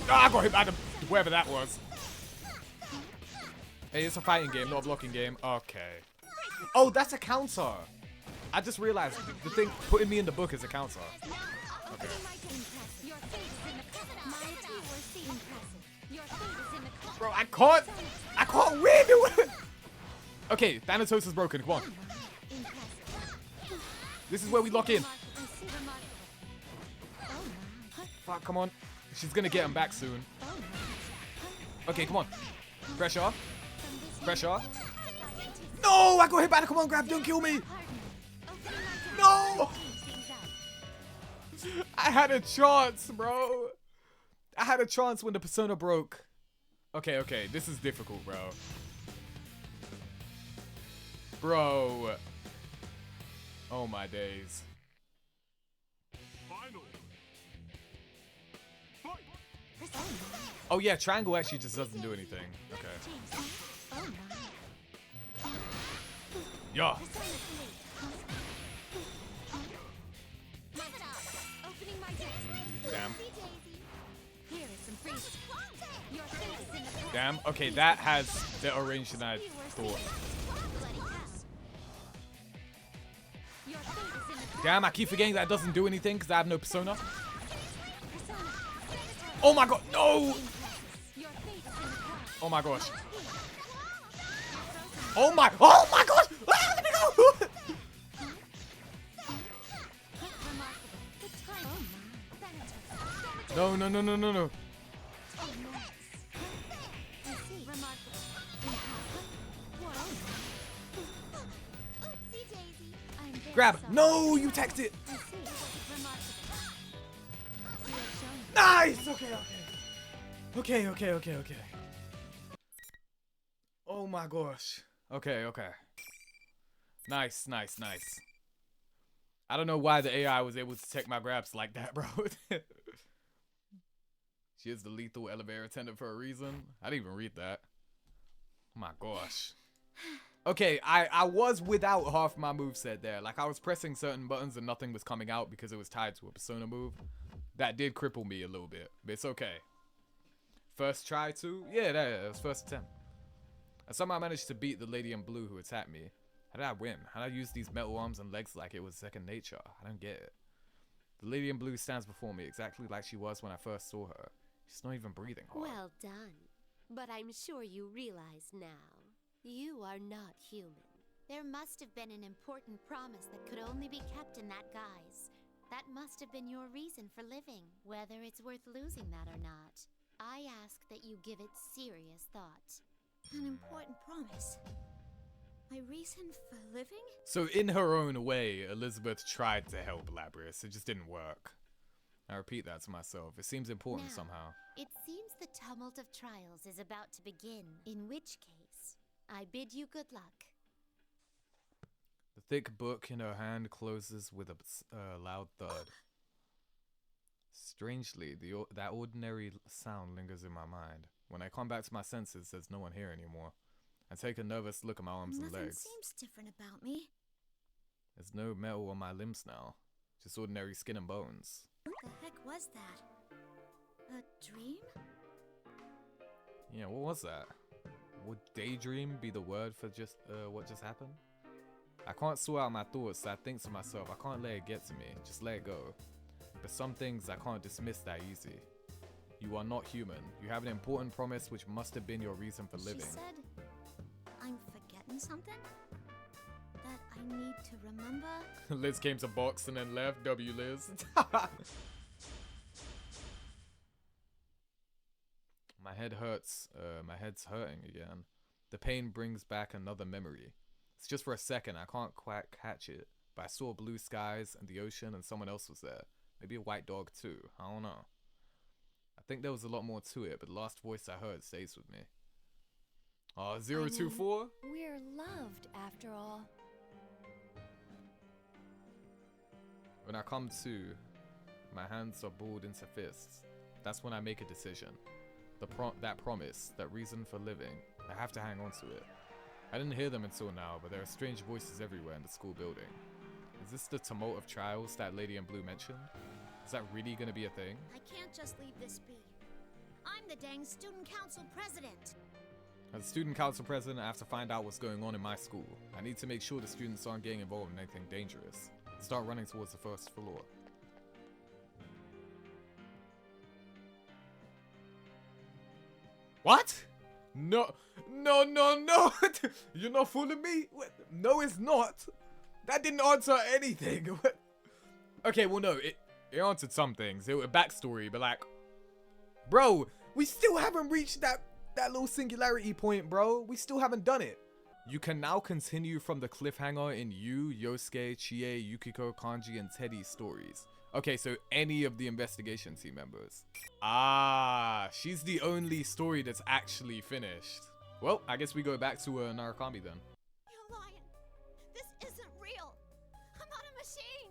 Ah, I got hit by the whoever that was. Hey, it's a fighting game, not a blocking game. Okay. Oh, that's a counter. I just realized the thing putting me in the book is a counter. Okay. Bro, I can't win. Okay, Thanatos is broken. Come on. This is where we lock in. Fuck, come on. She's gonna get him back soon. Okay, come on. Pressure. Pressure. No, I got hit by the command grab. Don't kill me. No. I had a chance, bro. I had a chance when the persona broke. Okay, okay. This is difficult, bro. Bro. Oh my days. Oh yeah, triangle actually just doesn't do anything. Okay. Yeah. Damn. Damn. Okay, that has better range than I thought. Damn, I keep forgetting that doesn't do anything because I have no persona. Oh my god, no! Oh my gosh. Oh my gosh! Ah, let me go! No, no, no, no, no, no. Grab. No, you teched it. Nice. Okay, okay. Okay, okay, okay, okay. Oh my gosh. Okay, okay. Nice, nice, nice. I don't know why the AI was able to tech my grabs like that, bro. She is the lethal elevator attendant for a reason. I didn't even read that. Oh my gosh. Okay, I was without half my moveset there. Like, I was pressing certain buttons and nothing was coming out because it was tied to a persona move. That did cripple me a little bit, but it's okay. First try too? Yeah, that was first attempt. I somehow managed to beat the lady in blue who attacked me. How did I win? How did I use these metal arms and legs like it was second nature? I don't get it. The lady in blue stands before me exactly like she was when I first saw her. She's not even breathing hard. Well done. But I'm sure you realize now, you are not human. There must have been an important promise that could only be kept in that guise. That must have been your reason for living, whether it's worth losing that or not. I ask that you give it serious thought. An important promise? My reason for living? So in her own way, Elizabeth tried to help Labrys. It just didn't work. I repeat that to myself. It seems important Now, somehow. It seems the tumult of trials is about to begin, in which case, I bid you good luck. The thick book in her hand closes with a loud thud. Strangely, that ordinary sound lingers in my mind. When I come back to my senses, there's no one here anymore. I take a nervous look at my arms and legs. Nothing seems different about me. There's no metal on my limbs now. Just ordinary skin and bones. What the heck was that? A dream? Yeah, what was that? Would daydream be the word for just what just happened? I can't sort out my thoughts, so I think to myself, I can't let it get to me. Just let it go. But some things I can't dismiss that easy. You are not human. You have an important promise which must have been your reason for living. She said, I'm forgetting something? That I need to remember? Liz came to box and then left. W Liz. My head hurts. My head's hurting again. The pain brings back another memory. It's just for a second. I can't quite catch it. But I saw blue skies and the ocean and someone else was there. Maybe a white dog too. I don't know. I think there was a lot more to it, but the last voice I heard stays with me. Oh, 024? We're loved after all. When I come to, my hands are balled into fists. That's when I make a decision. That promise, that reason for living, I have to hang on to it. I didn't hear them until now, but there are strange voices everywhere in the school building. Is this the tumult of trials that Lady in Blue mentioned? Is that really gonna be a thing? I can't just leave this be. I'm the dang student council president. As a student council president, I have to find out what's going on in my school. I need to make sure the students aren't getting involved in anything dangerous. Start running towards the first floor. What? No. You're not fooling me? No, it's not. That didn't answer anything. Okay, well, no, it answered some things. It was a backstory, but like, bro, we still haven't reached that little singularity point, bro. We still haven't done it. You can now continue from the cliffhanger in Yu, Yosuke, Chie, Yukiko, Kanji, and Teddy's stories. Okay, so any of the investigation team members. Ah, she's the only story that's actually finished. Well, I guess we go back to Narukami then. You're lying. This isn't real. I'm not a machine.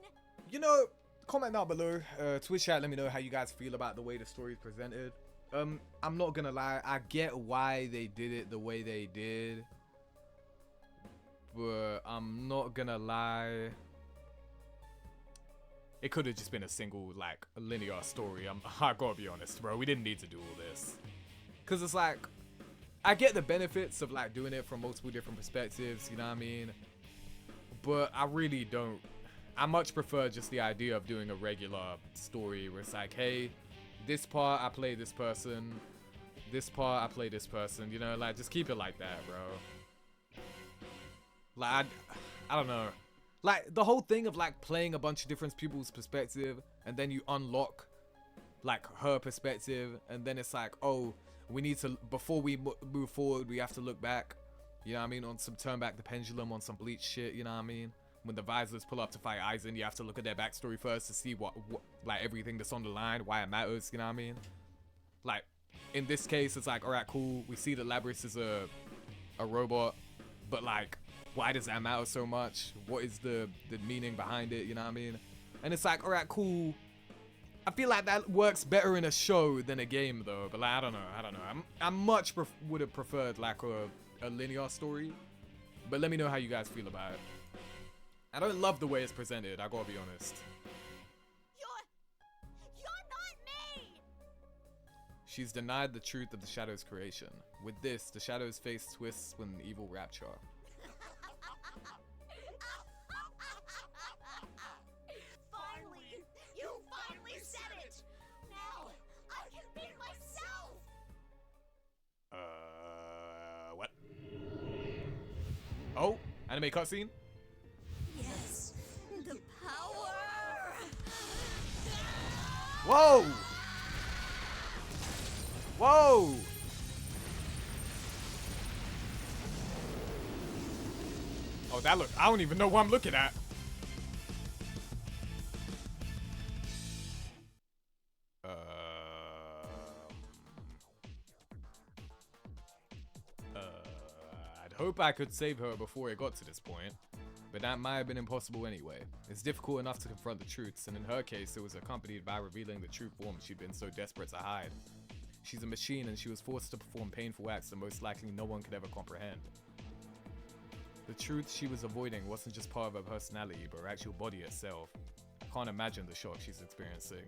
You know, comment down below. Twitch chat, let me know how you guys feel about the way the story is presented. I'm not gonna lie, I get why they did it the way they did. But I'm not gonna lie. It could have just been a single, like, linear story. I gotta be honest, bro. We didn't need to do all this. Because it's like, I get the benefits of, like, doing it from multiple different perspectives, you know what I mean? But I really don't. I much prefer just the idea of doing a regular story where it's like, hey, this part I play this person. This part I play this person. You know, like, just keep it like that, bro. Like, I don't know. Like, the whole thing of, like, playing a bunch of different people's perspective, and then you unlock, like, her perspective, and then it's like, oh, we need to, before we move forward, we have to look back, you know what I mean, on some turn back the pendulum, on some Bleach shit, you know what I mean? When the visors pull up to fight Aizen, you have to look at their backstory first to see what like, everything that's on the line, why it matters, you know what I mean? Like, in this case, it's like, alright, cool, we see that Labrys is a robot, but, like, why does that matter so much? What is the meaning behind it, you know what I mean? And it's like, alright, cool. I feel like that works better in a show than a game, though. But, like, I don't know. I much would have preferred, like, a linear story. But let me know how you guys feel about it. I don't love the way it's presented, I gotta be honest. You're not me! She's denied the truth of the Shadow's creation. With this, the Shadow's face twists with an evil rapture. Finally said it! Now, I can be myself! What? Oh, Anime cutscene? Yes, the power! Whoa! Whoa! Oh, that look, I don't even know what I'm looking at. I'd hope I could save her before it got to this point, but that might have been impossible anyway. It's difficult enough to confront the truths, and in her case, it was accompanied by revealing the true form she'd been so desperate to hide. She's a machine, and she was forced to perform painful acts that most likely no one could ever comprehend. The truth she was avoiding wasn't just part of her personality, but her actual body itself. I can't imagine the shock she's experiencing.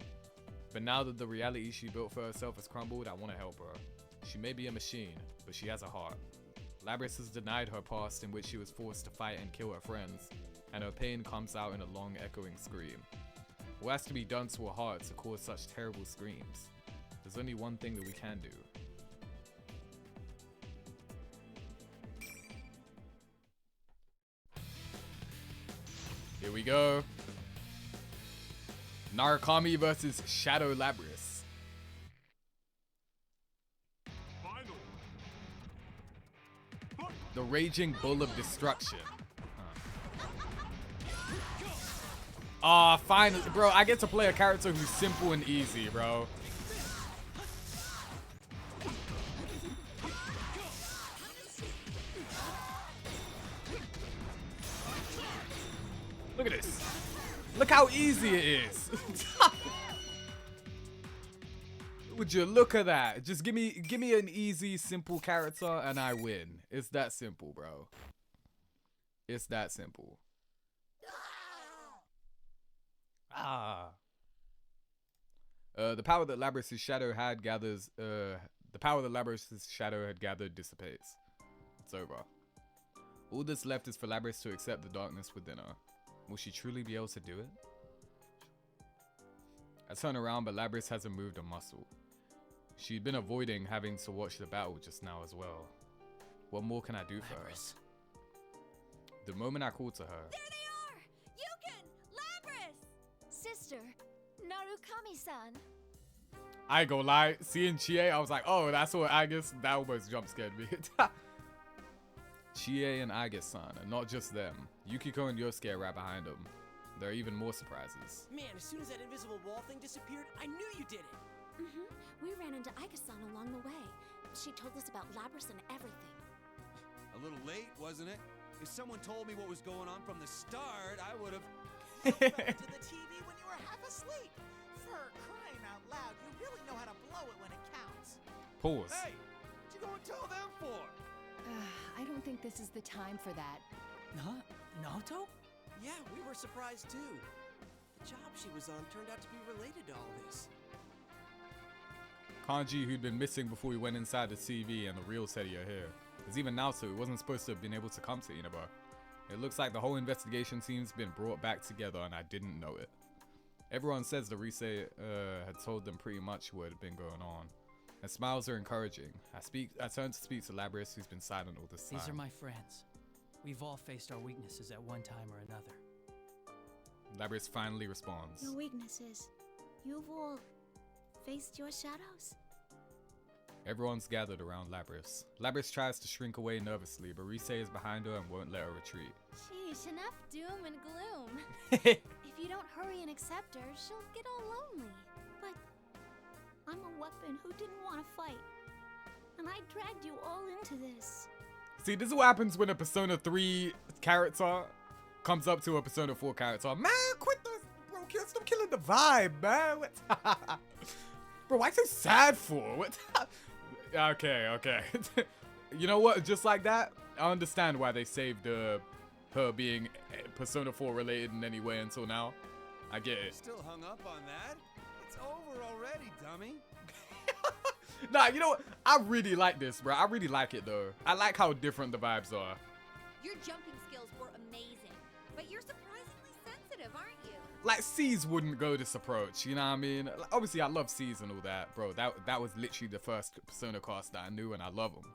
But now that the reality she built for herself has crumbled, I want to help her. She may be a machine, but she has a heart. Labrys has denied her past in which she was forced to fight and kill her friends, and her pain comes out in a long echoing scream. What has to be done to her heart to cause such terrible screams? There's only one thing that we can do. Here we go. Narukami versus Shadow Labrys. The Raging Bull of Destruction. Ah, finally, bro. I get to play a character who's simple and easy, bro. Look at this. Look how easy it is. Would you look at that? Just give me an easy, simple character and I win. It's that simple, bro. It's that simple. Ah. The power that Labrys' shadow had gathers. The power that Labrys' shadow had gathered dissipates. It's over. All that's left is for Labrys to accept the darkness within her. Will she truly be able to do it? I turn around, but Labrys hasn't moved a muscle. She'd been avoiding having to watch the battle just now as well. What more can I do for her? The moment I called to her... There they are! Yukin! Labrys! Sister, Narukami-san. I ain't gonna lie, seeing Chie, I was like, oh, that's what Aigis, that almost jump scared me. Chie and Aigis-san, and not just them. Yukiko and Yosuke are right behind them. There are even more surprises. Man, as soon as that invisible wall thing disappeared, I knew you did it! We ran into Aigis-san along the way. She told us about Labrys and everything. A little late, wasn't it? If someone told me what was going on from the start, I would have... You fell into the TV when you were half asleep! For crying out loud, you really know how to blow it when it counts. Pause. Hey! What'd you go and tell them for? I don't think this is the time for that. Huh? Naoto? Yeah, we were surprised too. The job she was on turned out to be related to all this. Kanji, who'd been missing before we went inside the TV, and the real Seti are here. There's even Naoto, who wasn't supposed to have been able to come to Inaba. It looks like the whole investigation team's been brought back together and I didn't know it. Everyone says the Rise had told them pretty much what had been going on. And smiles are encouraging. I turn to speak to Labrys, who's been silent all this time. These are my friends. We've all faced our weaknesses at one time or another. Labrys finally responds. Your weaknesses. You've all faced your shadows? Everyone's gathered around Labrys. Labrys tries to shrink away nervously, but Rise is behind her and won't let her retreat. Sheesh, enough doom and gloom. If you don't hurry and accept her, she'll get all lonely. But I'm a weapon who didn't want to fight. And I dragged you all into this. See, this is what happens when a Persona 3 character comes up to a Persona 4 character. Man, quit this, bro. Stop killing the vibe, man. What? Bro, why so sad for? What? Okay. You know what? Just like that, I understand why they saved her being Persona 4 related in any way until now. I get it. Still hung up on that? It's over already, dummy. Nah, you know what? I really like this, bro. I really like it, though. I like how different the vibes are. Your jumping skills were amazing, but you're surprisingly sensitive, aren't you? Like, C's wouldn't go this approach, you know what I mean? Like, obviously, I love C's and all that, bro. That was literally the first Persona cast that I knew, and I love them.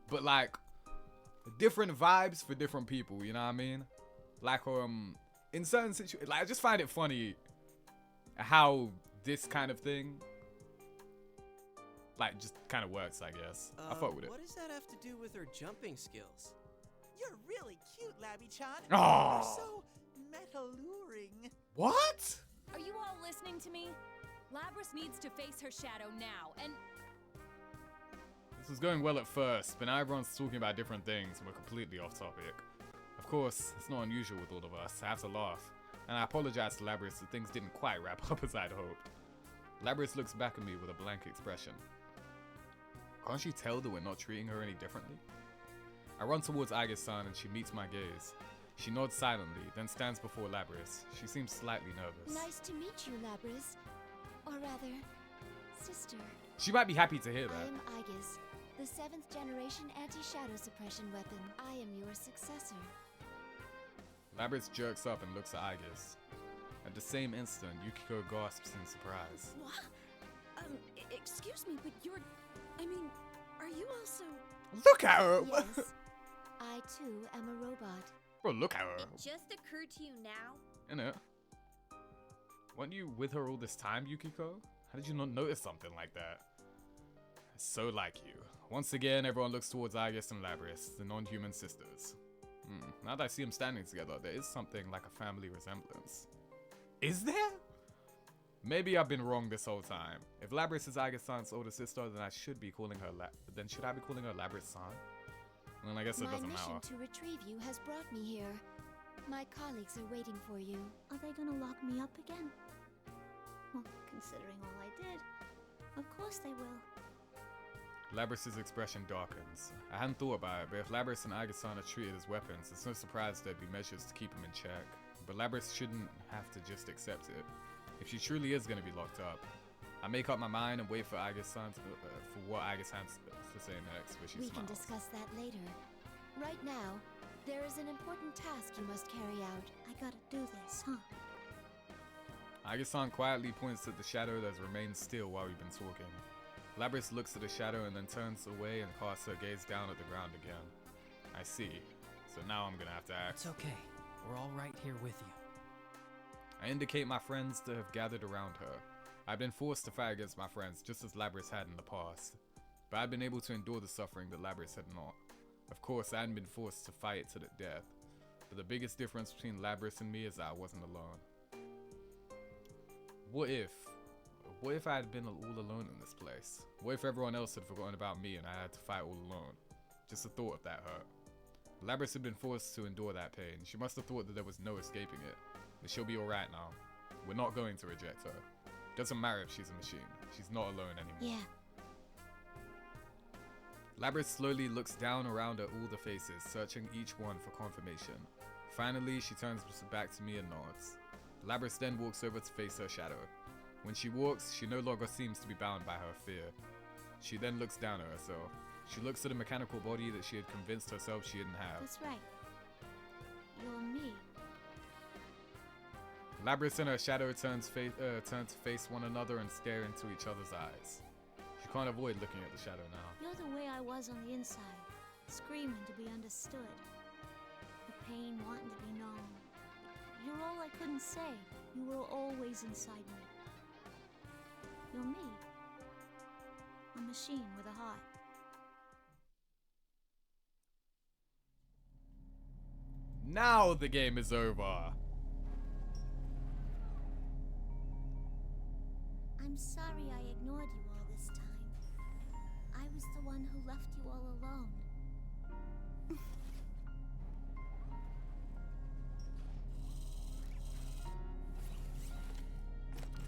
But, like, different vibes for different people, you know what I mean? Like, in certain situations, like, I just find it funny how this kind of thing, like, just kind of works, I guess. I fuck with it. What does that have to do with her jumping skills? You're really cute, Labby-chan. Oh. You're so meta-luring. What? Are you all listening to me? Labrys needs to face her shadow now, and... This was going well at first, but now everyone's talking about different things and we're completely off topic. Of course, it's not unusual with all of us. I have to laugh. And I apologize to Labrys that things didn't quite wrap up as I'd hoped. Labrys looks back at me with a blank expression. Can't she tell that we're not treating her any differently? I run towards Aigis-san and she meets my gaze. She nods silently, then stands before Labrys. She seems slightly nervous. Nice to meet you, Labrys. Or rather, sister. She might be happy to hear that. I am Aigis, the 7th generation anti-shadow suppression weapon. I am your successor. Labrys jerks up and looks at Aigis. At the same instant, Yukiko gasps in surprise. What? Excuse me, but you're... I mean, are you also... Look at her! Yes. I, too, am a robot. Bro, look at her. It just occurred to you now? Innit? Weren't you with her all this time, Yukiko? How did you not notice something like that? It's so like you. Once again, everyone looks towards Aigis and Labrys, the non-human sisters. Now that I see them standing together, there is something like a family resemblance. Is there? Maybe I've been wrong this whole time. If Labrys is Aigis-san's older sister, then I should be calling her then should I be calling her Labrys-san? Well, I guess it doesn't matter. My mission to retrieve you has brought me here. My colleagues are waiting for you. Are they gonna lock me up again? Well, considering all I did, of course they will. Labrys' expression darkens. I hadn't thought about it, but if Labrys and Aigis-san are treated as weapons, it's no surprise there'd be measures to keep them in check. But Labrys shouldn't have to just accept it. If she truly is going to be locked up, I make up my mind and wait for Aigis-san for what Aigis has to say next, but she We smiles. can discuss that later. Right now, there is an important task you must carry out. I gotta do this, huh? Aigis-san quietly points at the shadow that's remained still while we've been talking. Labrys looks at the shadow and then turns away and casts her gaze down at the ground again. I see. So now I'm gonna have to act. It's okay. We're all right here with you. I indicate my friends to have gathered around her. I've been forced to fight against my friends just as Labrys had in the past. But I'd been able to endure the suffering that Labrys had not. Of course, I hadn't been forced to fight to the death. But the biggest difference between Labrys and me is that I wasn't alone. What if I had been all alone in this place? What if everyone else had forgotten about me and I had to fight all alone? Just the thought of that hurt. Labrys had been forced to endure that pain. She must have thought that there was no escaping it. But she'll be alright now. We're not going to reject her. Doesn't matter if she's a machine. She's not alone anymore. Yeah. Labrys slowly looks down around at all the faces, searching each one for confirmation. Finally, she turns back to me and nods. Labrys then walks over to face her shadow. When she walks, she no longer seems to be bound by her fear. She then looks down at herself. She looks at a mechanical body that she had convinced herself she didn't have. That's right. You're me. Labrys and her shadow turn to face one another and stare into each other's eyes. She can't avoid looking at the shadow now. You're the way I was on the inside, screaming to be understood. The pain wanting to be known. You're all I couldn't say. You were always inside me. You're me. A machine with a heart. Now the game is over. I'm sorry I ignored you all this time. I was the one who left you all alone.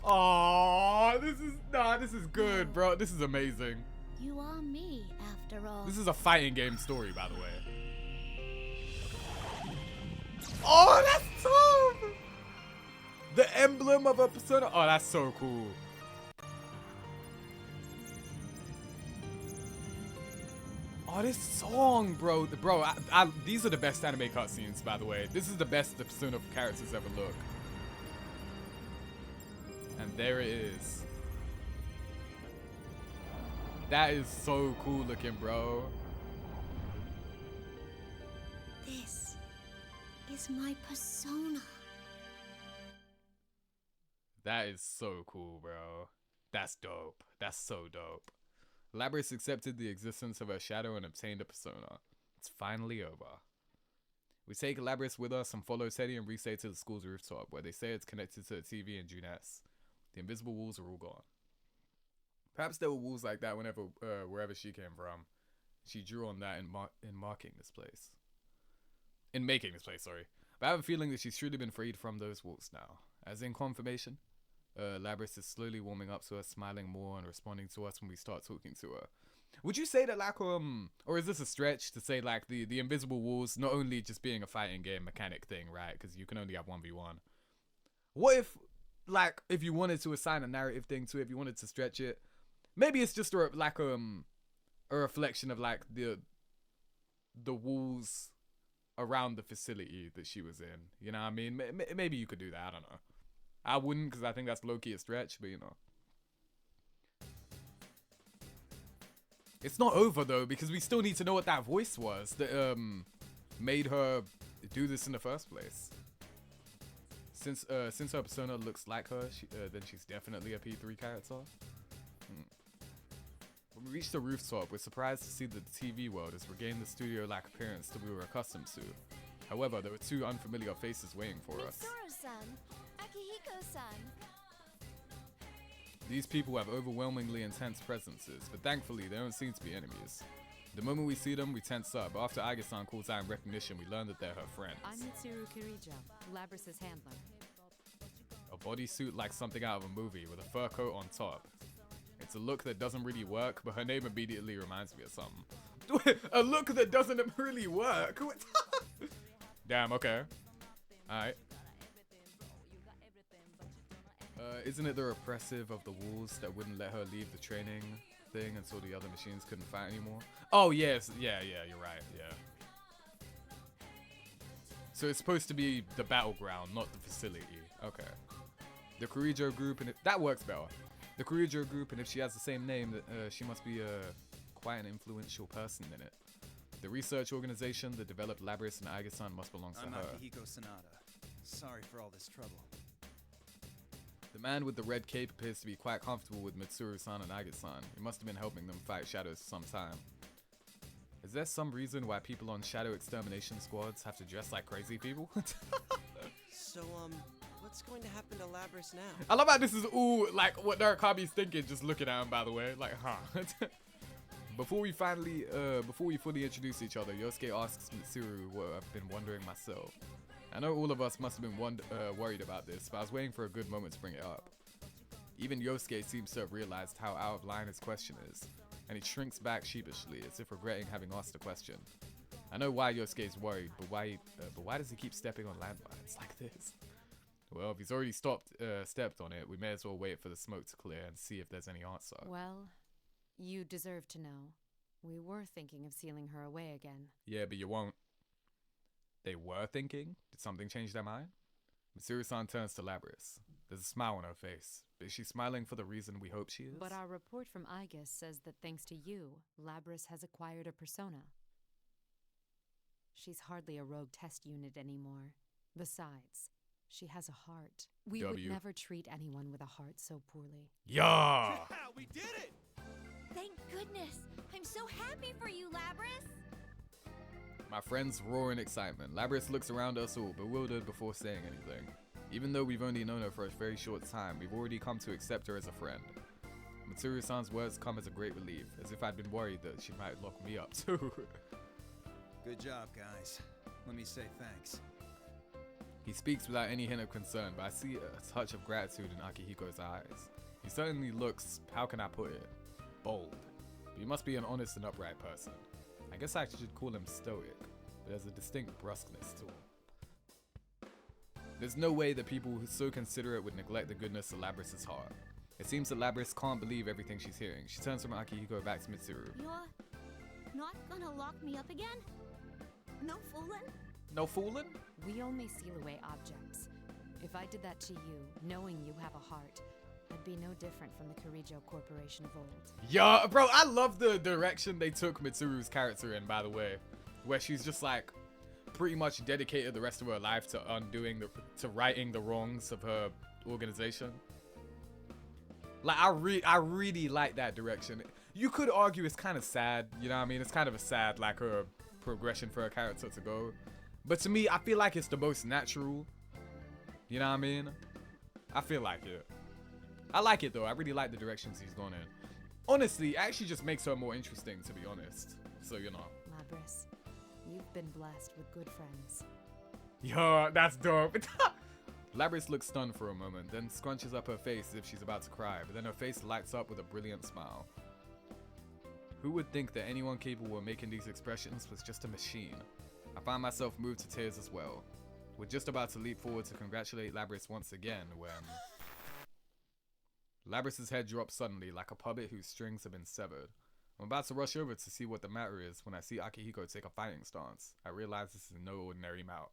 Oh, this is good, bro. This is amazing. You are me, after all. This is a fighting game story, by the way. Oh, that's tough! The emblem of a persona. Oh, that's so cool. Oh, this song, bro. These are the best anime cutscenes, by the way. This is the best the Persona characters ever look. And there it is. That is so cool looking, bro. This is my persona. That is so cool, bro. That's dope. That's so dope. Labrys accepted the existence of her shadow and obtained a persona. It's finally over. We take Labrys with us and follow Teddy and Reese to the school's rooftop, where they say it's connected to the TV and Juness. The invisible walls are all gone. Perhaps there were walls like that wherever she came from. She drew on that in making this place. But I have a feeling that she's truly been freed from those walls now. As in confirmation, Labrys is slowly warming up to us, smiling more and responding to us when we start talking to her. Would you say that like or is this a stretch to say like the invisible walls not only just being a fighting game mechanic thing, right? Because you can only have 1v1. What if like if you wanted to assign a narrative thing to it, if you wanted to stretch it, maybe it's just a reflection of like the walls around the facility that she was in. You know what I mean? Maybe you could do that. I don't know. I wouldn't, because I think that's low-key a stretch, but you know. It's not over though, because we still need to know what that voice was that made her do this in the first place. Since her persona looks like her, then she's definitely a P3 character. When we reach the rooftop, we're surprised to see that the TV world has regained the studio-like appearance that we were accustomed to. However, there were two unfamiliar faces waiting for us. Mitsuru-san, Akihiko-san. These people have overwhelmingly intense presences, but thankfully they don't seem to be enemies. The moment we see them, we tense up. After Aigis-san calls out in recognition, we learn that they're her friends. I'm Mitsuru Kirijo, Labrys' handler. A bodysuit like something out of a movie with a fur coat on top. It's a look that doesn't really work, but her name immediately reminds me of something. A look that doesn't really work? Damn, okay. Alright. Isn't it the repressive of the walls that wouldn't let her leave the training thing until the other machines couldn't fight anymore? Oh, yes. Yeah, you're right. Yeah. So it's supposed to be the battleground, not the facility. Okay. The Kurijo group, and that works better. The Kurijo group, and if she has the same name, she must be quite an influential person in it. The research organization that developed Labrys and Aigis-san must belong to her. I'm Akihiko Sanada. Sorry for all this trouble. The man with the red cape appears to be quite comfortable with Mitsuru-san and Aigis-san. He must have been helping them fight shadows for some time. Is there some reason why people on shadow extermination squads have to dress like crazy people? So, what's going to happen to Labrys now? I love how this is all like what Narakabi's thinking, just looking at him, by the way. Like, huh. Before we fully introduce each other, Yosuke asks Mitsuru what I've been wondering myself. I know all of us must have been worried about this, but I was waiting for a good moment to bring it up. Even Yosuke seems to have realized how out of line his question is, and he shrinks back sheepishly, as if regretting having asked the question. I know why Yosuke's worried, but why does he keep stepping on landmines like this? Well, if he's already stepped on it, we may as well wait for the smoke to clear and see if there's any answer. Well, you deserve to know. We were thinking of sealing her away again. Yeah, but you won't. They were thinking? Did something change their mind? Mitsuru-san turns to Labrys. There's a smile on her face, but is she smiling for the reason we hope she is? But our report from Aigis says that thanks to you, Labrys has acquired a persona. She's hardly a rogue test unit anymore. Besides, she has a heart. We would never treat anyone with a heart so poorly. Yeah! We did it! Thank goodness! I'm so happy for you, Labrys! My friends roar in excitement. Labrys looks around us all, bewildered before saying anything. Even though we've only known her for a very short time, we've already come to accept her as a friend. Mitsuru-san's words come as a great relief, as if I'd been worried that she might lock me up too. Good job, guys. Let me say thanks. He speaks without any hint of concern, but I see a touch of gratitude in Akihiko's eyes. He certainly looks, how can I put it, bold. But he must be an honest and upright person. I guess I should call him stoic, but there's a distinct brusqueness to him. There's no way that people who are so considerate would neglect the goodness of Labrys' heart. It seems that Labrys can't believe everything she's hearing. She turns from Akihiko back to Mitsuru. You're not gonna lock me up again? No fooling? No fooling? We only seal away objects. If I did that to you, knowing you have a heart, I'd be no different from the Kurijo Corporation of old. Yeah, bro, I love the direction they took Mitsuru's character in, by the way. Where she's just like, pretty much dedicated the rest of her life to righting the wrongs of her organization. Like, I really like that direction. You could argue it's kind of sad, you know what I mean? It's kind of a sad, like, her progression for her character to go. But to me, I feel like it's the most natural. You know what I mean? I feel like it. I like it, though. I really like the directions he's gone in. Honestly, it actually just makes her more interesting, to be honest. So, you know. Labrys, you've been blessed with good friends. Yo, that's dope. Labrys looks stunned for a moment, then scrunches up her face as if she's about to cry, but then her face lights up with a brilliant smile. Who would think that anyone capable of making these expressions was just a machine? I find myself moved to tears as well. We're just about to leap forward to congratulate Labrys once again when... Labrys' head drops suddenly like a puppet whose strings have been severed. I'm about to rush over to see what the matter is when I see Akihiko take a fighting stance. I realize this is no ordinary mout.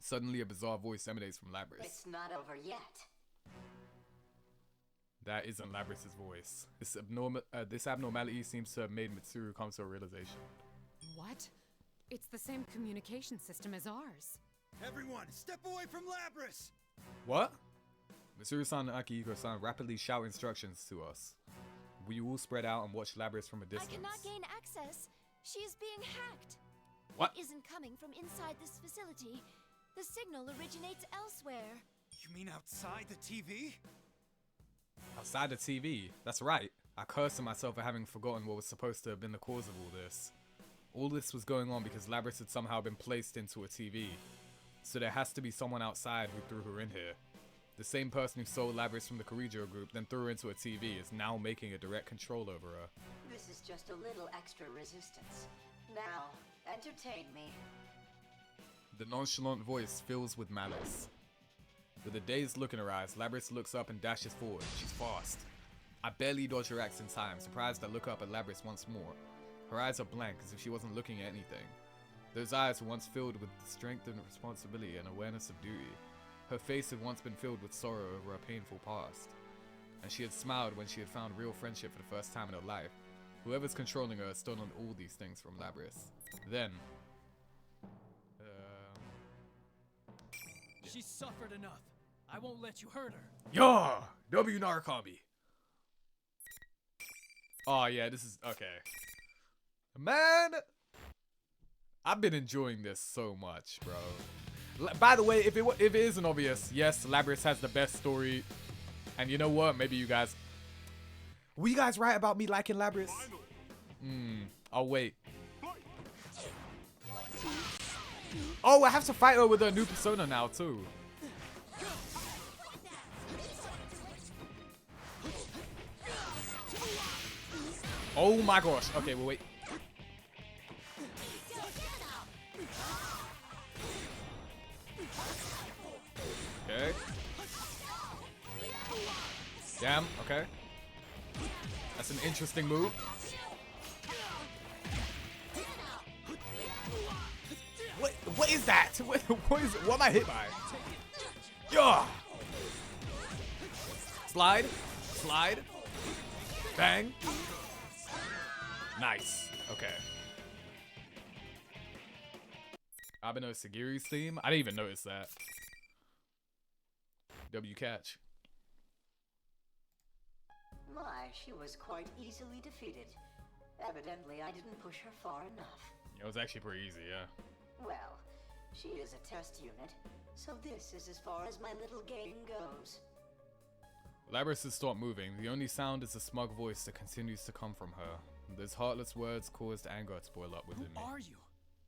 Suddenly a bizarre voice emanates from Labrys. It's not over yet. That isn't Labrys' voice. This abnormality seems to have made Mitsuru come to a realization. What? It's the same communication system as ours. Everyone, step away from Labrys! What? Mitsuru-san and Akihiko-san rapidly shout instructions to us. We all spread out and watch Labrys from a distance. I cannot gain access. She is being hacked. What? It isn't coming from inside this facility. The signal originates elsewhere. You mean outside the TV? Outside the TV? That's right. I cursed at myself for having forgotten what was supposed to have been the cause of all this. All this was going on because Labrys had somehow been placed into a TV. So there has to be someone outside who threw her in here. The same person who stole Labrys from the Korijo group, then threw her into a TV, is now making a direct control over her. This is just a little extra resistance. Now, entertain me. The nonchalant voice fills with malice. With a dazed look in her eyes, Labrys looks up and dashes forward. She's fast. I barely dodge her axe in time, surprised I look up at Labrys once more. Her eyes are blank, as if she wasn't looking at anything. Those eyes were once filled with strength and responsibility and awareness of duty. Her face had once been filled with sorrow over a painful past. And she had smiled when she had found real friendship for the first time in her life. Whoever's controlling her has stolen all these things from Labrys. Then... She's suffered enough. I won't let you hurt her. Yeah! W Narukami! Oh yeah, this is... okay. Man! I've been enjoying this so much, bro. By the way, if it isn't obvious, yes, Labrys has the best story. And you know what? Maybe you guys... Were you guys right about me liking Labrys? I'll wait. Oh, I have to fight her with her new persona now, too. Oh my gosh. Okay, well, wait. Okay. Damn, okay. That's an interesting move. What is that? What is it? What am I hit by? Yeah. Slide. Slide. Bang. Nice. Okay. Abeno Sagiri's theme? I didn't even notice that. W catch. My, she was quite easily defeated. Evidently, I didn't push her far enough. It was actually pretty easy, yeah. Well, she is a test unit, so this is as far as my little game goes. Labrys has stopped moving. The only sound is a smug voice that continues to come from her. Those heartless words caused anger to boil up within me. Who are you?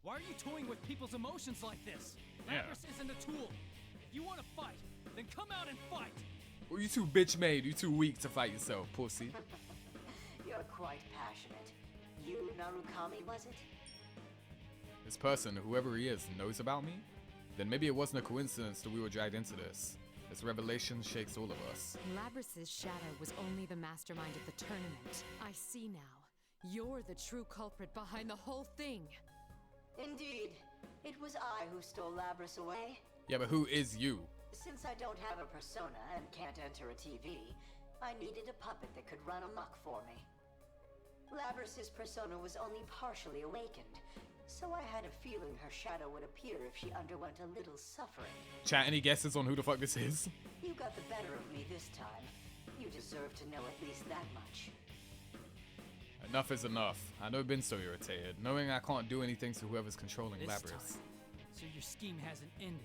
Why are you toying with people's emotions like this? Yeah. Labrys isn't a tool. If you want to fight, then come out and fight. Well, you too bitch made. You too weak to fight yourself, pussy. You're quite passionate. You, Narukami, was it? This person, whoever he is, knows about me? Then maybe it wasn't a coincidence that we were dragged into this. This revelation shakes all of us. Labrys' shadow was only the mastermind of the tournament. I see now. You're the true culprit behind the whole thing. Indeed. It was I who stole Labrys away. Yeah, but who is you? Since I don't have a persona and can't enter a TV, I needed a puppet that could run amok for me. Labrys' persona was only partially awakened, So I had a feeling her shadow would appear if she underwent a little suffering. Chat, any guesses on who the fuck this is? You got the better of me this time. You deserve to know at least that much. Enough is enough. I know I've been so irritated, knowing I can't do anything to whoever's controlling Labrys. So your scheme hasn't ended.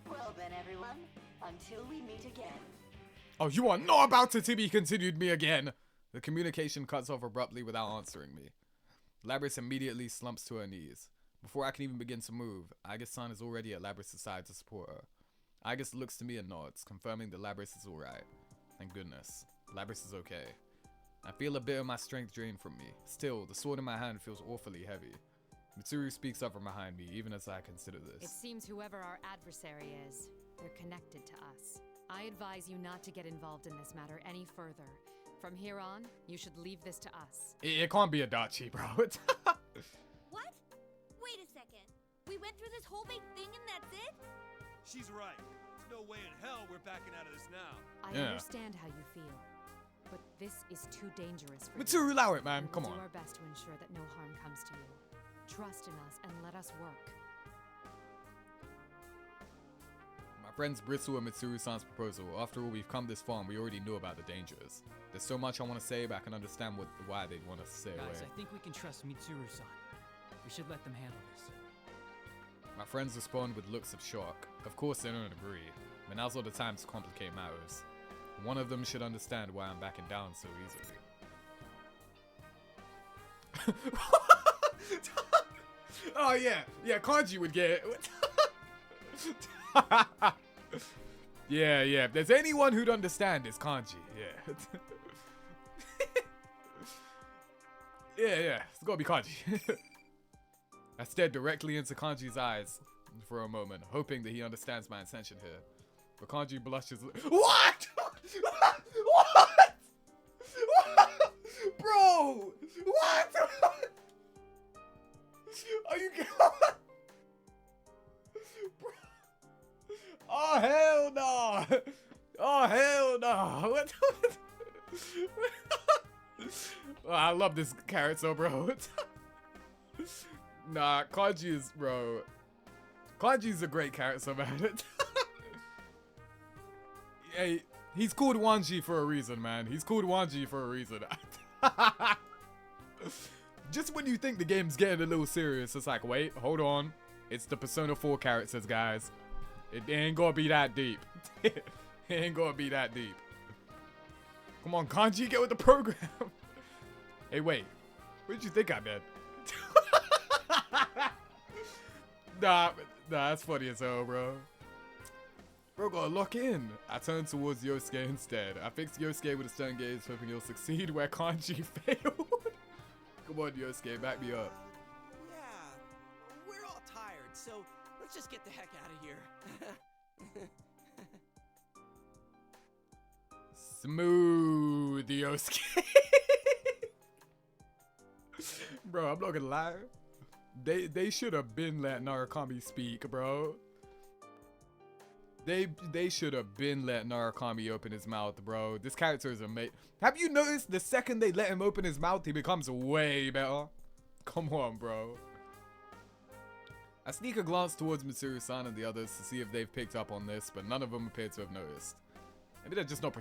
Well then, everyone, until we meet again. Oh, you are not about to be continued me again! The communication cuts off abruptly without answering me. Labrys immediately slumps to her knees. Before I can even begin to move, Aigis-san is already at Labrys' side to support her. Aigis looks to me and nods, confirming that Labrys is alright. Thank goodness. Labrys is okay. I feel a bit of my strength drained from me. Still, the sword in my hand feels awfully heavy. Mitsuru speaks up from behind me, even as I consider this. It seems whoever our adversary is, they're connected to us. I advise you not to get involved in this matter any further. From here on, you should leave this to us. It can't be Adachi, bro. What? Wait a second. We went through this whole big thing and that's it? She's right. There's no way in hell we're backing out of this now. I understand how you feel, but this is too dangerous for Mitsuru, you. allow it, man. Come We'll on. do our best to ensure that no harm comes to you. Trust in us and let us work. My friends bristle at Mitsuru-san's proposal. After all, we've come this far and we already knew about the dangers. There's so much I want to say, but I can understand why they'd want us to stay away. Guys, I think we can trust Mitsuru-san. We should let them handle this. My friends respond with looks of shock. Of course they don't agree, but now's not the time to complicate matters. One of them should understand why I'm backing down so easily. Oh yeah, Kanji would get it. Yeah, if there's anyone who'd understand, it's Kanji, yeah. Yeah, it's gotta be Kanji. I stared directly into Kanji's eyes for a moment, hoping that he understands my intention here. But Kanji blushes. What? What? Bro! What? Are you Oh hell no! Oh hell no! What? Oh, I love this character, bro. Nah, Kanji is, bro. Kanji's a great character, man. Hey, he's called Wanji for a reason, man. He's called Wanji for a reason. Just when you think the game's getting a little serious, it's like, wait, hold on. It's the Persona 4 characters, guys. It ain't gonna be that deep. It ain't gonna be that deep. Come on, Kanji, get with the program. Hey, wait. What did you think I did? Nah, that's funny as hell, bro. Bro, gotta lock in. I turned towards Yosuke instead. I fixed Yosuke with a stern gaze, hoping he'll succeed where Kanji failed. Come on, Yosuke, back me up. Yeah, we're all tired, so let's just get the heck out of here. Smooth, Yosuke. Bro, I'm not gonna lie. They should have been let Narukami speak, bro. They should have been let Narukami open his mouth, bro. This character is amazing. Have you noticed the second they let him open his mouth, he becomes way better? Come on, bro. I sneak a glance towards Mitsuru-san and the others to see if they've picked up on this, but none of them appear to have noticed. Maybe they're just not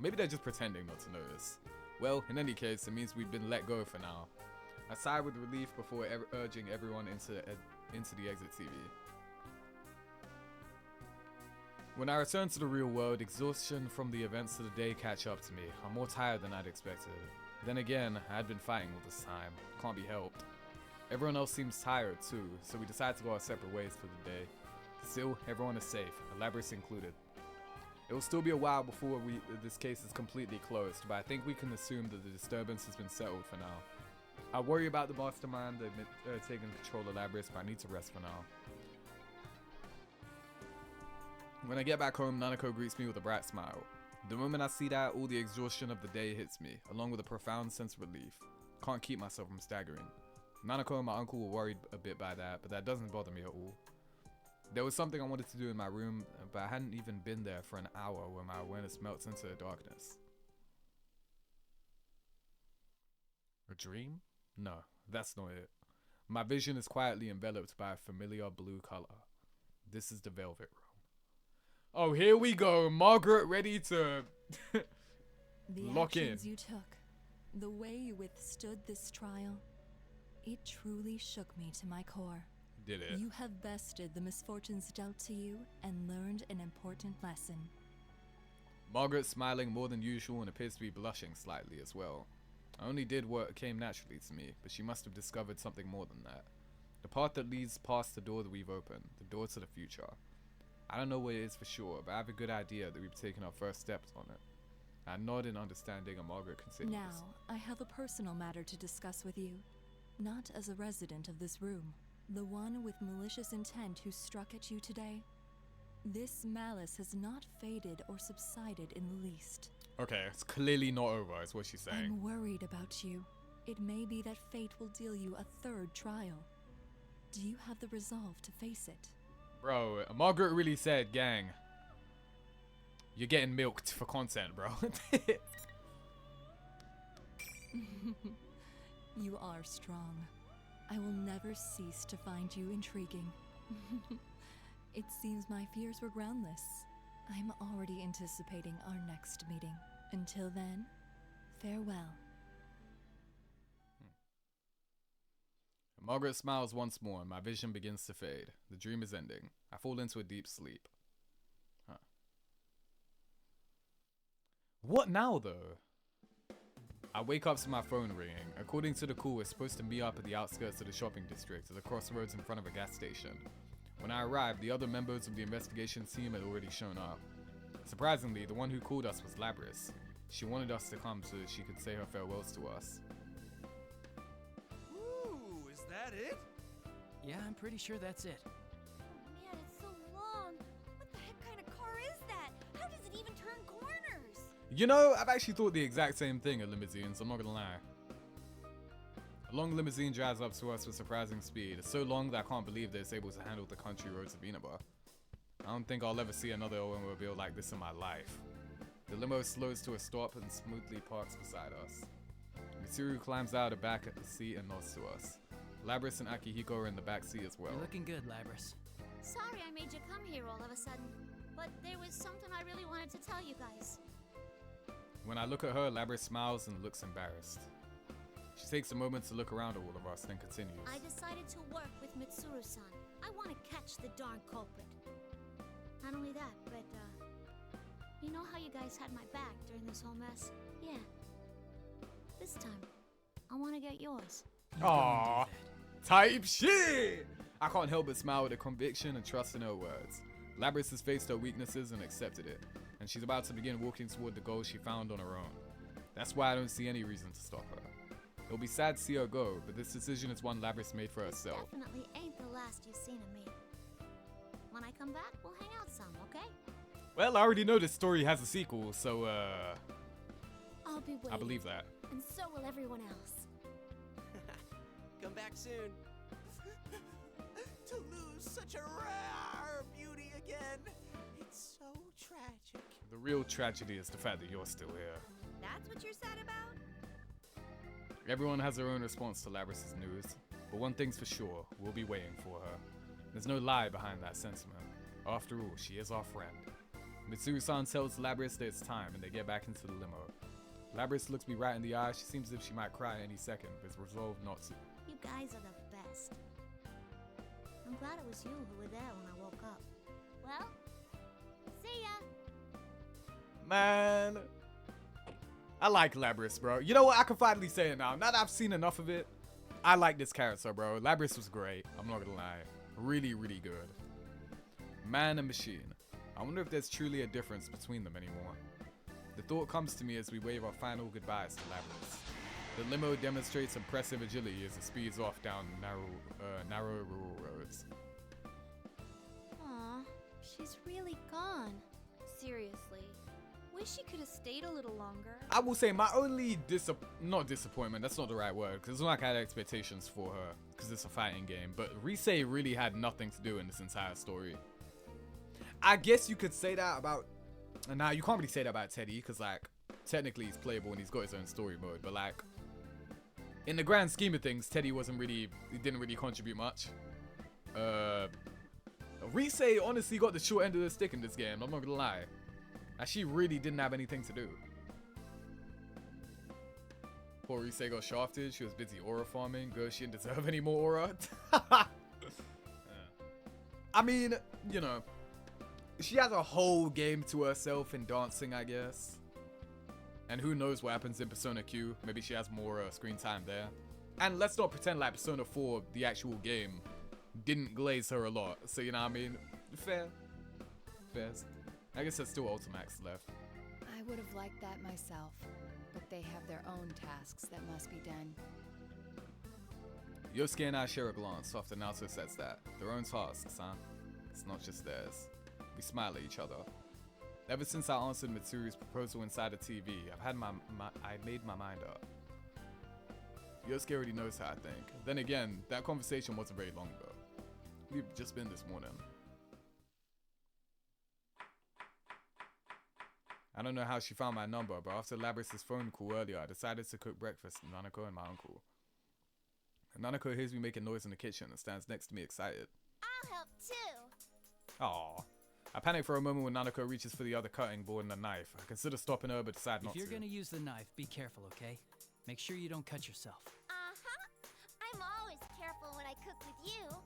maybe they're just pretending not to notice. Well, in any case, it means we've been let go for now. I sigh with relief before urging everyone into the exit TV. When I return to the real world, exhaustion from the events of the day catch up to me. I'm more tired than I'd expected. Then again, I had been fighting all this time. Can't be helped. Everyone else seems tired too, so we decide to go our separate ways for the day. Still, everyone is safe, Labrys included. It will still be a while before this case is completely closed, but I think we can assume that the disturbance has been settled for now. I worry about the mastermind taking control of Labrys, but I need to rest for now. When I get back home, Nanako greets me with a bright smile. The moment I see that, all the exhaustion of the day hits me, along with a profound sense of relief. Can't keep myself from staggering. Nanako and my uncle were worried a bit by that, but that doesn't bother me at all. There was something I wanted to do in my room, but I hadn't even been there for an hour when my awareness melts into the darkness. A dream? No, that's not it. My vision is quietly enveloped by a familiar blue color. This is the Velvet Room. Oh, here we go. Margaret ready to lock in. The actions you took, the way you withstood this trial, it truly shook me to my core. Did it? You have bested the misfortunes dealt to you and learned an important lesson. Margaret smiling more than usual and appears to be blushing slightly as well. I only did what came naturally to me, but she must have discovered something more than that. The path that leads past the door that we've opened, the door to the future. I don't know what it is for sure, but I have a good idea that we've taken our first steps on it. I nod in understanding and Margaret continues. Now, I have a personal matter to discuss with you. Not as a resident of this room. The one with malicious intent who struck at you today. This malice has not faded or subsided in the least. Okay, it's clearly not over, is what she's saying. I'm worried about you. It may be that fate will deal you a third trial. Do you have the resolve to face it? Bro, Margaret really said, gang, you're getting milked for content, bro. You are strong. I will never cease to find you intriguing. It seems my fears were groundless. I'm already anticipating our next meeting. Until then, farewell. Margaret smiles once more and my vision begins to fade. The dream is ending. I fall into a deep sleep. Huh. What now, though? I wake up to my phone ringing. According to the call, we're supposed to meet up at the outskirts of the shopping district at the crossroads in front of a gas station. When I arrived, the other members of the investigation team had already shown up. Surprisingly, the one who called us was Labrys. She wanted us to come so that she could say her farewells to us. Ooh, is that it? Yeah, I'm pretty sure that's it. Man, it's so long. What the heck kind of car is that? How does it even turn corners? You know, I've actually thought the exact same thing of limousines, I'm not gonna lie. A long limousine drives up to us with surprising speed. It's so long that I can't believe that it's able to handle the country roads of Inaba. I don't think I'll ever see another automobile like this in my life. The limo slows to a stop and smoothly parks beside us. Mitsuru climbs out of the back of the seat and nods to us. Labrys and Akihiko are in the back seat as well. You're looking good, Labrys. Sorry I made you come here all of a sudden, but there was something I really wanted to tell you guys. When I look at her, Labrys smiles and looks embarrassed. She takes a moment to look around at all of us, then continues. I decided to work with Mitsuru-san. I want to catch the darn culprit. Not only that, but, you know how you guys had my back during this whole mess? Yeah. This time, I want to get yours. Aww, type shit! I can't help but smile with the conviction and trust in her words. Labrys has faced her weaknesses and accepted it, and she's about to begin walking toward the goal she found on her own. That's why I don't see any reason to stop her. It'll be sad to see her go, but this decision is one Labrys made for herself. Definitely ain't the last you've seen of me. When I come back, we'll hang out some, okay? Well, I already know this story has a sequel, so, I'll be waiting. I believe that. And so will everyone else. Come back soon. To lose such a rare beauty again. It's so tragic. The real tragedy is the fact that you're still here. That's what you're sad about? Everyone has their own response to Labrys' news, but one thing's for sure, we'll be waiting for her. There's no lie behind that sentiment. After all, she is our friend. Mitsuru-san tells Labrys that it's time, and they get back into the limo. Labrys looks me right in the eye. She seems as if she might cry any second, but is resolved not to. You guys are the best. I'm glad it was you who were there when I woke up. Well, see ya. Man, I like Labrys, bro. You know what? I can finally say it now. Now that I've seen enough of it, I like this character, bro. Labrys was great. I'm not gonna lie. Really, really good. Man and machine. I wonder if there's truly a difference between them anymore. The thought comes to me as we wave our final goodbyes to Labrys. The limo demonstrates impressive agility as it speeds off down narrow rural roads. Aw, she's really gone. Seriously. Wish she could have stayed a little longer. I will say my only not disappointment, that's not the right word, because it's not like I had expectations for her, because it's a fighting game, but Rise really had nothing to do in this entire story. I guess you could say that about, now you can't really say that about Teddy, because like, technically he's playable and he's got his own story mode, but like, In the grand scheme of things, Teddy didn't really contribute much. Rise honestly got the short end of the stick in this game, I'm not gonna lie. And she really didn't have anything to do. Poor Rise got shafted, she was busy aura farming. Good, she didn't deserve any more aura. Yeah. I mean, you know, she has a whole game to herself in dancing, I guess. And who knows what happens in Persona Q. Maybe she has more screen time there. And let's not pretend like Persona 4, the actual game, didn't glaze her a lot. So, you know what I mean? Fair. Fair. I guess there's still Ultimax left. I would have liked that myself, but they have their own tasks that must be done. Yosuke and I share a glance after Naoto says that. Their own tasks, huh? It's not just theirs. We smile at each other. Ever since I answered Mitsuru's proposal inside the TV, I made my mind up. Yosuke already knows how I think. Then again, that conversation wasn't very long ago. We've just been this morning. I don't know how she found my number, but after Labrys' phone call earlier, I decided to cook breakfast for Nanako and my uncle. Nanako hears me making noise in the kitchen and stands next to me excited. I'll help too. Aww. I panic for a moment when Nanako reaches for the other cutting board and a knife. I consider stopping her, but decide not to. If you're gonna use the knife, be careful, okay? Make sure you don't cut yourself. I'm always careful when I cook with you.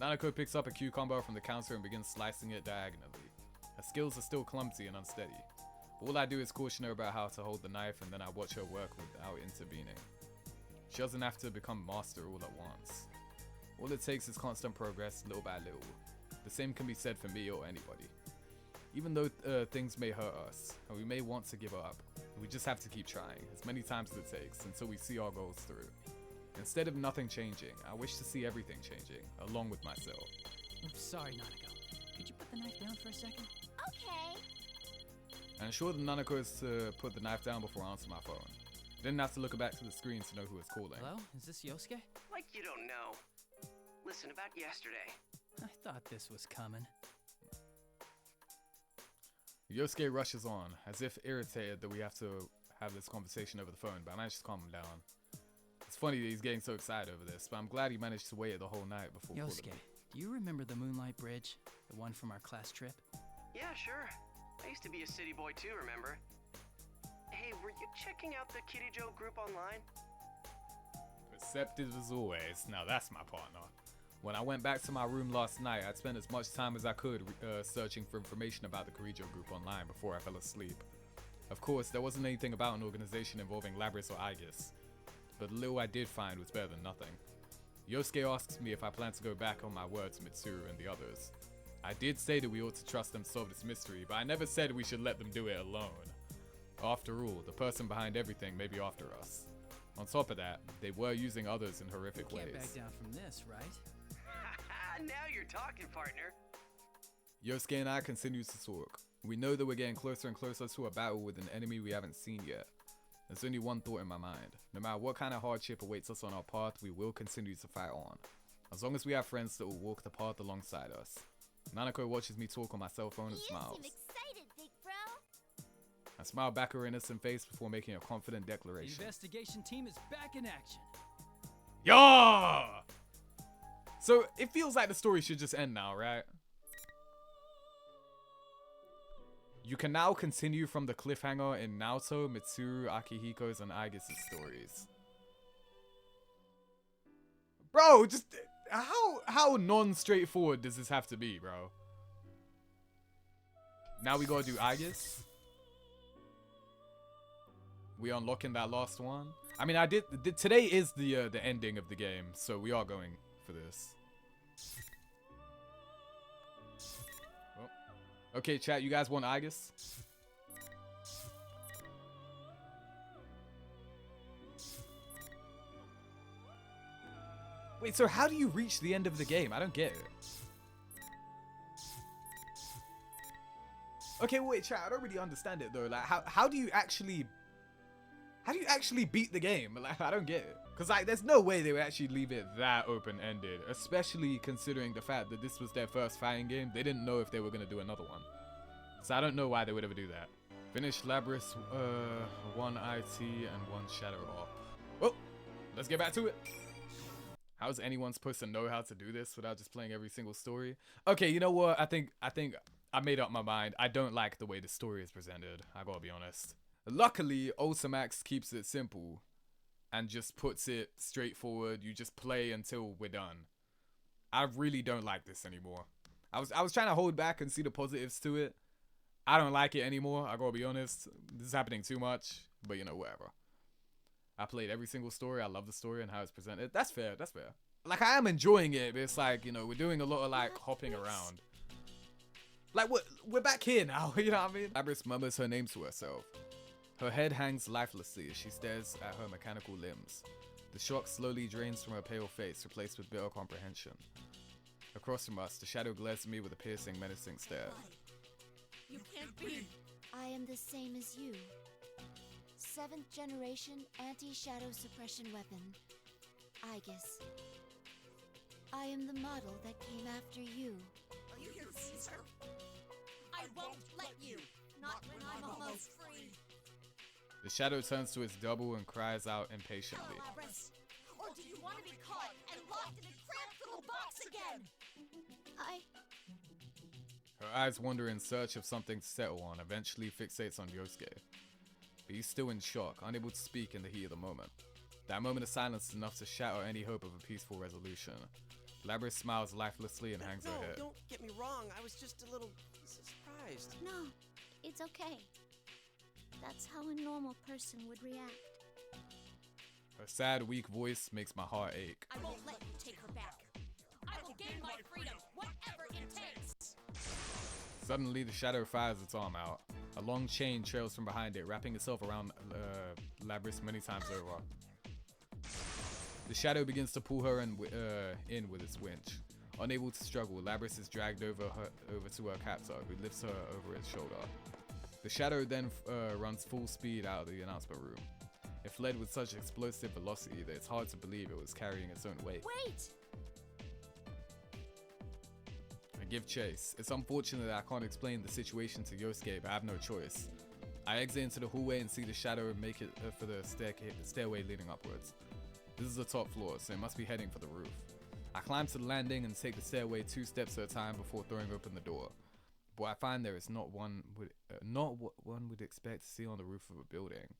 Nanako picks up a cucumber from the counter and begins slicing it diagonally. Her skills are still clumsy and unsteady. But all I do is caution her about how to hold the knife, and then I watch her work without intervening. She doesn't have to become master all at once. All it takes is constant progress, little by little. The same can be said for me or anybody. Even though things may hurt us, and we may want to give up, we just have to keep trying, as many times as it takes, until we see our goals through. Instead of nothing changing, I wish to see everything changing, along with myself. Oops, sorry, Nanako. Could you put the knife down for a second? Okay. I assured Nanako is to put the knife down before I answer my phone. I didn't have to look back to the screen to know who was calling. Hello? Is this Yosuke? Like you don't know. Listen, about yesterday. I thought this was coming. Yosuke rushes on, as if irritated that we have to have this conversation over the phone, but I managed to calm him down. It's funny that he's getting so excited over this, but I'm glad he managed to wait the whole night before Yosuke, do you remember the Moonlight Bridge? The one from our class trip? Yeah, sure. I used to be a city boy too, remember? Hey, were you checking out the Kitty Joe group online? Perceptive as always. Now that's my partner. When I went back to my room last night, I'd spent as much time as I could searching for information about the Kirijo group online before I fell asleep. Of course, there wasn't anything about an organization involving Labrys or Aigis, but the little I did find was better than nothing. Yosuke asks me if I plan to go back on my word to Mitsuru and the others. I did say that we ought to trust them to solve this mystery, but I never said we should let them do it alone. After all, the person behind everything may be after us. On top of that, they were using others in horrific ways. Can't back down from this, right? Now you're talking, partner. Yosuke and I continue to talk. We know that we're getting closer and closer to a battle with an enemy we haven't seen yet. There's only one thought in my mind. No matter what kind of hardship awaits us on our path, we will continue to fight on. As long as we have friends that will walk the path alongside us. Nanako watches me talk on my cell phone and smiles. You seem excited, big bro. I smile back her innocent face before making a confident declaration. The investigation team is back in action. Yeah! So, it feels like the story should just end now, right? You can now continue from the cliffhanger in Naoto, Mitsuru, Akihiko's, and Aigis' stories. Bro, just how non-straightforward does this have to be, bro? Now we gotta do Aigis. We unlocking that last one. I mean, today is the ending of the game, so we are going for this. Well, okay, chat, you guys want Aigis? Wait, so how do you reach the end of the game? I don't get it. Okay, wait, chat, I don't really understand it though. Like, how do you actually beat the game? Like, I don't get it. Because, like, there's no way they would actually leave it that open-ended, especially considering the fact that this was their first fighting game. They didn't know if they were going to do another one. So I don't know why they would ever do that. Finish Labrys, 1 IT and 1 Shadow Op. Oh, let's get back to it. How is anyone supposed to know how to do this without just playing every single story? Okay, you know what? I think I made up my mind. I don't like the way the story is presented. I gotta be honest. Luckily, Ultimax keeps it simple and just puts it straightforward. You just play until we're done. I really don't like this anymore. I was trying to hold back and see the positives to it. I don't like it anymore. I gotta be honest. This is happening too much. But you know, whatever. I played every single story. I love the story and how it's presented. That's fair. That's fair. Like, I am enjoying it, but it's like, you know, we're doing a lot of like hopping around. Like, we're back here now. You know what I mean? Labrys murmurs her name to herself. Her head hangs lifelessly as she stares at her mechanical limbs. The shock slowly drains from her pale face, replaced with bitter comprehension. Across from us, the shadow glares at me with a piercing, menacing stare. You can't be. I am the same as you. 7th generation anti-shadow suppression weapon, Aigis. I am the model that came after you. Are you here to seize her? I won't let you. Not when I'm almost free. The shadow turns to its double and cries out impatiently. Labrys. Or do you want to be caught and locked in a cramped little box again? Her eyes wander in search of something to settle on, eventually fixates on Yosuke. But he's still in shock, unable to speak in the heat of the moment. That moment of silence is enough to shatter any hope of a peaceful resolution. Labrys smiles lifelessly and hangs her head. Don't get me wrong. I was just a little surprised. No, it's okay. That's how a normal person would react. Her sad, weak voice makes my heart ache. I won't let you take her back. I will gain my freedom, whatever it takes. Suddenly, the shadow fires its arm out. A long chain trails from behind it, wrapping itself around Labrys many times over. The shadow begins to pull her in with its winch. Unable to struggle, Labrys is dragged over to her captor, who lifts her over its shoulder. The shadow then runs full speed out of the announcement room. It fled with such explosive velocity that it's hard to believe it was carrying its own weight. Wait! I give chase. It's unfortunate that I can't explain the situation to Yosuke, but I have no choice. I exit into the hallway and see the shadow make it for the stairway leading upwards. This is the top floor, so it must be heading for the roof. I climb to the landing and take the stairway 2 steps at a time before throwing open the door. But I find there is not what one would expect to see on the roof of a building.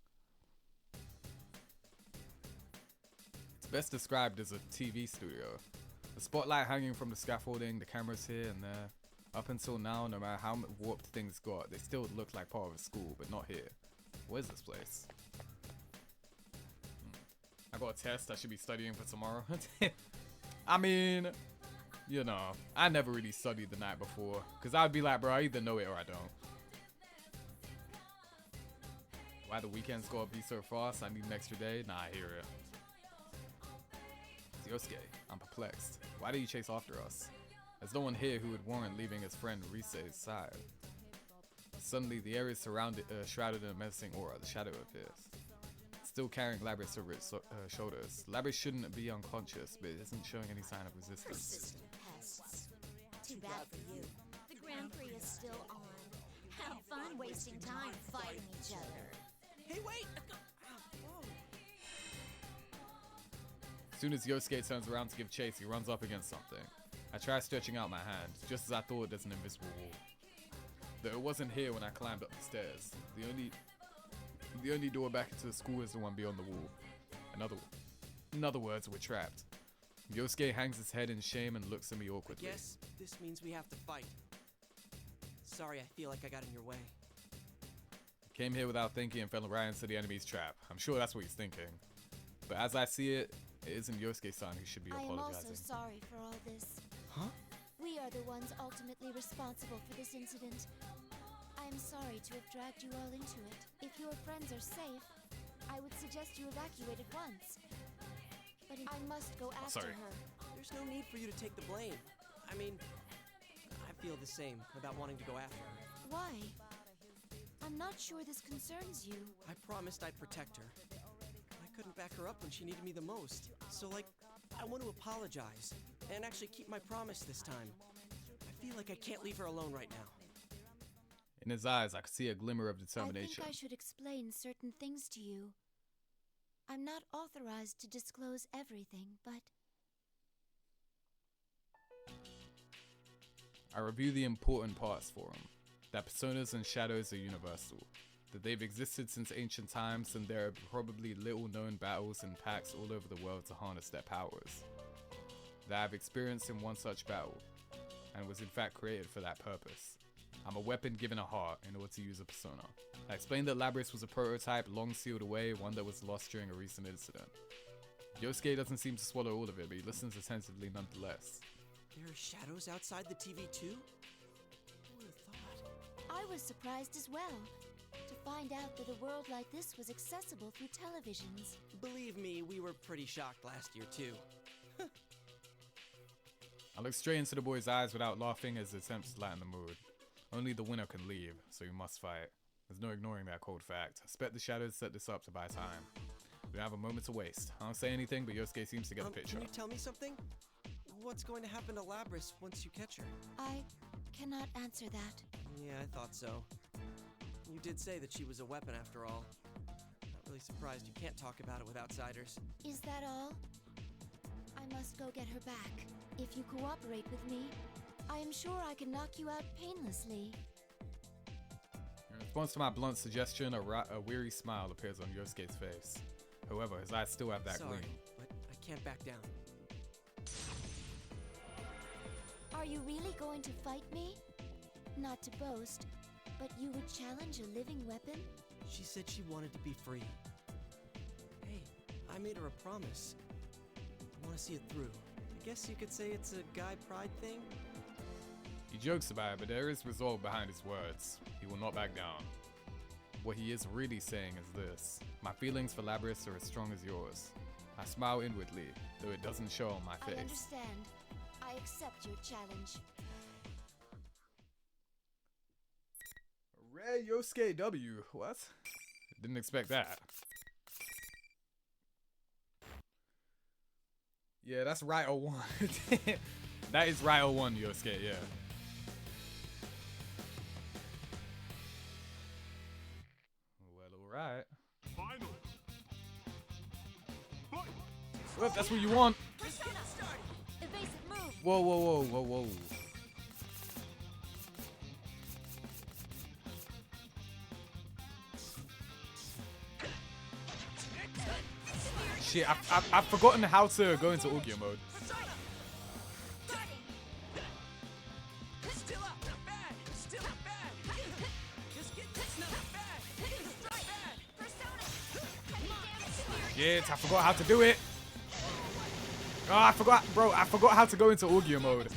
It's best described as a TV studio. The spotlight hanging from the scaffolding, the cameras here and there. Up until now, no matter how warped things got, they still look like part of a school, but not here. Where's this place? I got a test I should be studying for tomorrow. I mean, you know, I never really studied the night before. Because I'd be like, bro, I either know it or I don't. Why the weekends gotta be so fast? I need an extra day? Nah, I hear it. Yosuke, I'm perplexed. Why do you chase after us? There's no one here who would warrant leaving his friend Rise's side. Suddenly, the area is shrouded in a menacing aura. The shadow appears. Still carrying Labrys over its shoulders. Labrys shouldn't be unconscious, but it isn't showing any sign of resistance. Persistent pests. Too bad for you. The Grand Prix is still on. Have fun wasting time fighting each other. Hey, wait! As soon as Yosuke turns around to give chase, he runs up against something. I try stretching out my hand, just as I thought there's an invisible wall. Though it wasn't here when I climbed up the stairs. The only door back into the school is the one beyond the wall. In other words, we're trapped. Yosuke hangs his head in shame and looks at me awkwardly. Yes, this means we have to fight. Sorry, I feel like I got in your way. Came here without thinking and fell right into the enemy's trap. I'm sure that's what he's thinking. But as I see it, it isn't Yosuke-san who should be apologizing. I am also sorry for all this. Huh? We are the ones ultimately responsible for this incident. I am sorry to have dragged you all into it. If your friends are safe, I would suggest you evacuate at once. But I must go after her. There's no need for you to take the blame. I mean, I feel the same about wanting to go after her. Why? I'm not sure this concerns you. I promised I'd protect her. I couldn't back her up when she needed me the most. So, I want to apologize and actually keep my promise this time. I feel like I can't leave her alone right now. In his eyes, I could see a glimmer of determination. I think I should explain certain things to you. I'm not authorized to disclose everything, but I review the important parts for him. That personas and shadows are universal. That they've existed since ancient times, and there are probably little known battles and pacts all over the world to harness their powers. That I've experienced in one such battle, and was in fact created for that purpose. I'm a weapon given a heart in order to use a persona. I explained that Labrys was a prototype long sealed away, one that was lost during a recent incident. Yosuke doesn't seem to swallow all of it, but he listens attentively nonetheless. There are shadows outside the TV too? Who would have thought? I was surprised as well to find out that a world like this was accessible through televisions. Believe me, we were pretty shocked last year too. I look straight into the boy's eyes without laughing as he attempts to lighten the mood. Only the winner can leave, so you must fight. There's no ignoring that cold fact. I expect the shadows set this up to buy time. We don't have a moment to waste. I don't say anything, but Yosuke seems to get the picture. Can you tell me something? What's going to happen to Labrys once you catch her? I cannot answer that. Yeah, I thought so. You did say that she was a weapon after all. Not really surprised you can't talk about it with outsiders. Is that all? I must go get her back. If you cooperate with me, I am sure I can knock you out painlessly. In response to my blunt suggestion, a weary smile appears on Yosuke's face. However, his eyes still have that Sorry, gleam. but I can't back down. Are you really going to fight me? Not to boast, but you would challenge a living weapon? She said she wanted to be free. Hey, I made her a promise. I want to see it through. I guess you could say it's a guy pride thing? He jokes about it, but there is resolve behind his words. He will not back down. What he is really saying is this: my feelings for Labrys are as strong as yours. I smile inwardly, though it doesn't show on my face. I understand. I accept your challenge. Rare Yosuke W. What? Didn't expect that. Yeah, that's right 01. That is right 01, Yosuke, yeah. Well, alright. Well, if that's what you want. Whoa, whoa, whoa, whoa, whoa. Shit, I've forgotten how to go into Aigis mode. Shit, I forgot how to do it. Oh, I forgot, bro. I forgot how to go into Aigis mode.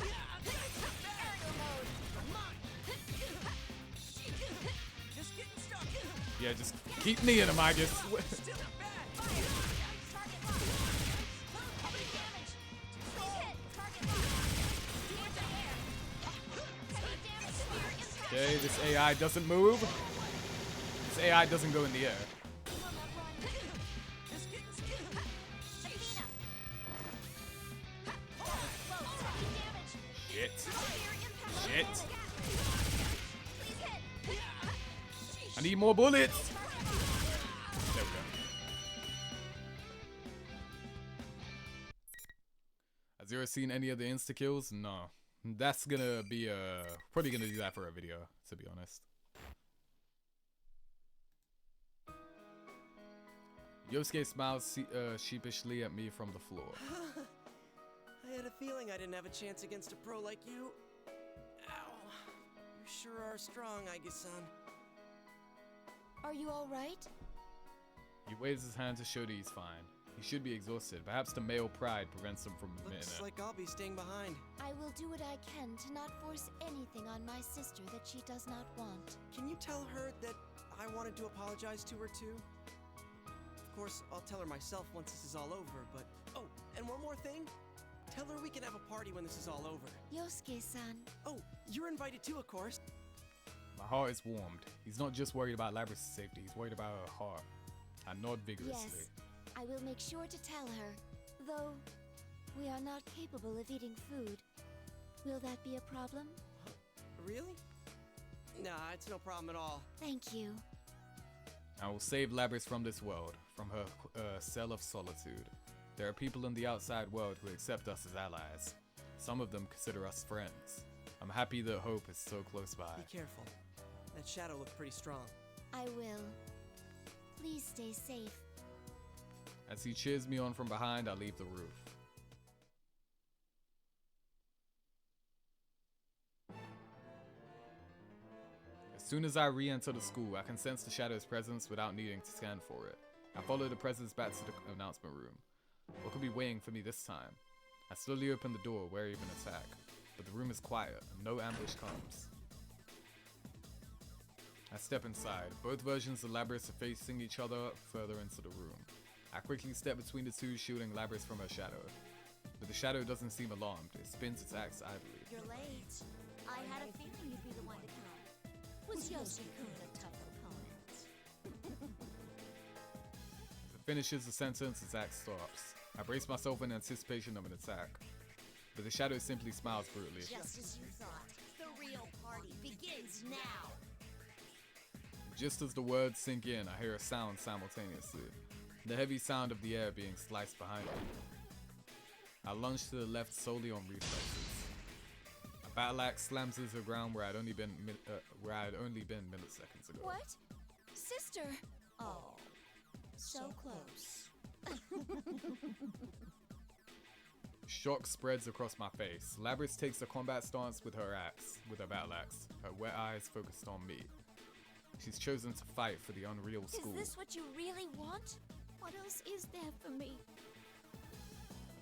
Yeah, just keep me in him, Aigis. Okay, this AI doesn't move. This AI doesn't go in the air. Shit. Shit. I need more bullets. There we go. Has Zero seen any of the insta-kills? No. That's gonna be probably gonna do that for a video, to be honest. Yosuke smiles sheepishly at me from the floor. I had a feeling I didn't have a chance against a pro like you. Ow. You sure are strong, Aigis-san. Are you all right? He waves his hand to show that he's fine. He should be exhausted. Perhaps the male pride prevents him from admitting Looks it. like I'll be staying behind. I will do what I can to not force anything on my sister that she does not want. Can you tell her that I wanted to apologize to her too? Of course, I'll tell her myself once this is all over, but... Oh, and one more thing. Tell her we can have a party when this is all over. Yosuke-san. Oh, you're invited too, of course. My heart is warmed. He's not just worried about Labrys' safety, he's worried about her heart. I nod vigorously. Yes, I will make sure to tell her. Though, we are not capable of eating food. Will that be a problem? Really? Nah, it's no problem at all. Thank you. I will save Labrys from this world, from her cell of solitude. There are people in the outside world who accept us as allies. Some of them consider us friends. I'm happy that hope is so close by. Be careful. That shadow looked pretty strong. I will. Please stay safe. As he cheers me on from behind, I leave the roof. As soon as I re-enter the school, I can sense the shadow's presence without needing to scan for it. I follow the presence back to the announcement room. What could be waiting for me this time? I slowly open the door, wary of an attack, but the room is quiet, and no ambush comes. I step inside. Both versions of Labrys are facing each other further into the room. I quickly step between the two, shielding Labrys from her shadow. But the shadow doesn't seem alarmed. It spins its axe idly. You're late. I had a feeling you'd be the one to come. Was Yoshi-kun a tough opponent? As it finishes the sentence, its axe stops. I brace myself in anticipation of an attack. But the shadow simply smiles brutally. Just as you thought. The real party begins now. Just as the words sink in, I hear a sound simultaneously. The heavy sound of the air being sliced behind me. I lunge to the left solely on reflexes. A battle axe slams into the ground where I'd only been milliseconds ago. What? Sister! Oh, so close. Shock spreads across my face. Labrys takes a combat stance with her battle axe, her wet eyes focused on me. She's chosen to fight for the unreal school. Is this what you really want? What else is there for me?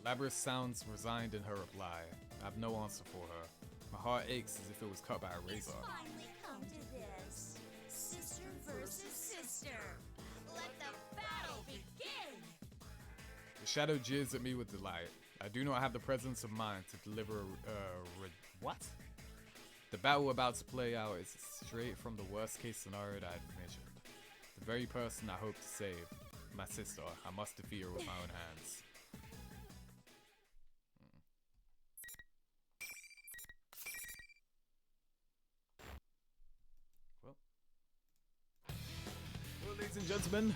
Labrys sounds resigned in her reply. I have no answer for her. My heart aches as if it was cut by a razor. It's finally come to this. Sister versus sister. Let the battle begin! The shadow jeers at me with delight. I do not have the presence of mind to deliver what? The battle about to play out is straight from the worst case scenario that I'd envisioned. The very person I hope to save, my sister, I must defeat her with my own hands. Well, ladies and gentlemen,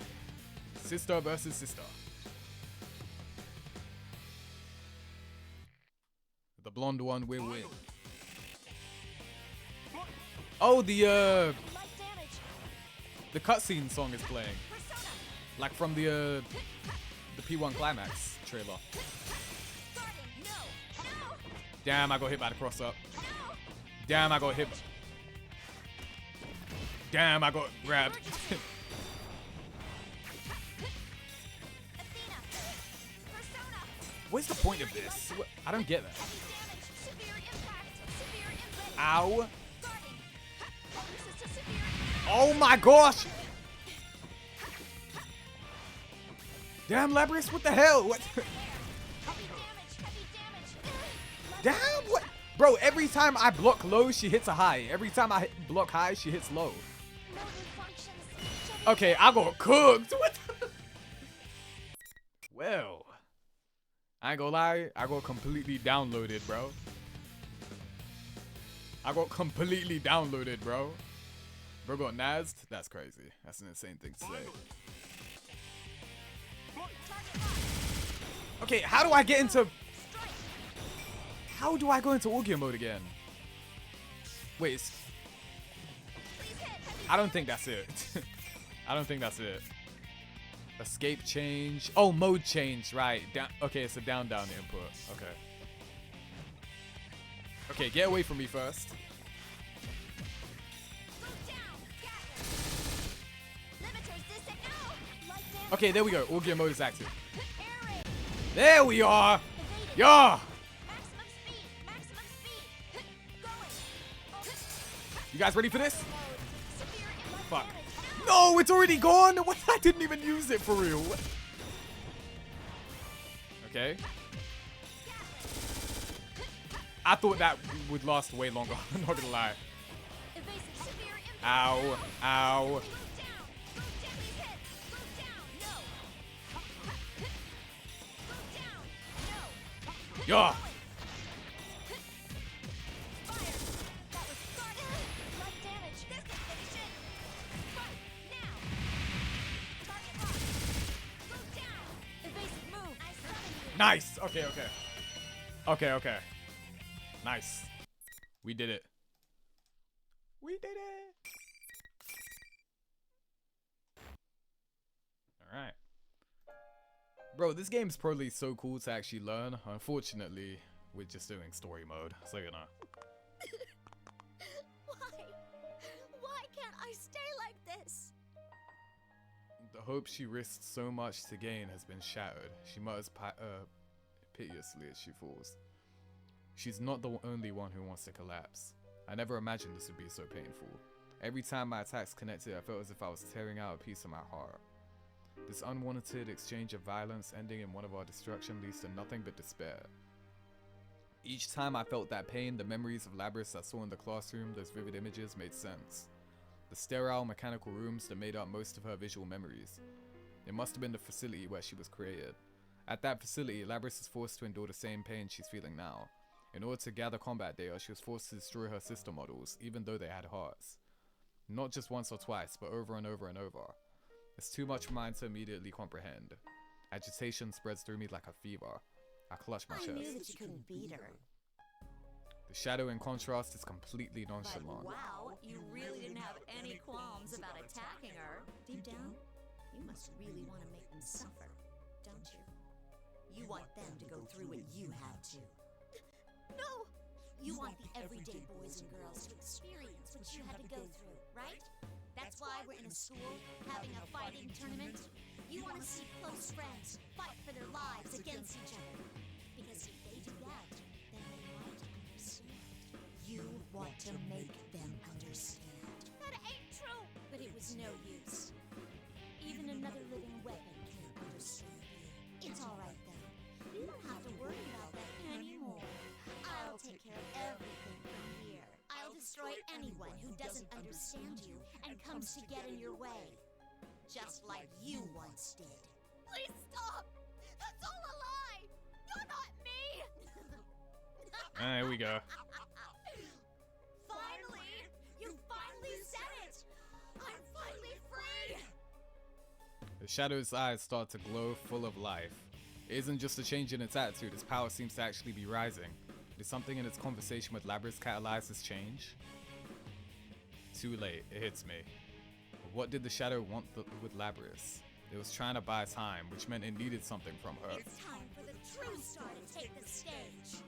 sister versus sister. The blonde one will win. Oh, the cutscene song is playing, like from the P1 Climax trailer. Damn, I got hit by the cross up. Damn, I got hit. Damn, I got grabbed. What's the point of this? I don't get that. Ow. Oh my gosh! Damn, Labrys, what the hell? What? Damn, what? Bro, every time I block low, she hits a high. Every time I block high, she hits low. Okay, I got cooked. What the? Well, I ain't gonna lie, I got completely downloaded, bro. I got completely downloaded, bro. Bro got nazzed? That's crazy. That's an insane thing to say. Okay, how do I get into... How do I go into Audio mode again? Wait, I don't think that's it. I don't think that's it. Escape change. Oh, mode change, right. Down. Okay, it's a down input. Okay. Okay, get away from me first. Okay, there we go. Audio mode is active. There we are. Yeah. You guys ready for this? Fuck. No, it's already gone. What? I didn't even use it for real. Okay. I thought that would last way longer. I'm not gonna lie. Ow. Ow. Yeah. Nice. Okay, okay. Okay, okay. Nice. We did it. We did it. Alright. Bro, this game's probably so cool to actually learn. Unfortunately, we're just doing story mode, so you know. Why can't I stay like this? The hope she risked so much to gain has been shattered. She mutters piteously as she falls. She's not the only one who wants to collapse. I never imagined this would be so painful. Every time my attacks connected, I felt as if I was tearing out a piece of my heart. This unwanted exchange of violence ending in one of our destruction leads to nothing but despair. Each time I felt that pain, the memories of Labrys I saw in the classroom, those vivid images made sense. The sterile mechanical rooms that made up most of her visual memories. It must have been the facility where she was created. At that facility, Labrys is forced to endure the same pain she's feeling now. In order to gather combat data, she was forced to destroy her sister models, even though they had hearts. Not just once or twice, but over and over and over. It's too much for mine to immediately comprehend. Agitation spreads through me like a fever. I clutch my chest. I knew that you couldn't beat her. The shadow, in contrast, is completely nonchalant. But wow, you really didn't have any qualms about attacking her. Deep down, you must really want to make them suffer, don't you? You want them to go through what you had to. No! You want the everyday boys and girls to experience what you had to go through, right? That's why we're in a school having a fighting tournament. You want to see close friends fight for their lives against each other. Because if they do that, then they might understand. You want to make them understand. That ain't true! But it was no use. Even another living weapon can't understand you. It's alright then. You don't have to worry about that anymore. I'll take care of everything from here. I'll destroy anyone who doesn't understand you and comes to get in your way. Just like you once did. Please stop! That's all a lie! You're not me! There we go. Finally! You finally said it! I'm finally free! The shadow's eyes start to glow, full of life. It isn't just a change in its attitude, its power seems to actually be rising. Did something in its conversation with Labrys catalyze this change? Too late, it hits me. But what did the shadow want with Labrys? It was trying to buy time, which meant it needed something from her. It's time for the true star to take the stage.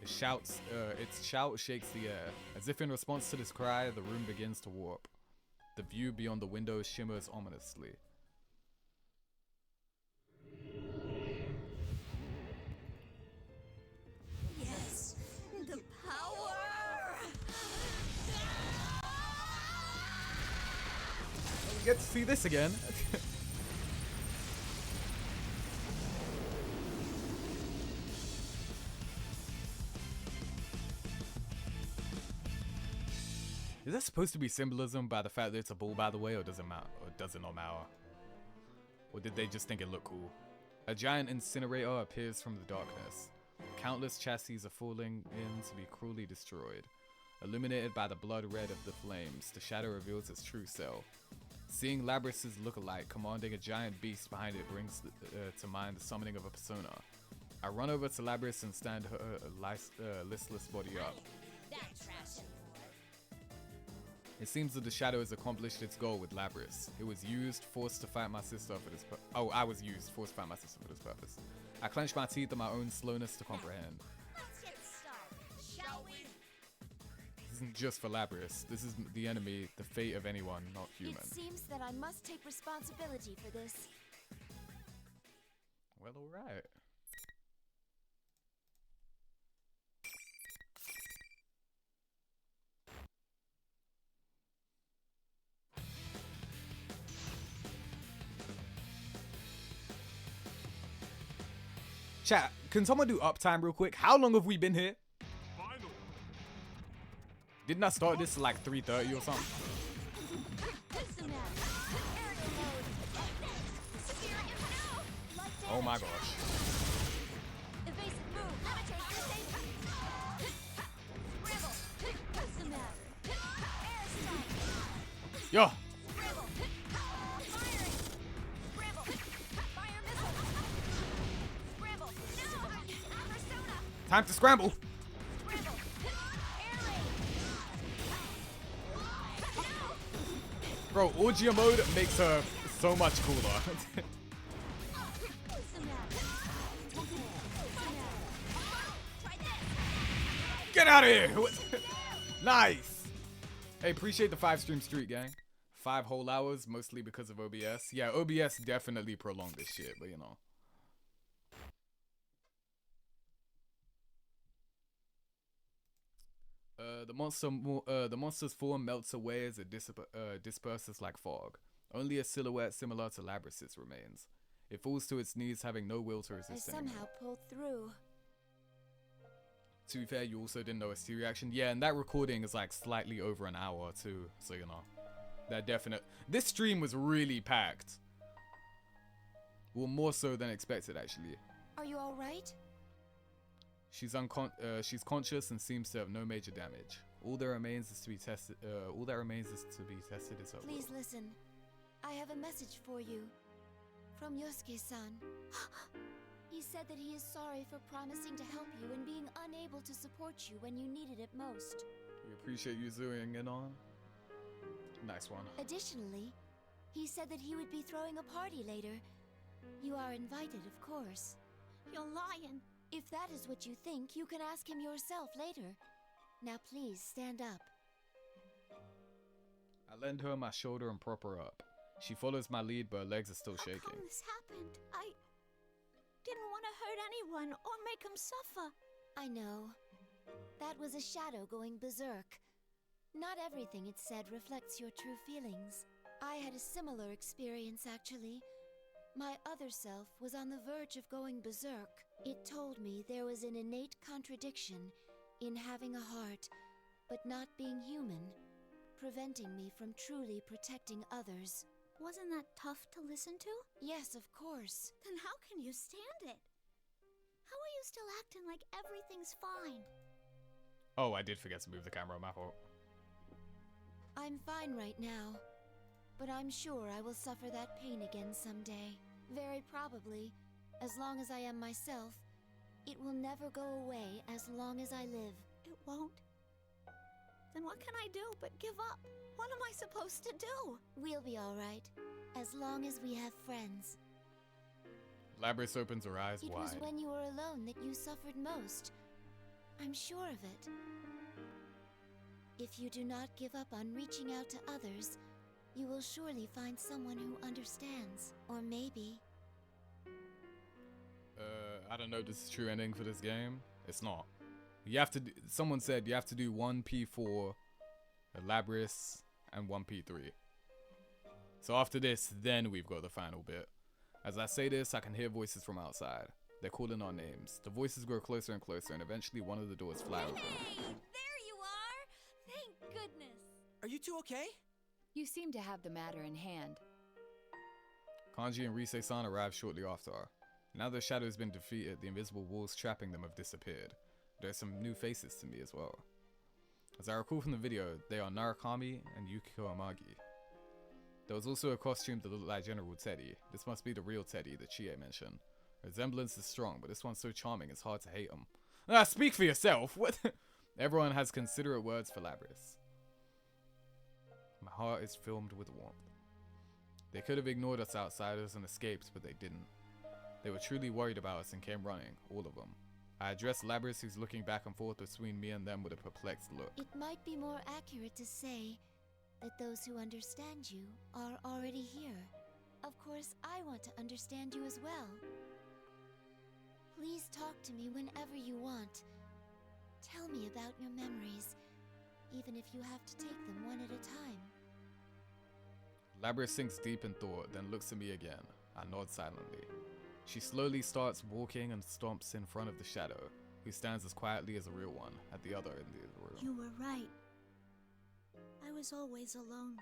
Its shout shakes the air. As if in response to this cry, the room begins to warp. The view beyond the window shimmers ominously. Yes, the power! We get to see this again. Is that supposed to be symbolism by the fact that it's a ball, by the way, or does it matter? Or does it not matter? Or did they just think it looked cool? A giant incinerator appears from the darkness. Countless chassis are falling in to be cruelly destroyed. Illuminated by the blood red of the flames, the shadow reveals its true self. Seeing Labrys' look-alike commanding a giant beast behind it brings to mind the summoning of a persona. I run over to Labrys and stand her listless body up. It seems that the shadow has accomplished its goal with Labrys. It was used, forced to fight my sister for this I was used, forced to fight my sister for this purpose. I clench my teeth at my own slowness to comprehend. Let's get started, shall we? This isn't just for Labrys. This is the enemy, the fate of anyone not human. It seems that I must take responsibility for this. Well, alright. Chat, can someone do uptime real quick? How long have we been here? Didn't I start this at like 3:30 or something? Oh my gosh. Yo. Time to scramble. Bro, Orgia mode makes her so much cooler. Get out of here! Nice! Hey, appreciate the 5-stream streak, gang. 5 whole hours, mostly because of OBS. Yeah, OBS definitely prolonged this shit, but you know. The monster's form melts away as it disperses like fog. Only a silhouette similar to Labrys' remains. It falls to its knees, having no will to resist anymore. I somehow pulled through. To be fair, you also didn't know a C reaction. Yeah, and that recording is like slightly over an hour too, so you know. That definite. This stream was really packed. Well, more so than expected, actually. Are you all right? She's conscious and seems to have no major damage. All that remains is to be tested. Is her Please will. listen. I have a message for you from Yosuke-san. He said that he is sorry for promising to help you and being unable to support you when you needed it most. We appreciate you zooming in on. Nice one. Additionally, he said that he would be throwing a party later. You are invited, of course. You're lying. If that is what you think, you can ask him yourself later. Now please, stand up. I lend her my shoulder and prop her up. She follows my lead, but her legs are still shaking. How come this happened? I didn't want to hurt anyone or make them suffer. I know. That was a shadow going berserk. Not everything it said reflects your true feelings. I had a similar experience, actually. My other self was on the verge of going berserk. It told me there was an innate contradiction in having a heart, but not being human, preventing me from truly protecting others. Wasn't that tough to listen to? Yes, of course. Then how can you stand it? How are you still acting like everything's fine? Oh, I did forget to move the camera, my fault. I'm fine right now, but I'm sure I will suffer that pain again someday. Very probably, as long as I am myself, it will never go away as long as I live. It won't? Then what can I do but give up? What am I supposed to do? We'll be all right, as long as we have friends. Labrys opens her eyes wide. It was when you were alone that you suffered most. I'm sure of it. If you do not give up on reaching out to others, you will surely find someone who understands. Or maybe... I don't know if this is true ending for this game. It's not. You have to do, someone said you have to do 1P4 Labrys and 1P3. So after this, then we've got the final bit. As I say this, I can hear voices from outside. They're calling our names. The voices grow closer and closer, and eventually one of the doors fly open. Hey, there you are! Thank goodness! Are you two okay? You seem to have the matter in hand. Kanji and Rise-san arrive shortly after. Now the shadow has been defeated, the invisible walls trapping them have disappeared. There's some new faces to me as well. As I recall from the video, they are Narukami and Yukiko Amagi. There was also a costume that looked like General Teddy. This must be the real Teddy that Chie mentioned. The resemblance is strong, but this one's so charming it's hard to hate him. Ah, speak for yourself! What? Everyone has considerate words for Labrys. My heart is filled with warmth. They could have ignored us outsiders and escaped, but they didn't. They were truly worried about us and came running, all of them. I addressed Labrys, who's looking back and forth between me and them with a perplexed look. It might be more accurate to say that those who understand you are already here. Of course, I want to understand you as well. Please talk to me whenever you want. Tell me about your memories, even if you have to take them one at a time. Labrys sinks deep in thought, then looks at me again. I nod silently. She slowly starts walking and stomps in front of the shadow, who stands as quietly as a real one at the other end of the room. You were right. I was always alone,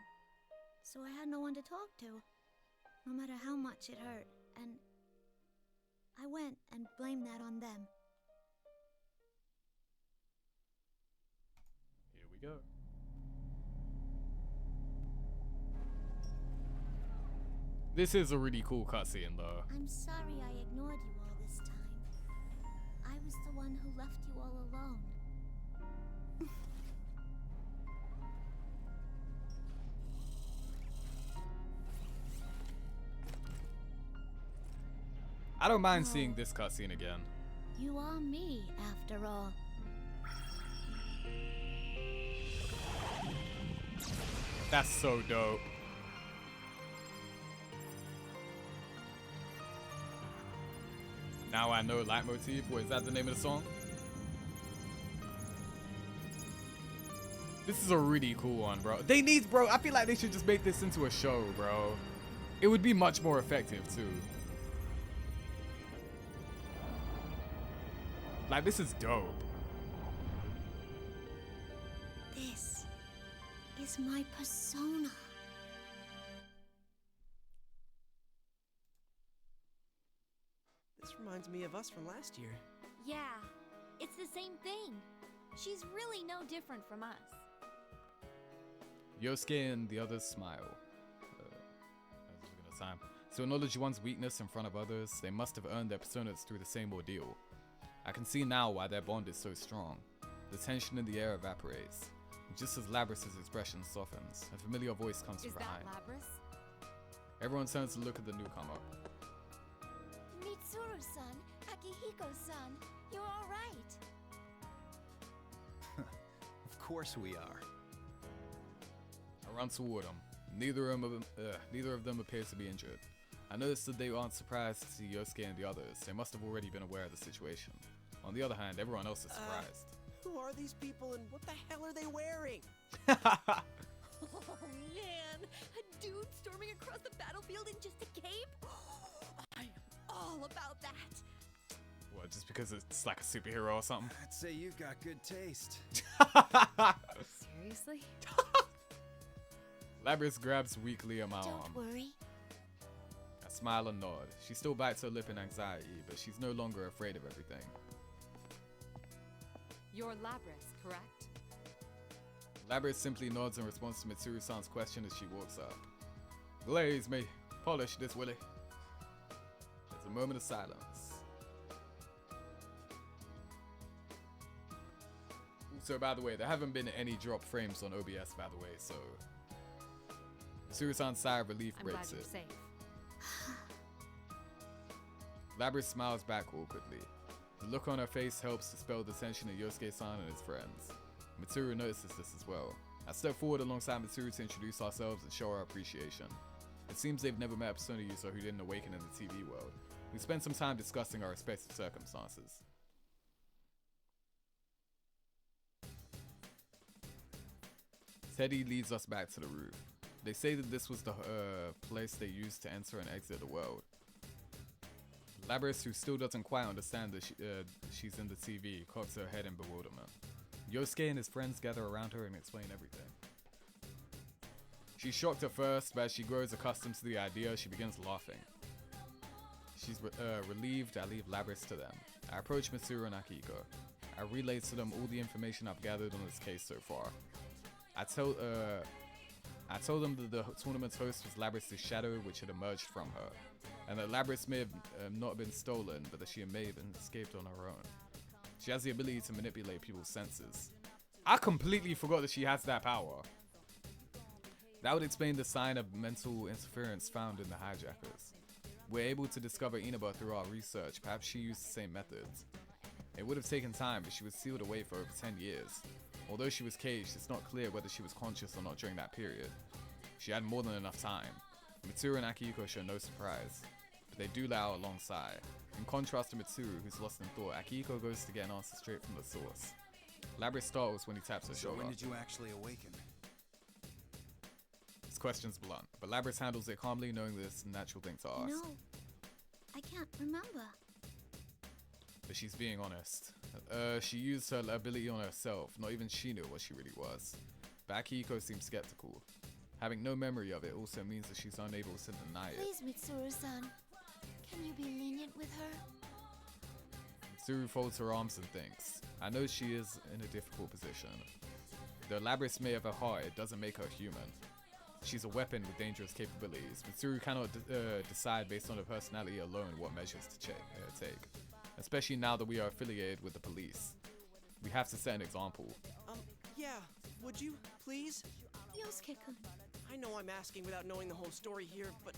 so I had no one to talk to, no matter how much it hurt, and I went and blamed that on them. Here we go. This is a really cool cutscene though. I'm sorry I ignored you all this time. I was the one who left I don't mind seeing this cutscene again. You are me, after all. That's so dope. Now I know Leitmotif. What is that, the name of the song? This is a really cool one, bro. Bro, I feel like they should just make this into a show, bro. It would be much more effective, too. Like, this is dope. This is my persona. This reminds me of us from last year. Yeah, it's the same thing. She's really no different from us. Yosuke and the others smile. I was looking at time. To acknowledge one's weakness in front of others, they must have earned their personas through the same ordeal. I can see now why their bond is so strong. The tension in the air evaporates. Just as Labrys' expression softens, a familiar voice comes from behind. Is that Labrys? Everyone turns to look at the newcomer. Mitsuru-san, Akihiko-san, you're all right. Of course we are. I run toward them. Neither of them appears to be injured. I notice that they aren't surprised to see Yosuke and the others. They must have already been aware of the situation. On the other hand, everyone else is surprised. Who are these people and what the hell are they wearing? Oh man, a dude storming across the battlefield in just a cape? I'm all about that. What, just because it's like a superhero or something? I'd say you've got good taste. Seriously? Labrys grabs weakly at my arm. Don't worry. I smile and nod. She still bites her lip in anxiety, but she's no longer afraid of everything. You're Labrys, correct? Labrys simply nods in response to Mitsuru-san's question as she walks up. Glaze me. Polish this, Willie. There's a moment of silence. Also, by the way, there haven't been any drop frames on OBS, by the way, so... Mitsuru-san's sigh of relief breaks it. Safe. Labrys smiles back awkwardly. The look on her face helps dispel the tension of Yosuke-san and his friends. Mitsuru notices this as well. I step forward alongside Mitsuru to introduce ourselves and show our appreciation. It seems they've never met a Persona user who didn't awaken in the TV world. We spend some time discussing our respective circumstances. Teddy leads us back to the roof. They say that this was the place they used to enter and exit the world. Labrys, who still doesn't quite understand that she's in the TV, cocks her head in bewilderment. Yosuke and his friends gather around her and explain everything. She's shocked at first, but as she grows accustomed to the idea, she begins laughing. She's relieved. I leave Labrys to them. I approach Mitsuru and Akihiko. I relay to them all the information I've gathered on this case so far. I told them that the tournament's host was Labrys' shadow, which had emerged from her, and that Labrys may have not been stolen, but that she may have escaped on her own. She has the ability to manipulate people's senses. I completely forgot that she has that power. That would explain the sign of mental interference found in the hijackers. We're able to discover Inaba through our research. Perhaps she used the same methods. It would have taken time, but she was sealed away for over 10 years. Although she was caged, it's not clear whether she was conscious or not during that period. She had more than enough time. Mitsuru and Akihiko show no surprise, but they do let out a long sigh. In contrast to Mitsuru, who's lost in thought, Akihiko goes to get an answer straight from the source. Labrys startles when he taps her shoulder. So when did you actually awaken? His question's blunt, but Labrys handles it calmly, knowing that it's a natural thing to ask. No, I can't remember. But she's being honest. She used her ability on herself. Not even she knew what she really was. But Akihiko seems skeptical. Having no memory of it also means that she's unable to deny it. Please, Mitsuru-san, can you be lenient with her? Mitsuru folds her arms and thinks. I know she is in a difficult position. Though Labrys may have a heart, it doesn't make her human. She's a weapon with dangerous capabilities. Mitsuru cannot decide based on her personality alone what measures to take. Especially now that we are affiliated with the police. We have to set an example. Yeah, would you, please? Yosuke-kun. I know I'm asking without knowing the whole story here, but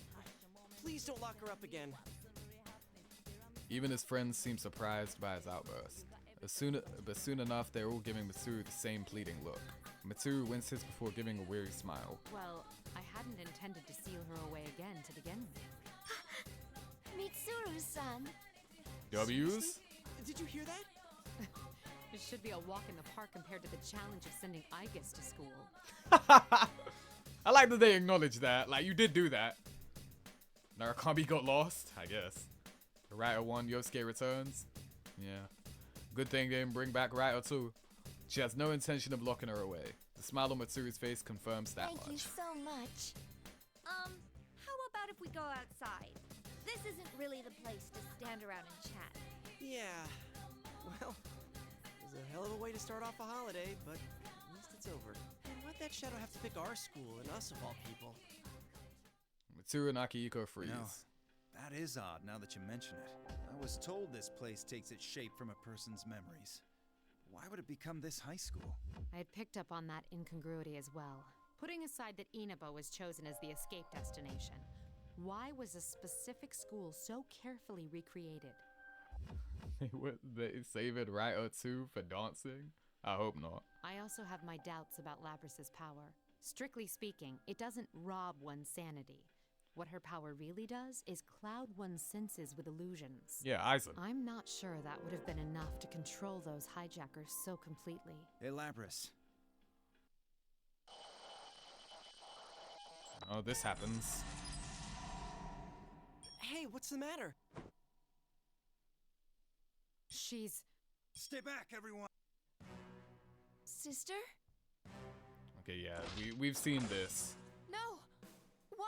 please don't lock her up again. Even his friends seem surprised by his outburst. But soon enough, they're all giving Mitsuru the same pleading look. Mitsuru winces before giving a weary smile. Well, I hadn't intended to seal her away again to begin with. Mitsuru-san. W's? Did you hear that? It should be a walk in the park compared to the challenge of sending Aigis to school. I like that they acknowledge that. Like, you did do that. Narukami got lost, I guess. Raito won, Yosuke returns. Yeah. Good thing they didn't bring back Raito too. She has no intention of locking her away. The smile on Mitsuru's face confirms that much. Thank you so much. How about if we go outside? This isn't really the place to stand around and chat. Yeah. Well, it was a hell of a way to start off a holiday, but at least it's over. And why'd that shadow have to pick our school and us of all people? Mitsuru and Akihiko freeze. You know, that is odd now that you mention it. I was told this place takes its shape from a person's memories. Why would it become this high school? I had picked up on that incongruity as well. Putting aside that Inaba was chosen as the escape destination, why was a specific school so carefully recreated? They saving Raito too for dancing? I hope not. I also have my doubts about Labrys' power. Strictly speaking, it doesn't rob one's sanity. What her power really does is cloud one's senses with illusions. Yeah, Aizen. I'm not sure that would have been enough to control those hijackers so completely. Hey, Labrys. Oh, this happens. Hey, what's the matter? She's... Stay back, everyone! Sister? Okay, yeah, we've seen this. No! Why?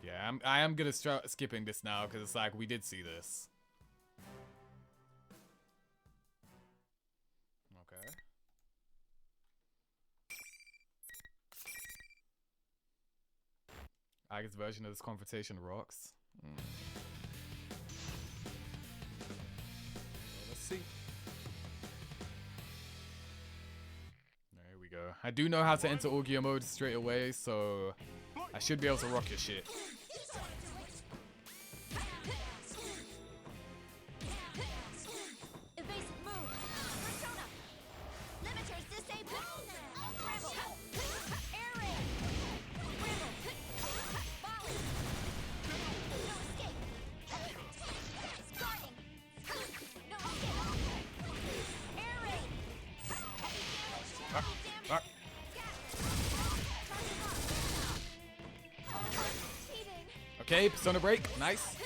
Yeah, I am gonna start skipping this now because it's like we did see this. Okay. Aigis' version of this confrontation rocks. Let's see. There we go. I do know how to enter Orgia mode straight away, so I should be able to rock your shit. Evasive move. Persona. Limiters disabled. Rebel. Air raid. Rebel. Volley. No escape. Starting. No escape. Air raid. Heavy damage. Okay, Persona break. Nice.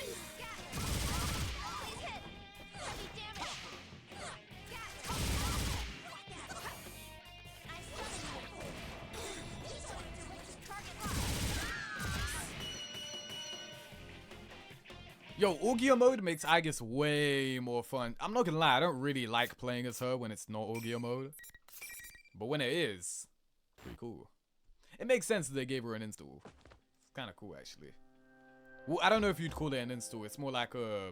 Yo, Orgia mode makes Aigis way more fun. I'm not gonna lie, I don't really like playing as her when it's not Orgia mode. But when it is, pretty cool. It makes sense that they gave her an install. It's kind of cool, actually. Well, I don't know if you'd call it an install. It's more like a...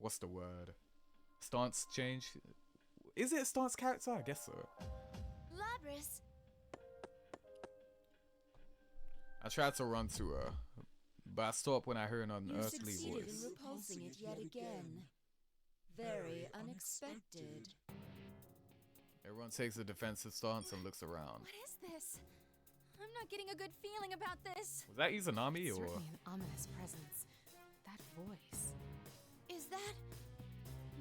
what's the word? Stance change? Is it a stance character? I guess so. Labrys. I tried to run to her, but I stopped when I heard an unearthly succeeded voice. in repulsing it yet again. Very unexpected. Everyone takes a defensive stance and looks around. What is this? I'm not getting a good feeling about this. Was that Izanami or? Certainly an ominous presence. That voice. Is that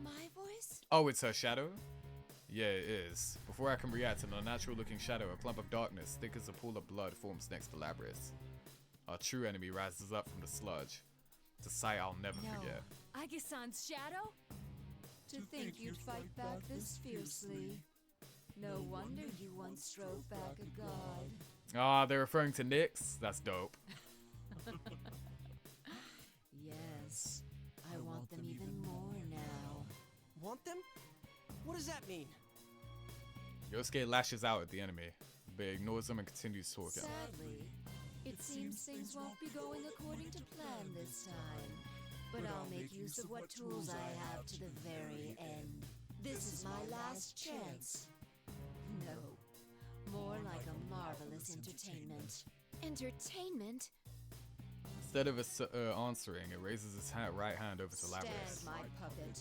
my voice? Oh, it's her shadow? Yeah, it is. Before I can react to an unnatural looking shadow, a clump of darkness, thick as a pool of blood, forms next to Labrys. Our true enemy rises up from the sludge. It's a sight I'll never forget. Aigis-san's shadow? To think you'd fight back this fiercely. No wonder you once drove back a god. Ah, they're referring to Nyx? That's dope. Yes, I want them even more now. Want them? What does that mean? Yosuke lashes out at the enemy, but ignores him and continues talking. Sadly, it seems things won't be going according to plan this time. But I'll make use of what tools I have to the very end. This is my last chance. No, more like a marvelous entertainment. Entertainment? Instead of answering, it raises its right hand over to Labrys. Stand, my puppet.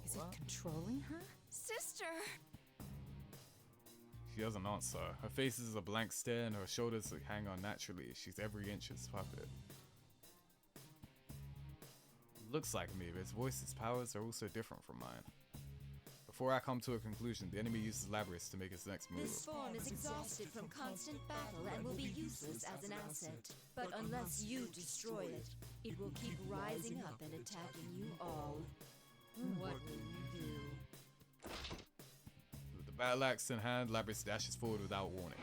Is it controlling her? Sister! She doesn't answer. Her face is a blank stare and her shoulders hang unnaturally. She's every inch its puppet. Looks like me, but its voice's powers are also different from mine. Before I come to a conclusion, the enemy uses Labrys to make its next move. This form is exhausted from constant battle and will be useless as an asset. But unless you destroy it, it will keep rising up and attacking you all. What will you do? With the battle axe in hand, Labrys dashes forward without warning.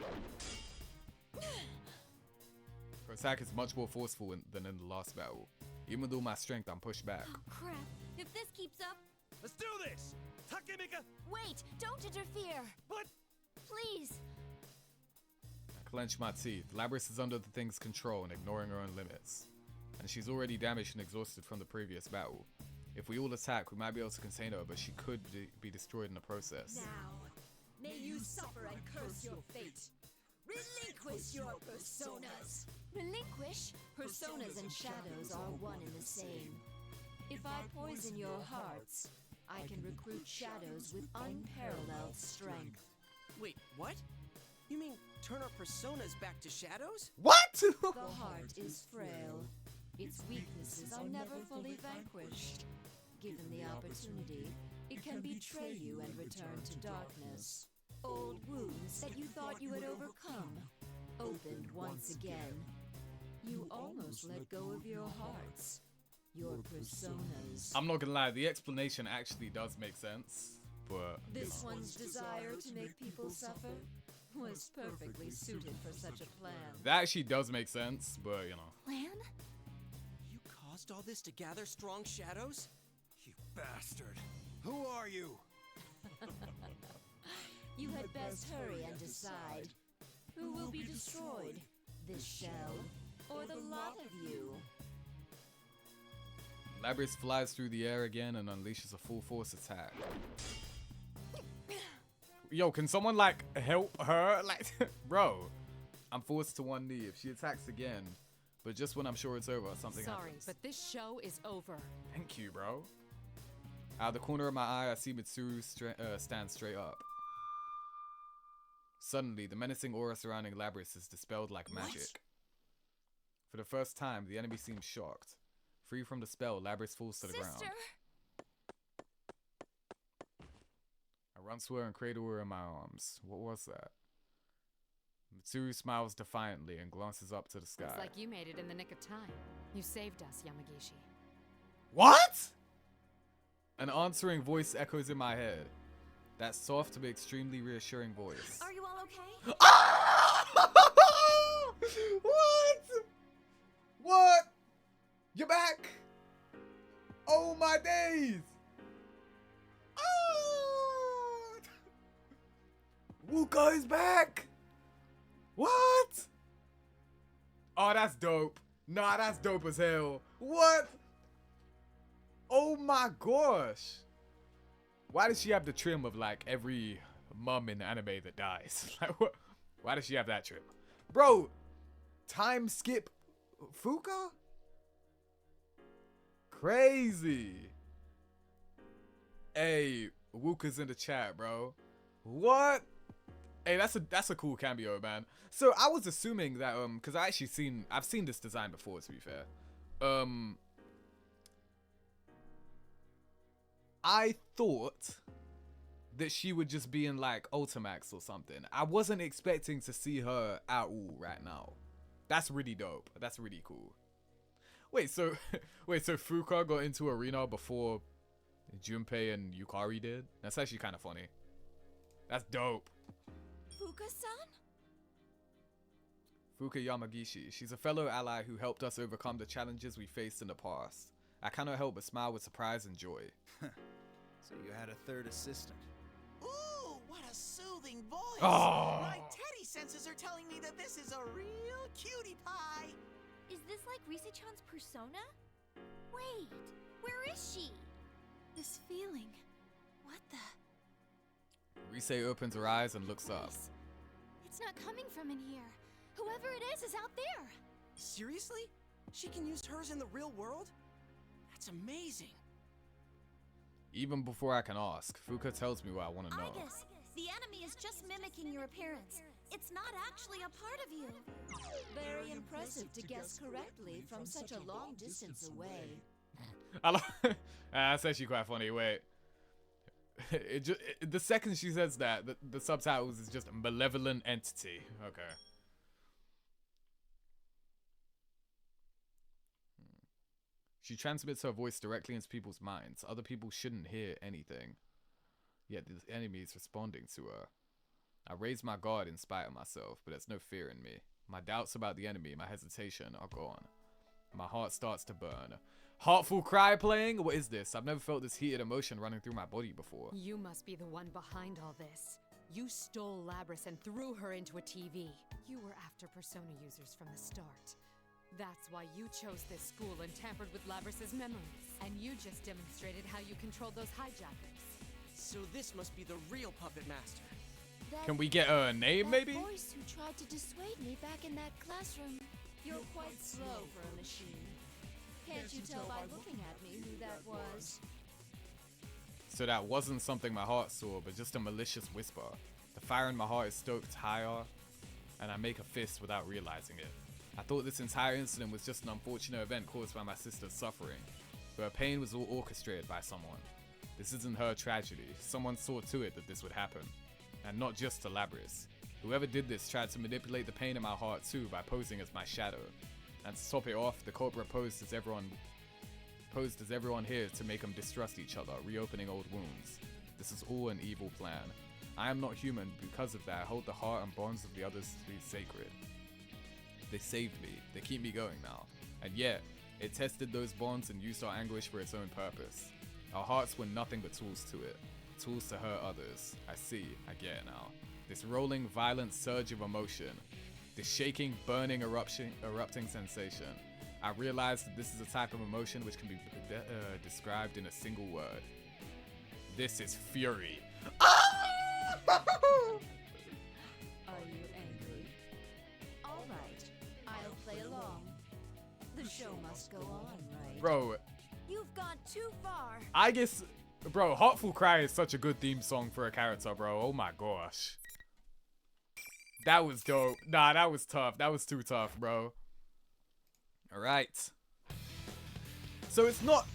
Her attack is much more forceful than in the last battle. Even with all my strength, I'm pushed back. Oh, crap. If this keeps up... Let's do this! Takemika! Wait! Don't interfere! What? Please! I clench my teeth. Labrys is under the thing's control and ignoring her own limits. And she's already damaged and exhausted from the previous battle. If we all attack, we might be able to contain her, but she could be destroyed in the process. Now, may you suffer and curse your fate. Relinquish your personas. Relinquish? Personas and shadows are one and the same. If I poison your hearts, I can recruit shadows with unparalleled strength. Wait, what? You mean turn our personas back to shadows? What? The heart is frail. Its weaknesses are never fully vanquished. Given the opportunity, it can betray you and return to darkness. Old wounds that you thought you had overcome, opened once again. You almost let go of your hearts. Your personas. I'm not gonna lie, the explanation actually does make sense, but... This one's desire to make people suffer was perfectly suited for such a plan. That actually does make sense, but you know. Plan? You caused all this to gather strong shadows? You bastard! Who are you? You had best hurry and decide. Who will be destroyed? This shell or the lot of you? Labrys flies through the air again and unleashes a full force attack. Yo, can someone like help her? Like, bro, I'm forced to one knee. If she attacks again, but just when I'm sure it's over, something happens. But this show is over. Thank you, bro. Out of the corner of my eye, I see Mitsuru stand straight up. Suddenly, the menacing aura surrounding Labrys is dispelled like magic. For the first time, the enemy seems shocked. Free from the spell, Labrys falls to the ground. I run to her and cradle her in my arms. What was that? Mitsuru smiles defiantly and glances up to the sky. Looks like you made it in the nick of time. You saved us, Yamagishi. What? An answering voice echoes in my head. That soft but extremely reassuring voice. Are you all okay? What? What? You're back? Oh my days! Oh! Wuka is back! What? Oh, that's dope. Nah, that's dope as hell. What? Oh my gosh. Why does she have the trim of like every mum in anime that dies? Like, what? Why does she have that trim? Bro, time skip Fuka? Crazy. Hey, Wuka's in the chat, bro. What? Hey, that's a cool cameo, man. So I was assuming that because I've seen this design before, to be fair. I thought that she would just be in like Ultimax or something. I wasn't expecting to see her at all right now. That's really dope. That's really cool. Wait, so Fuka got into Arena before Junpei and Yukari did? That's actually kind of funny. That's dope. Fuka-san? Fuka Yamagishi. She's a fellow ally who helped us overcome the challenges we faced in the past. I cannot help but smile with surprise and joy. So you had a third assistant. Ooh, what a soothing voice! Oh. My teddy senses are telling me that this is a real cutie pie. Is this like Rise-chan's persona? Wait, where is she? This feeling. What the? Rise opens her eyes and looks up. It's not coming from in here. Whoever it is out there. Seriously? She can use hers in the real world? That's amazing. Even before I can ask, Fuka tells me what I want to know. Aigis, the enemy is just mimicking your appearance. It's not actually a part of you. Very impressive to guess correctly from such a long distance away. That's actually quite funny. Wait. The second she says that, the subtitles is just malevolent entity. Okay. She transmits her voice directly into people's minds. Other people shouldn't hear anything. Yet the enemy is responding to her. I raise my guard in spite of myself, but there's no fear in me. My doubts about the enemy, my hesitation are gone. My heart starts to burn. Heartful cry playing? What is this? I've never felt this heated emotion running through my body before. You must be the one behind all this. You stole Labrys and threw her into a TV. You were after Persona users from the start. That's why you chose this school and tampered with Labrys' memories. And you just demonstrated how you controlled those hijackers. So this must be the real puppet master. Can we get her a name, maybe? That voice who tried to dissuade me back in that classroom. You're quite slow for a machine. Can't you tell by looking at me who that was? So that wasn't something my heart saw, but just a malicious whisper. The fire in my heart is stoked higher, and I make a fist without realizing it. I thought this entire incident was just an unfortunate event caused by my sister's suffering, but her pain was all orchestrated by someone. This isn't her tragedy. Someone saw to it that this would happen. And not just to Labrys. Whoever did this tried to manipulate the pain in my heart too by posing as my shadow. And to top it off, the culprit posed as everyone here to make them distrust each other, reopening old wounds. This is all an evil plan. I am not human. Because of that, I hold the heart and bonds of the others to be sacred. They saved me. They keep me going now. And yet, it tested those bonds and used our anguish for its own purpose. Our hearts were nothing but tools to it. Tools to hurt others. I see. I get it now. This rolling, violent surge of emotion. This shaking, burning, erupting sensation. I realized that this is a type of emotion which can be described in a single word. This is fury. Are you angry? All right, I'll play along. The show must go on, right? Bro. You've gone too far. Aigis, bro, Heartful Cry is such a good theme song for a character, bro. Oh my gosh. That was dope. Nah, that was tough. That was too tough, bro. Alright. So it's not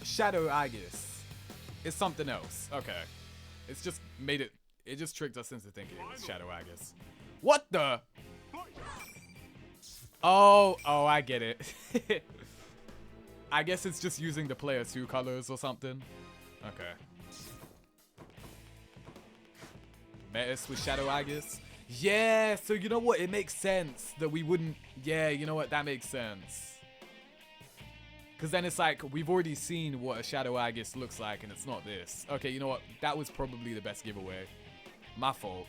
Shadow Aigis. It's something else. Okay. It's just it just tricked us into thinking it was Shadow Aigis. What the? Oh, I get it. I guess it's just using the player 2 colors or something. Okay. Metis with Shadow Aigis. Yeah, so you know what? It makes sense that we wouldn't... Yeah, you know what? That makes sense. Because then it's like, we've already seen what a Shadow Aigis looks like, and it's not this. Okay, you know what? That was probably the best giveaway. My fault.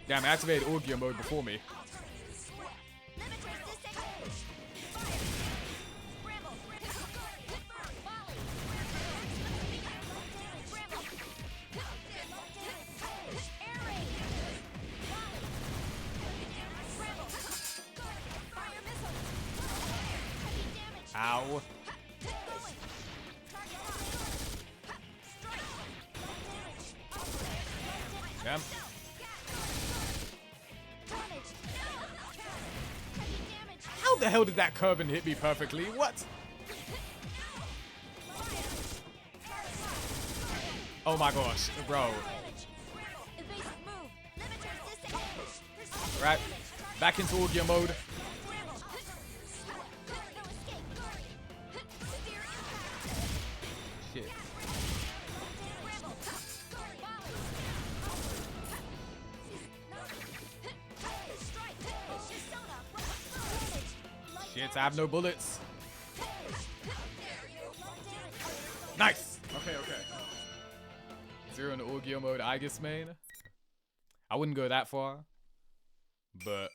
Damn, I activated Orgia mode before me. Ow. Damn. How the hell did that curve and hit me perfectly? What? Oh my gosh, bro. Right, back into Orgia mode. Shit. Shit, I have no bullets. Nice! Okay. Zero in the Orgia mode, Aigis main. I wouldn't go that far. But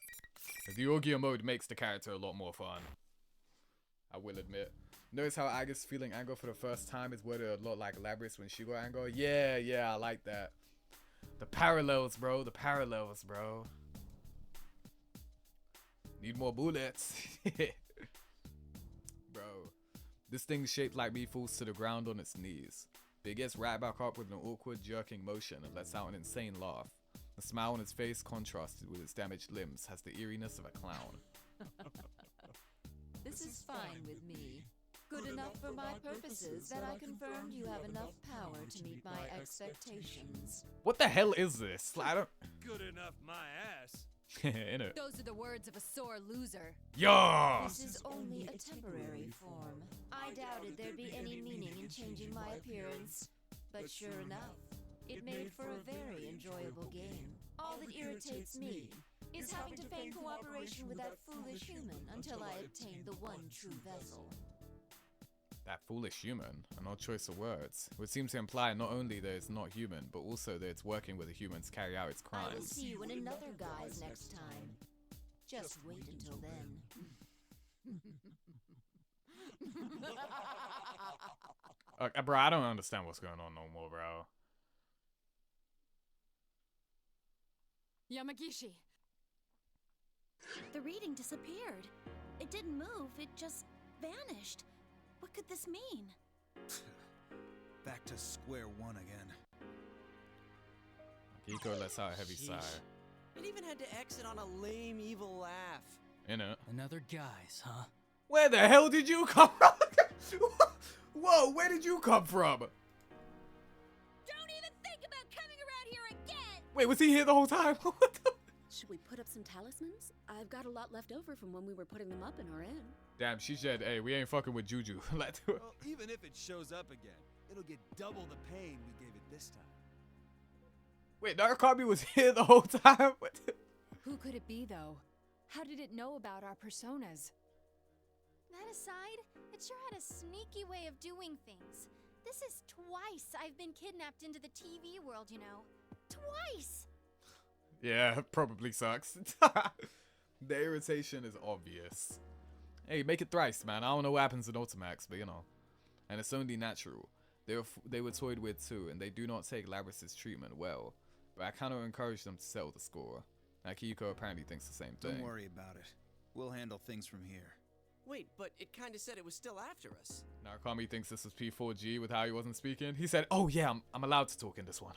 the Orgia mode makes the character a lot more fun. I will admit. Notice how Aigis feeling anger for the first time is worded a lot like Labrys when she got anger. Yeah, I like that. The parallels, bro. The parallels, bro. Need more bullets. Bro. This thing's shaped like me falls to the ground on its knees. But it gets right back up with an awkward jerking motion and lets out an insane laugh. The smile on its face, contrasted with its damaged limbs, has the eeriness of a clown. This is fine with me. Good enough for my purposes that I confirmed you have enough power to meet my expectations. What the hell is this? I don't... Good enough, my ass. Innit? Those are the words of a sore loser. Yeah. This is only a temporary form. I doubted there'd be any meaning in changing my appearance. But sure enough, it made for a very enjoyable game. All that irritates me is having to feign cooperation with that foolish human until I obtain the one true vessel. That foolish human, an odd choice of words, would seem to imply not only that it's not human, but also that it's working with a human to carry out its crimes. I will see you in another guise next time. Just wait until then. Bro, I don't understand what's going on no more, bro. Yamagishi. The reading disappeared. It didn't move, it just vanished. What could this mean? Back to square one again. Kiko lets out a heavy sigh. It even had to exit on a lame, evil laugh. Innit? Another guise, huh? Where the hell did you come from? Whoa, where did you come from? Don't even think about coming around here again! Wait, was he here the whole time? What the? Should we put up some talismans? I've got a lot left over from when we were putting them up in our inn. Damn, she said, hey, we ain't fucking with Juju. Let's do it. Well, even if it shows up again, it'll get double the pain we gave it this time. Wait, Narukami was here the whole time? What the? Who could it be, though? How did it know about our personas? That aside, it sure had a sneaky way of doing things. This is twice I've been kidnapped into the TV world, you know. Twice! Yeah, probably sucks. The irritation is obvious. Hey, make it thrice, man. I don't know what happens in Ultimax, but you know. And it's only natural. They were toyed with too, and they do not take Labrys' treatment well. But I kind of encourage them to settle the score. Akihiko apparently thinks the same thing. Don't worry about it. We'll handle things from here. Wait, but it kinda said it was still after us. Narukami thinks this was P4G with how he wasn't speaking. He said, oh yeah, I'm allowed to talk in this one.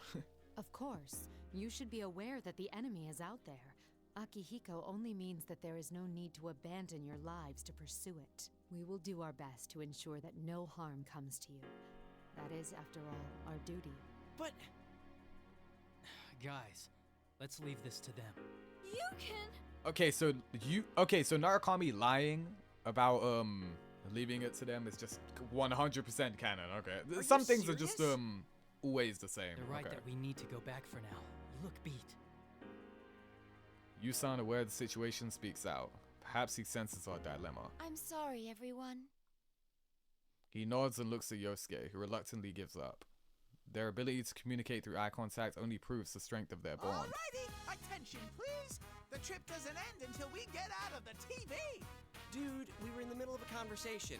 Of course. You should be aware that the enemy is out there. Akihiko only means that there is no need to abandon your lives to pursue it. We will do our best to ensure that no harm comes to you. That is, after all, our duty. But... Guys, let's leave this to them. You can... Okay, so Narukami lying about leaving it to them is just 100% canon. Okay, some things are just always the same. They're right that we need to go back for now. You look beat. Yusan, aware of the situation, speaks out. Perhaps he senses our dilemma. I'm sorry, everyone. He nods and looks at Yosuke, who reluctantly gives up. Their ability to communicate through eye contact only proves the strength of their bond. Alrighty, attention please. The trip doesn't end until we get out of the TV. Dude, we were in the middle of a conversation.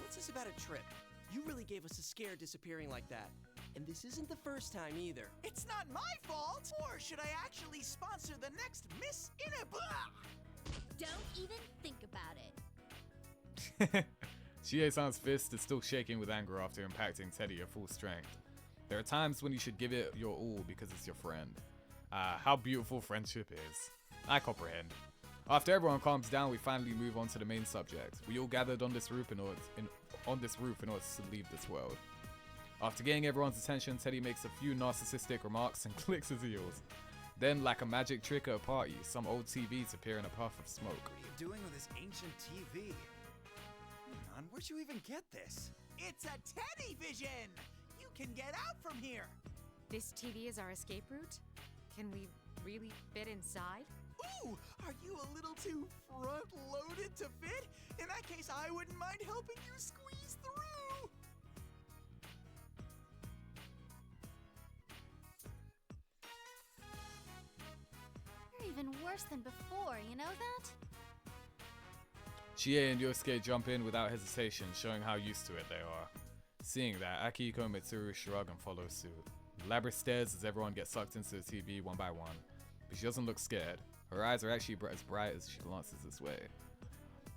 What's this about a trip? You really gave us a scare disappearing like that. And this isn't the first time either. It's not my fault. Or should I actually sponsor the next Miss Inaba? Don't even think about it. Chie-san's fist is still shaking with anger after impacting Teddy at full strength. There are times when you should give it your all because it's your friend. How beautiful friendship is. I comprehend. After everyone calms down, we finally move on to the main subject. We all gathered on this roof in order to leave this world. After getting everyone's attention, Teddy makes a few narcissistic remarks and clicks his heels. Then, like a magic trick at a party, some old TVs appear in a puff of smoke. What are you doing with this ancient TV? Man, where'd you even get this? It's a Teddy Vision! You can get out from here! This TV is our escape route? Can we really fit inside? Ooh, are you a little too front-loaded to fit? In that case, I wouldn't mind helping you squeeze through! You're even worse than before, you know that? Chie and Yosuke jump in without hesitation, showing how used to it they are. Seeing that, Akihiko and Mitsuru shrug and follow suit. Labry stares as everyone gets sucked into the TV one by one, but she doesn't look scared. Her eyes are actually as bright as she glances this way.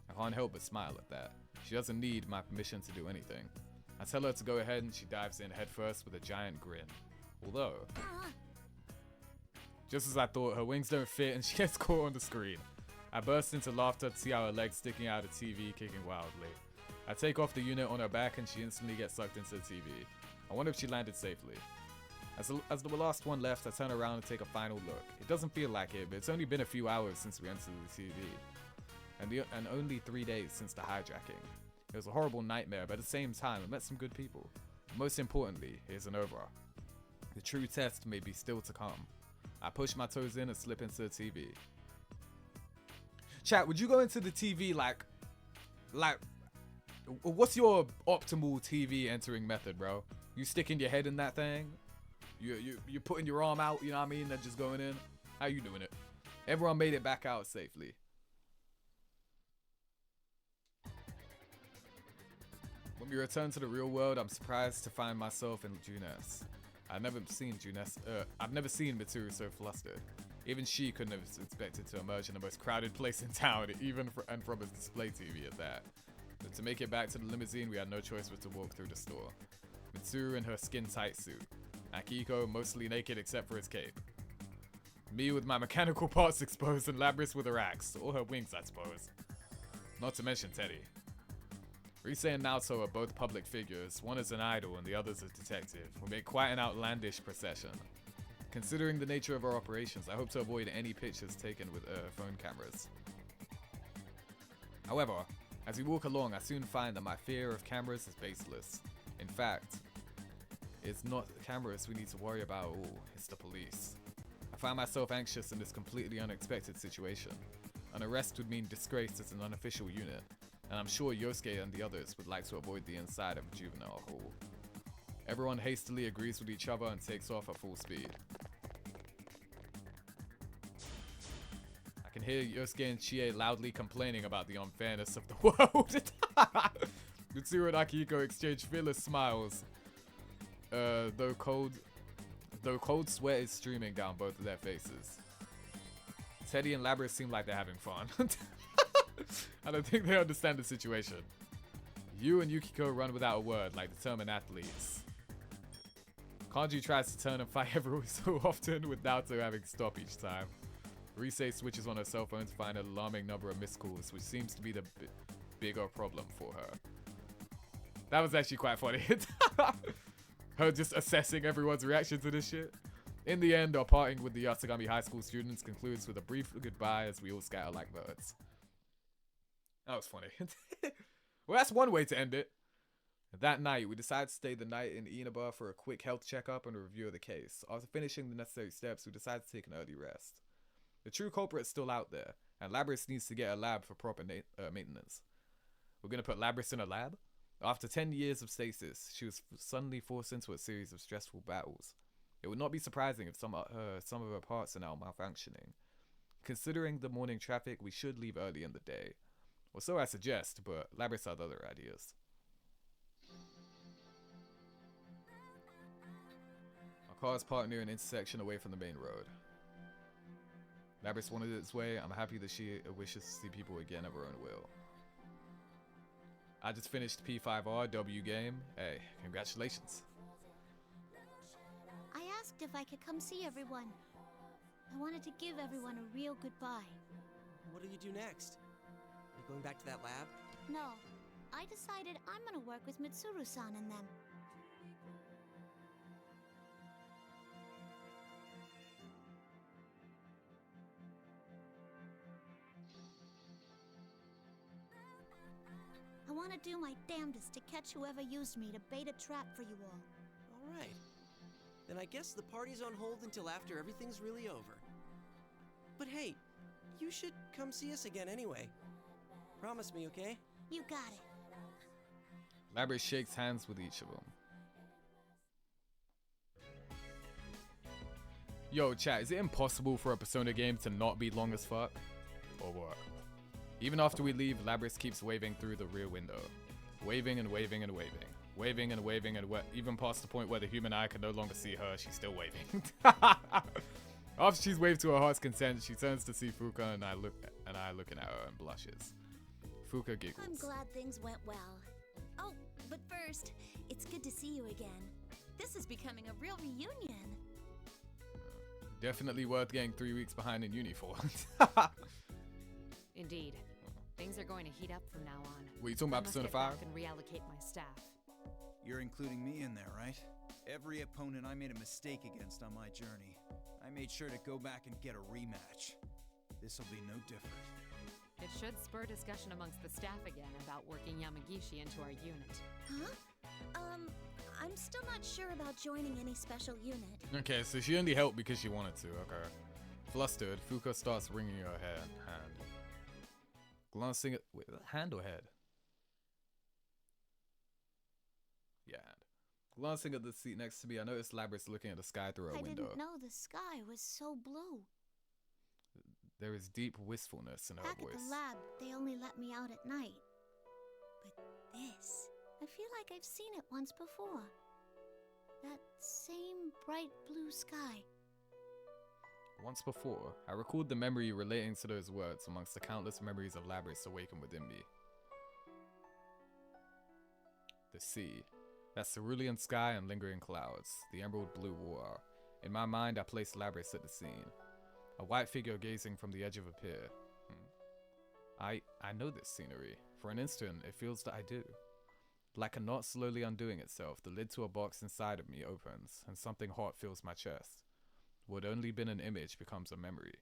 I can't help but smile at that. She doesn't need my permission to do anything. I tell her to go ahead and she dives in headfirst with a giant grin. Although, just as I thought, her wings don't fit and she gets caught on the screen. I burst into laughter to see how her legs sticking out of the TV kicking wildly. I take off the unit on her back and she instantly gets sucked into the TV. I wonder if she landed safely. As the last one left, I turn around and take a final look. It doesn't feel like it, but it's only been a few hours since we entered the TV. And only 3 days since the hijacking. It was a horrible nightmare, but at the same time, I met some good people. Most importantly, it isn't over. The true test may be still to come. I push my toes in and slip into the TV. Chat, would you go into the TV like, what's your optimal TV entering method, bro? You sticking your head in that thing? You putting your arm out, you know what I mean, and just going in? How you doing it? Everyone made it back out safely. When we return to the real world, I'm surprised to find myself in Juness. I've never seen Mitsuru so flustered. Even she couldn't have expected to emerge in the most crowded place in town, and from a display TV at that. But to make it back to the limousine, we had no choice but to walk through the store. Mitsuru in her skin-tight suit. Akihiko mostly naked except for his cape. Me with my mechanical parts exposed, and Labrys with her axe, or her wings, I suppose. Not to mention Teddy. Rise and Naoto are both public figures, one is an idol and the other's a detective. We make quite an outlandish procession. Considering the nature of our operations, I hope to avoid any pictures taken with phone cameras. However, as we walk along, I soon find that my fear of cameras is baseless. In fact, it's not the cameras we need to worry about at all, it's the police. I find myself anxious in this completely unexpected situation. An arrest would mean disgrace as an unofficial unit, and I'm sure Yosuke and the others would like to avoid the inside of a juvenile hall. Everyone hastily agrees with each other and takes off at full speed. I can hear Yosuke and Chie loudly complaining about the unfairness of the world. Mitsuru and Akihiko exchange fearless smiles, though cold sweat is streaming down both of their faces. Teddy and Labrys seem like they're having fun. I don't think they understand the situation. Yu and Yukiko run without a word like determined athletes. Kanji tries to turn and fight every so often with Naoto having to stop each time. Rise switches on her cell phone to find an alarming number of missed calls, which seems to be the bigger problem for her. That was actually quite funny. Her just assessing everyone's reaction to this shit. In the end, our parting with the Yasagami High School students concludes with a brief goodbye as we all scatter like birds. That was funny. Well, that's one way to end it. That night, we decided to stay the night in Inaba for a quick health checkup and a review of the case. After finishing the necessary steps, we decided to take an early rest. The true culprit is still out there, and Labrys needs to get a lab for proper maintenance. We're going to put Labrys in a lab? After 10 years of stasis, she was suddenly forced into a series of stressful battles. It would not be surprising if some of her parts are now malfunctioning. Considering the morning traffic, we should leave early in the day. Or so I suggest, but Labrys had other ideas. Our cars parked near an intersection away from the main road. Labrys wanted it this way. I'm happy that she wishes to see people again of her own will. I just finished P5R W game. Hey, congratulations. I asked if I could come see everyone. I wanted to give everyone a real goodbye. What do you do next? Are you going back to that lab? No, I decided I'm gonna work with Mitsuru-san and them. I want to do my damnedest to catch whoever used me to bait a trap for you all. All right. Then I guess the party's on hold until after everything's really over. But hey, you should come see us again anyway. Promise me, okay? You got it. Labry shakes hands with each of them. Yo, chat, is it impossible for a Persona game to not be long as fuck? Or what? Even after we leave, Labrys keeps waving through the rear window. Waving and waving and waving. Waving and waving and even past the point where the human eye can no longer see her, she's still waving. After she's waved to her heart's content, she turns to see Fuka and I looking at her and blushes. Fuka giggles. I'm glad things went well. Oh, but first, it's good to see you again. This is becoming a real reunion. Definitely worth getting 3 weeks behind in uni for. Indeed. Things are going to heat up from now on. What, you talking about Persona 5? I must get back and reallocate my staff. You're including me in there, right? Every opponent I made a mistake against on my journey, I made sure to go back and get a rematch. This'll be no different. It should spur discussion amongst the staff again about working Yamagishi into our unit. Huh? I'm still not sure about joining any special unit. Okay, so she only helped because she wanted to, okay. Flustered, Fuka starts wringing her hand. Glancing at... Wait, hand or head? Yeah, hand. Glancing at the seat next to me, I noticed Labrys looking at the sky through her window. I didn't know the sky was so blue. There is deep wistfulness in her Back voice. at the lab, they only let me out at night. But this, I feel like I've seen it once before. That same bright blue sky. Once before, I recalled the memory relating to those words amongst the countless memories of Labrys awakened within me. The sea. That cerulean sky and lingering clouds. The emerald blue water. In my mind, I placed Labrys at the scene. A white figure gazing from the edge of a pier. I know this scenery. For an instant, it feels that I do. Like a knot slowly undoing itself, the lid to a box inside of me opens, and something hot fills my chest. What had only been an image becomes a memory.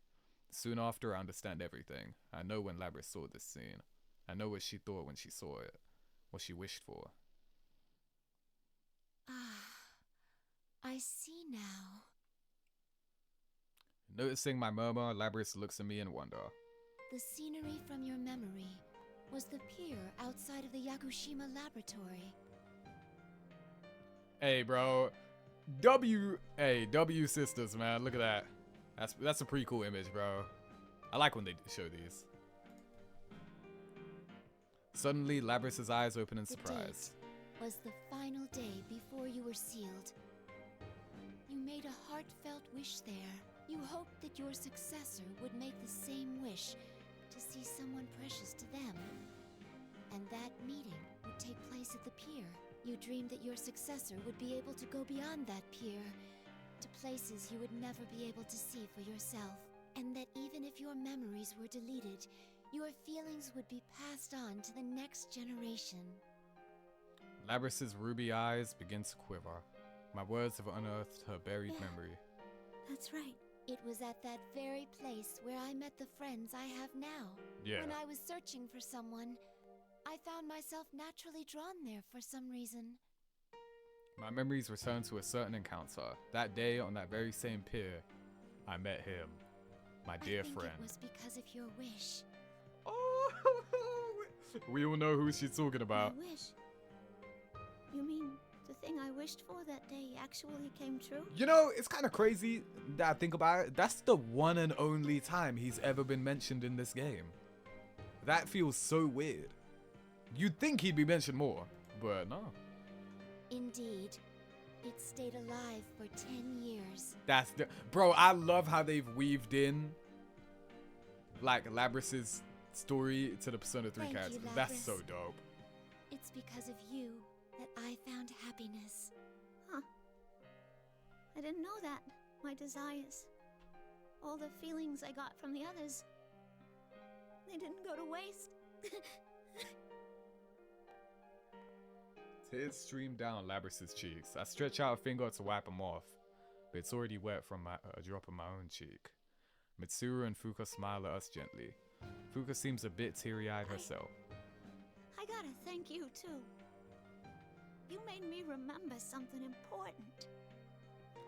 Soon after, I understand everything. I know when Labrys saw this scene. I know what she thought when she saw it. What she wished for. I see now. Noticing my murmur, Labrys looks at me in wonder. The scenery from your memory was the pier outside of the Yakushima laboratory. Hey, bro. W sisters, man. Look at that. That's a pretty cool image, bro. I like when they show these. Suddenly, Labrys' eyes open in surprise. The date was the final day before you were sealed. You made a heartfelt wish there. You hoped that your successor would make the same wish to see someone precious to them. And that meeting would take place at the pier. You dreamed that your successor would be able to go beyond that pier, to places you would never be able to see for yourself. And that even if your memories were deleted, your feelings would be passed on to the next generation. Labrys' ruby eyes begin to quiver. My words have unearthed her buried memory. That's right. It was at that very place where I met the friends I have now. Yeah. When I was searching for someone, I found myself naturally drawn there for some reason. My memories return to a certain encounter. That day, on that very same pier, I met him. My dear friend. It was because of your wish. Oh, we all know who she's talking about. My wish? You mean the thing I wished for that day actually came true? You know, it's kind of crazy that I think about it. That's the one and only time he's ever been mentioned in this game. That feels so weird. You'd think he'd be mentioned more, but no. Indeed. It stayed alive for 10 years. That's the... Bro, I love how they've weaved in, like, Labrys' story to the Persona 3 characters. That's so dope. It's because of you that I found happiness. Huh. I didn't know that. My desires. All the feelings I got from the others. They didn't go to waste. Tears stream down Labrys' cheeks. I stretch out a finger to wipe them off, but it's already wet from a drop on my own cheek. Mitsuru and Fuka smile at us gently. Fuka seems a bit teary-eyed herself. I gotta thank you, too. You made me remember something important.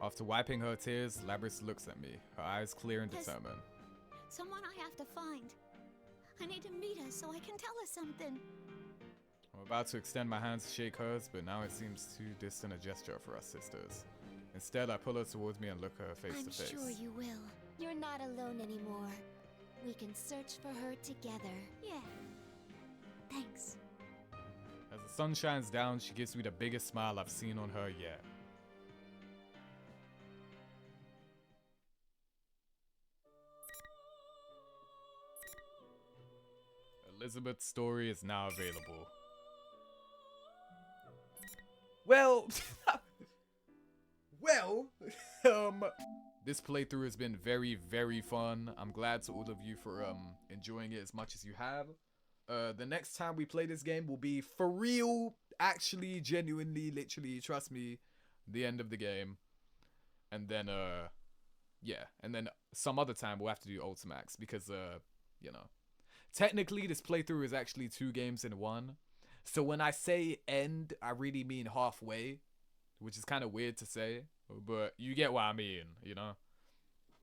After wiping her tears, Labrys looks at me, her eyes clear and determined. Someone I have to find. I need to meet her so I can tell her something. I'm about to extend my hands to shake hers, but now it seems too distant a gesture for us sisters. Instead, I pull her towards me and look her face to face. I'm sure you will. You're not alone anymore. We can search for her together. Yeah. Thanks. As the sun shines down, she gives me the biggest smile I've seen on her yet. Elizabeth's story is now available. Well, this playthrough has been very, very fun. I'm glad to all of you for enjoying it as much as you have. The next time we play this game will be for real, actually, genuinely, literally, trust me, the end of the game. And then yeah, and then some other time we'll have to do Ultimax because you know, technically this playthrough is actually 2 games in 1. So when I say end, I really mean halfway, which is kind of weird to say, but you get what I mean, you know?